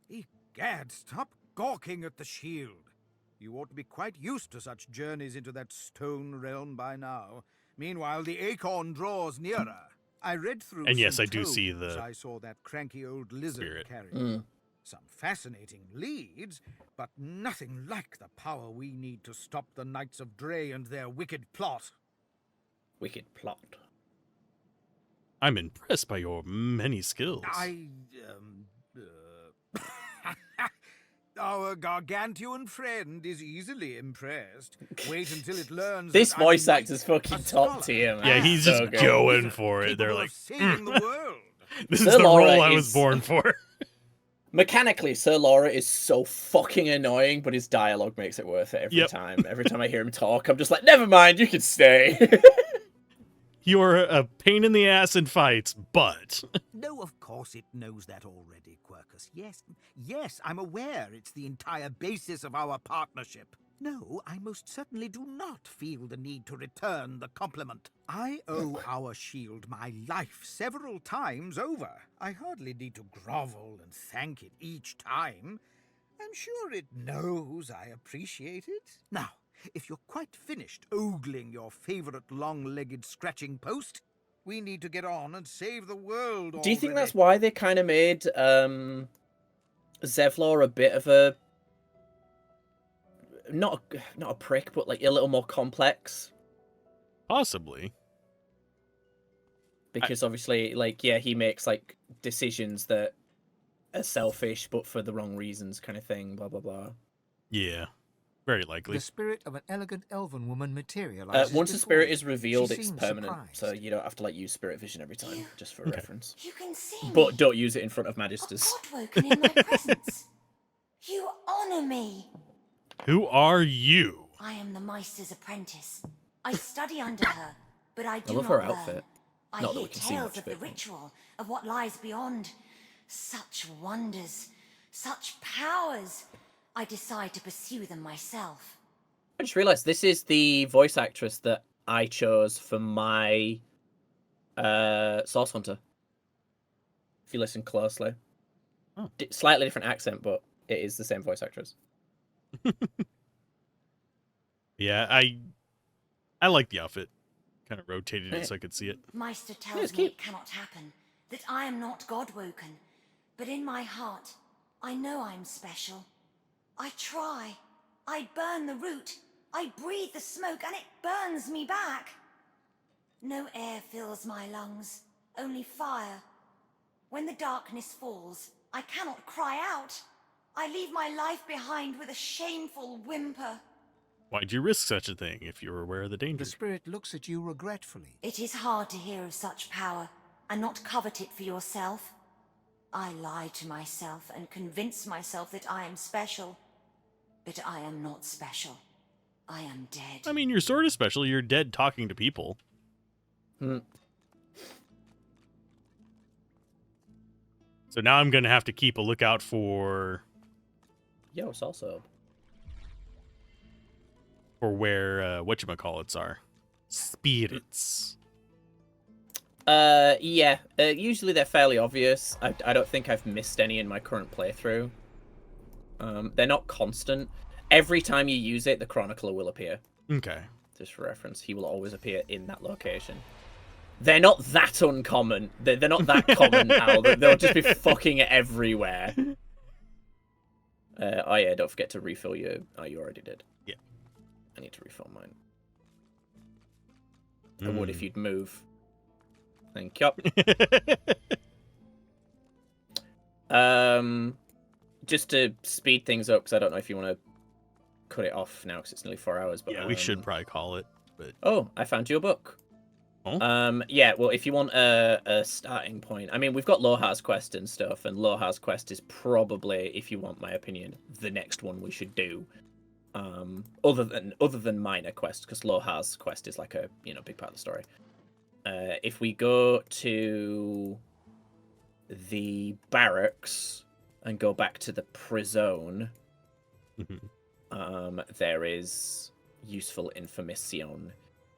Egad, stop gawking at the shield. You ought to be quite used to such journeys into that stone realm by now. Meanwhile, the acorn draws nearer. I read through
And yes,
some
I do see
tomes
the
I saw that cranky old lizard
spirit.
carrying. Some fascinating leads, but nothing like the power we need to stop the Knights of Dre and their wicked plot.
Wicked plot.
I'm impressed by your many skills.
Our gargantuan friend is easily impressed. Wait until it learns.
This
that I'm
voice
not
actor's fucking top tier, man.
Yeah, he's
So
just
good.
going for it. They're
capable
like,
of saving the world.
this is
Sir
the
Laura
role I was
is-
born for.
Mechanically, Sir Laura is so fucking annoying, but his dialogue makes it worth it every
Yep.
time. Every time I hear him talk, I'm just like, never mind, you can stay.
You're a pain in the ass in fights, but...
No, of course it knows that already, Quercus. Yes, I'm aware it's the entire basis of our partnership. No, I most certainly do not feel the need to return the compliment. I owe our shield my life several times over. I hardly need to grovel and thank it each time. I'm sure it knows I appreciate it. Now, if you're quite finished ogling your favorite long-legged scratching post, we need to get on and save the world.
Do you think
already.
that's why they kind of made Zevlor a bit of a not a prick, but like a little more complex.
Possibly.
Because obviously, like, yeah, he makes like decisions that are selfish, but for the wrong reasons, kind of thing. Blah blah blah.
Yeah, very likely.
The spirit of an elegant elven woman materializes.
Once the
before
spirit
you.
is revealed,
She
it's
seems
permanent,
surprised.
so you don't have to like use spirit vision every time, just for reference.
You can see
But
me.
don't use it in front of magisters.
Woken in my presence. You honor me.
Who are you?
I am the Meister's apprentice. I study under her, but I do
love
not
her
learn.
outfit.
I
Not that
hear
we can see
tales
much
of
of
the
it.
ritual, of what lies beyond. Such wonders, such powers. I decide to pursue them myself.
I just realised this is the voice actress that I chose for my Source Hunter. If you listen closely.
Oh.
Slightly different accent, but it is the same voice actress.
Yeah, I like the outfit. Kind of rotated it so I could see it.
Meister tells me it cannot happen, that I am not God-woken. But in my heart, I know I'm special. I try. I burn the root. I breathe the smoke, and it burns me back. No air fills my lungs, only fire. When the darkness falls, I cannot cry out. I leave my life behind with a shameful whimper.
Why'd you risk such a thing if you were aware of the danger?
The spirit looks at you regretfully.
It is hard to hear of such power and not covet it for yourself. I lie to myself and convince myself that I am special. But I am not special. I am dead.
I mean, you're sort of special. You're dead talking to people. So now I'm going to have to keep a lookout for...
Yo, it's also...
For where, whatchamacallits are. Spirits.
Yeah. Usually they're fairly obvious. I don't think I've missed any in my current playthrough. They're not constant. Every time you use it, the Chronicler will appear.
Okay.
Just for reference, he will always appear in that location. They're not that uncommon. They're not that common, Al. They'll just be fucking everywhere. Oh yeah, don't forget to refill your... Oh, you already did.
Yeah.
I need to refill mine. I would if you'd move. Thank you. Just to speed things up, because I don't know if you want to cut it off now, because it's nearly 4 hours. But
yeah, we should probably call it. But
oh, I found you a book.
Oh?
Yeah, well, if you want a starting point, I mean, we've got Lohar's Quest and stuff, and Lohar's Quest is probably, if you want my opinion, the next one we should do. Other than Minor Quest, because Lohar's Quest is like a big part of the story. If we go to the barracks and go back to the prison, there is useful information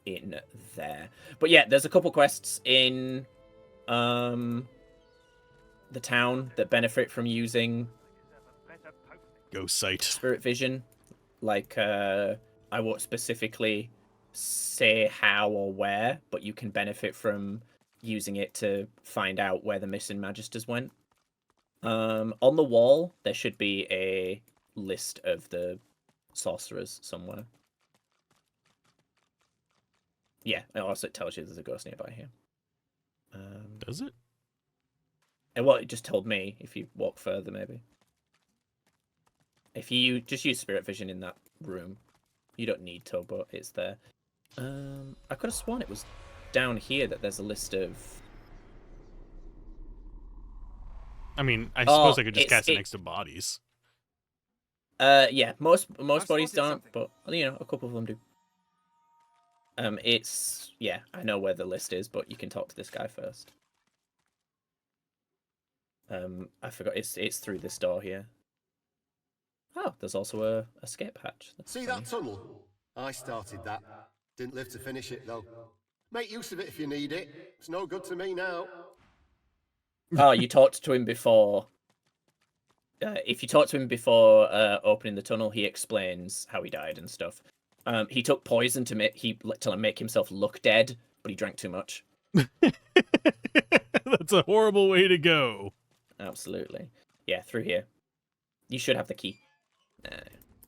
in there. But yeah, there's a couple quests in the town that benefit from using
Ghost Sight.
Spirit Vision. Like, I won't specifically say how or where, but you can benefit from using it to find out where the missing Magisters went. On the wall, there should be a list of the sorcerers somewhere. Yeah, and also it tells you there's a ghost nearby here.
Does it?
Well, it just told me if you walk further, maybe. If you just use Spirit Vision in that room, you don't need to, but it's there. I could have sworn it was down here that there's a list of...
I mean, I suppose I could just cast it next to bodies.
Yeah, most bodies don't, but a couple of them do. Yeah, I know where the list is, but you can talk to this guy first. I forgot it's through this door here. Oh, there's also a escape hatch. That's
See
funny.
that tunnel? I started that. Didn't live to finish it though. Make use of it if you need it. It's no good to me now.
Oh, you talked to him before. If you talk to him before opening the tunnel, he explains how he died and stuff. He took poison to make himself look dead, but he drank too much.
That's a horrible way to go.
Absolutely. Yeah, through here. You should have the key.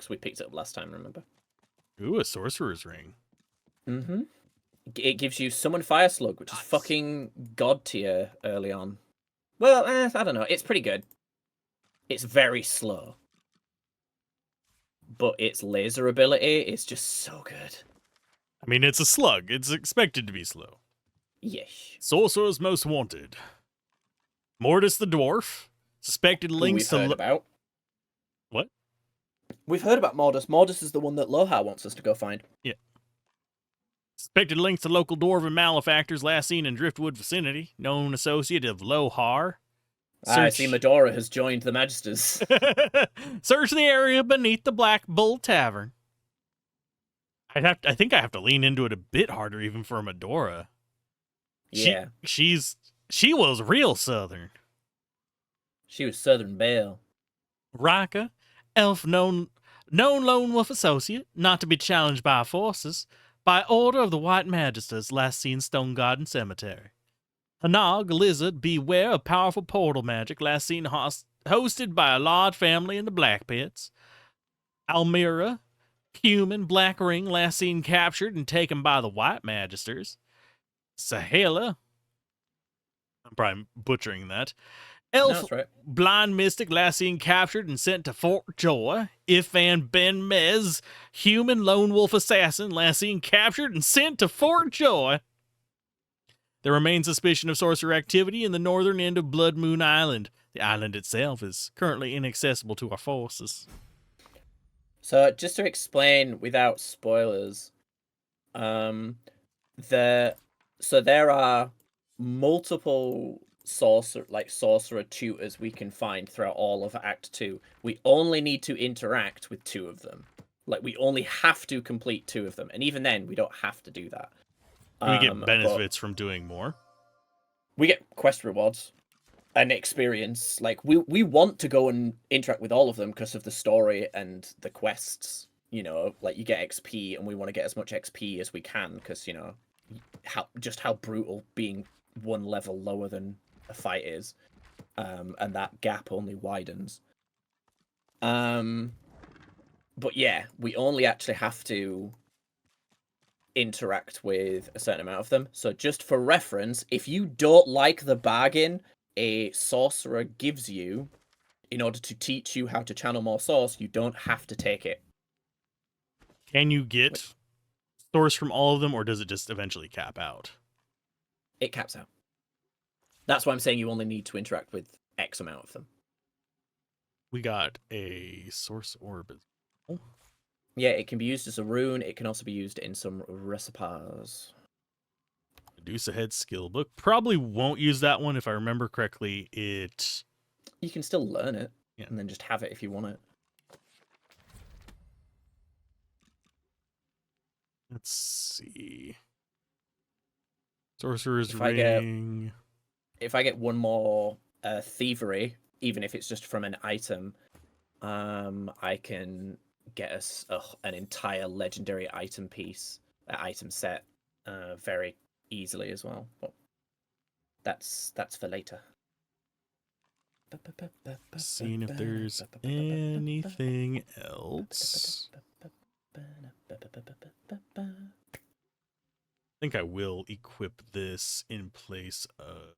because we picked it up last time, remember?
Ooh, a sorcerer's ring.
Mm-hmm. It gives you Summon Fire Slug, which is fucking god tier early on. Well, I don't know. It's pretty good. It's very slow. But its laser ability is just so good.
I mean, it's a slug. It's expected to be slow.
Yes.
Sorcerer's Most Wanted. Mortis the Dwarf. Suspected links
Who we've
to...
heard about.
What?
We've heard about Mortis. Mortis is the one that Loha wants us to go find.
Yeah. Suspected links to local dwarven malefactors last seen in Driftwood vicinity. Known associate of Lohar.
I see Medora has joined the Magisters.
Search the area beneath the Black Bull Tavern. I think I have to lean into it a bit harder even for Medora.
Yeah.
She was real southern.
She was Southern Belle.
Raka, elf known lone wolf associate, not to be challenged by forces, by order of the White Magisters, last seen Stone Garden Cemetery. Hanog, lizard, beware of powerful portal magic, last seen hosted by a large family in the Black Pits. Almira, human, black ring, last seen captured and taken by the White Magisters. Sahela, I'm probably butchering that. Elf,
No, that's right.
blind mystic, last seen captured and sent to Fort Joy. Ifan Ben Mez, human lone wolf assassin, last seen captured and sent to Fort Joy. There remains suspicion of sorcerer activity in the northern end of Blood Moon Island. The island itself is currently inaccessible to our forces.
So, just to explain without spoilers, there are multiple sorcerer tutors we can find throughout all of Act 2. We only need to interact with 2 of them. Like, we only have to complete 2 of them. And even then, we don't have to do that.
Do we get benefits from doing more?
We get quest rewards and experience. Like, we want to go and interact with all of them because of the story and the quests. You know, like, you get XP, and we want to get as much XP as we can because, you know, how brutal being 1 level lower than a fight is, and that gap only widens. But yeah, we only actually have to interact with a certain amount of them. So just for reference, if you don't like the bargain a sorcerer gives you in order to teach you how to channel more source, you don't have to take it.
Can you get source from all of them, or does it just eventually cap out?
It caps out. That's why I'm saying you only need to interact with X amount of them.
We got a source orb.
Yeah, it can be used as a rune. It can also be used in some recipes.
Medusa Head skill book. Probably won't use that one if I remember correctly.
You can still learn it, and then just have it if you want it.
Let's see. Sorcerer's Ring.
If I get one more thievery, even if it's just from an item, I can get us an entire legendary item piece, item set, very easily as well. But that's for later.
Seeing if there's anything else. I think I will equip this in place of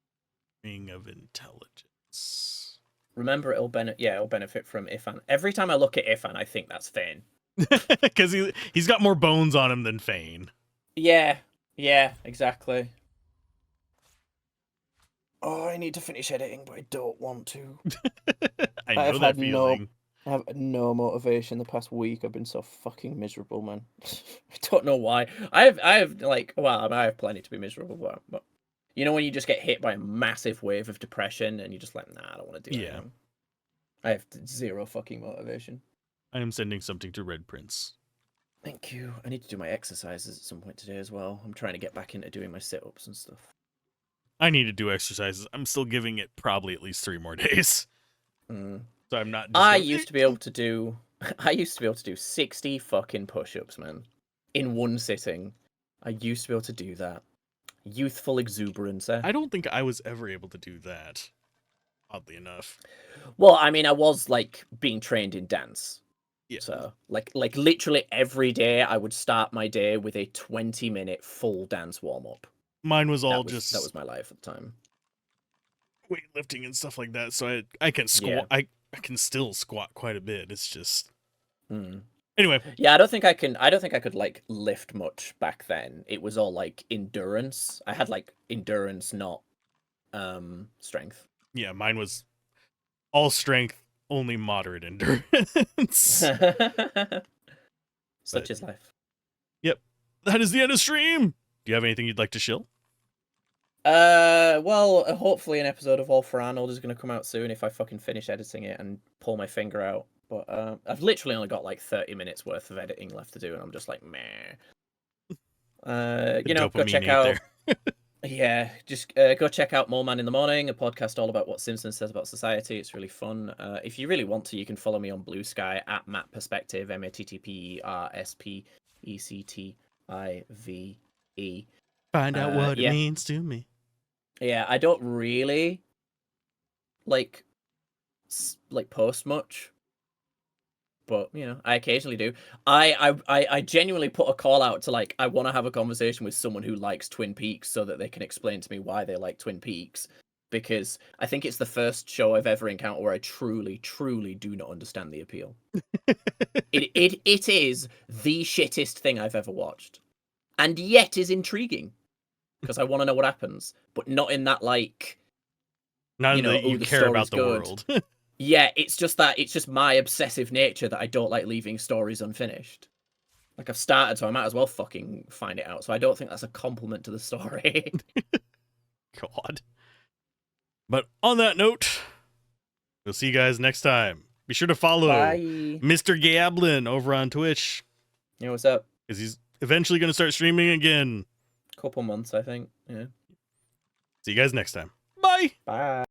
Ring of Intelligence.
Remember, it'll benefit from Ifan. Every time I look at Ifan, I think that's Fane.
Because he's got more bones on him than Fane.
Yeah, exactly. Oh, I need to finish editing, but I don't want to.
I know that feeling.
I have no motivation the past week. I've been so fucking miserable, man. I don't know why. I have plenty to be miserable about, but you know when you just get hit by a massive wave of depression and you're just like, nah, I don't want to do anything. I have 0 fucking motivation.
I am sending something to Red Prince.
Thank you. I need to do my exercises at some point today as well. I'm trying to get back into doing my sit-ups and stuff.
I need to do exercises. I'm still giving it probably at least 3 more days. So I'm not.
I used to be able to do 60 fucking push-ups, man, in one sitting. I used to be able to do that. Youthful exuberance. Eh?
I don't think I was ever able to do that. Oddly enough.
Well, I mean, I was like being trained in dance.
Yeah.
So, like literally every day, I would start my day with a 20-minute full dance warm up.
Mine was all
that
just
was my life at the time.
weightlifting and stuff like that. So I can squat.
Yeah.
I can still squat quite a bit. It's just
Mm.
anyway.
Yeah, I don't think I could like lift much back then. It was all like endurance. I had like endurance, not strength.
Yeah, mine was all strength, only moderate endurance.
Such is life.
Yep. That is the end of stream. Do you have anything you'd like to shill?
Well, hopefully an episode of All for Arnold is going to come out soon if I fucking finish editing it and pull my finger out. But I've literally only got like 30 minutes worth of editing left to do, and I'm just like, meh. You know, go check out. Yeah, just go check out Mole Man in the Morning, a podcast all about what Simpsons says about society. It's really fun. If you really want to, you can follow me on Blue Sky at Matt Perspective, MattPerspective.
Find out what it means to me.
Yeah, I don't really like post much, but you know, I occasionally do. I genuinely put a call out to like, I want to have a conversation with someone who likes Twin Peaks so that they can explain to me why they like Twin Peaks, because I think it's the first show I've ever encountered where I truly do not understand the appeal. It is the shittest thing I've ever watched, and yet is intriguing because I want to know what happens, but not in that like,
not in that you care about the world.
Yeah, it's just my obsessive nature that I don't like leaving stories unfinished. Like, I've started, so I might as well fucking find it out. So I don't think that's a compliment to the story.
God. But on that note, we'll see you guys next time. Be sure to follow Mr. Gablin over on Twitch.
Yeah, what's up?
Because he's eventually going to start streaming again.
Couple months, I think. Yeah.
See you guys next time. Bye.
Bye.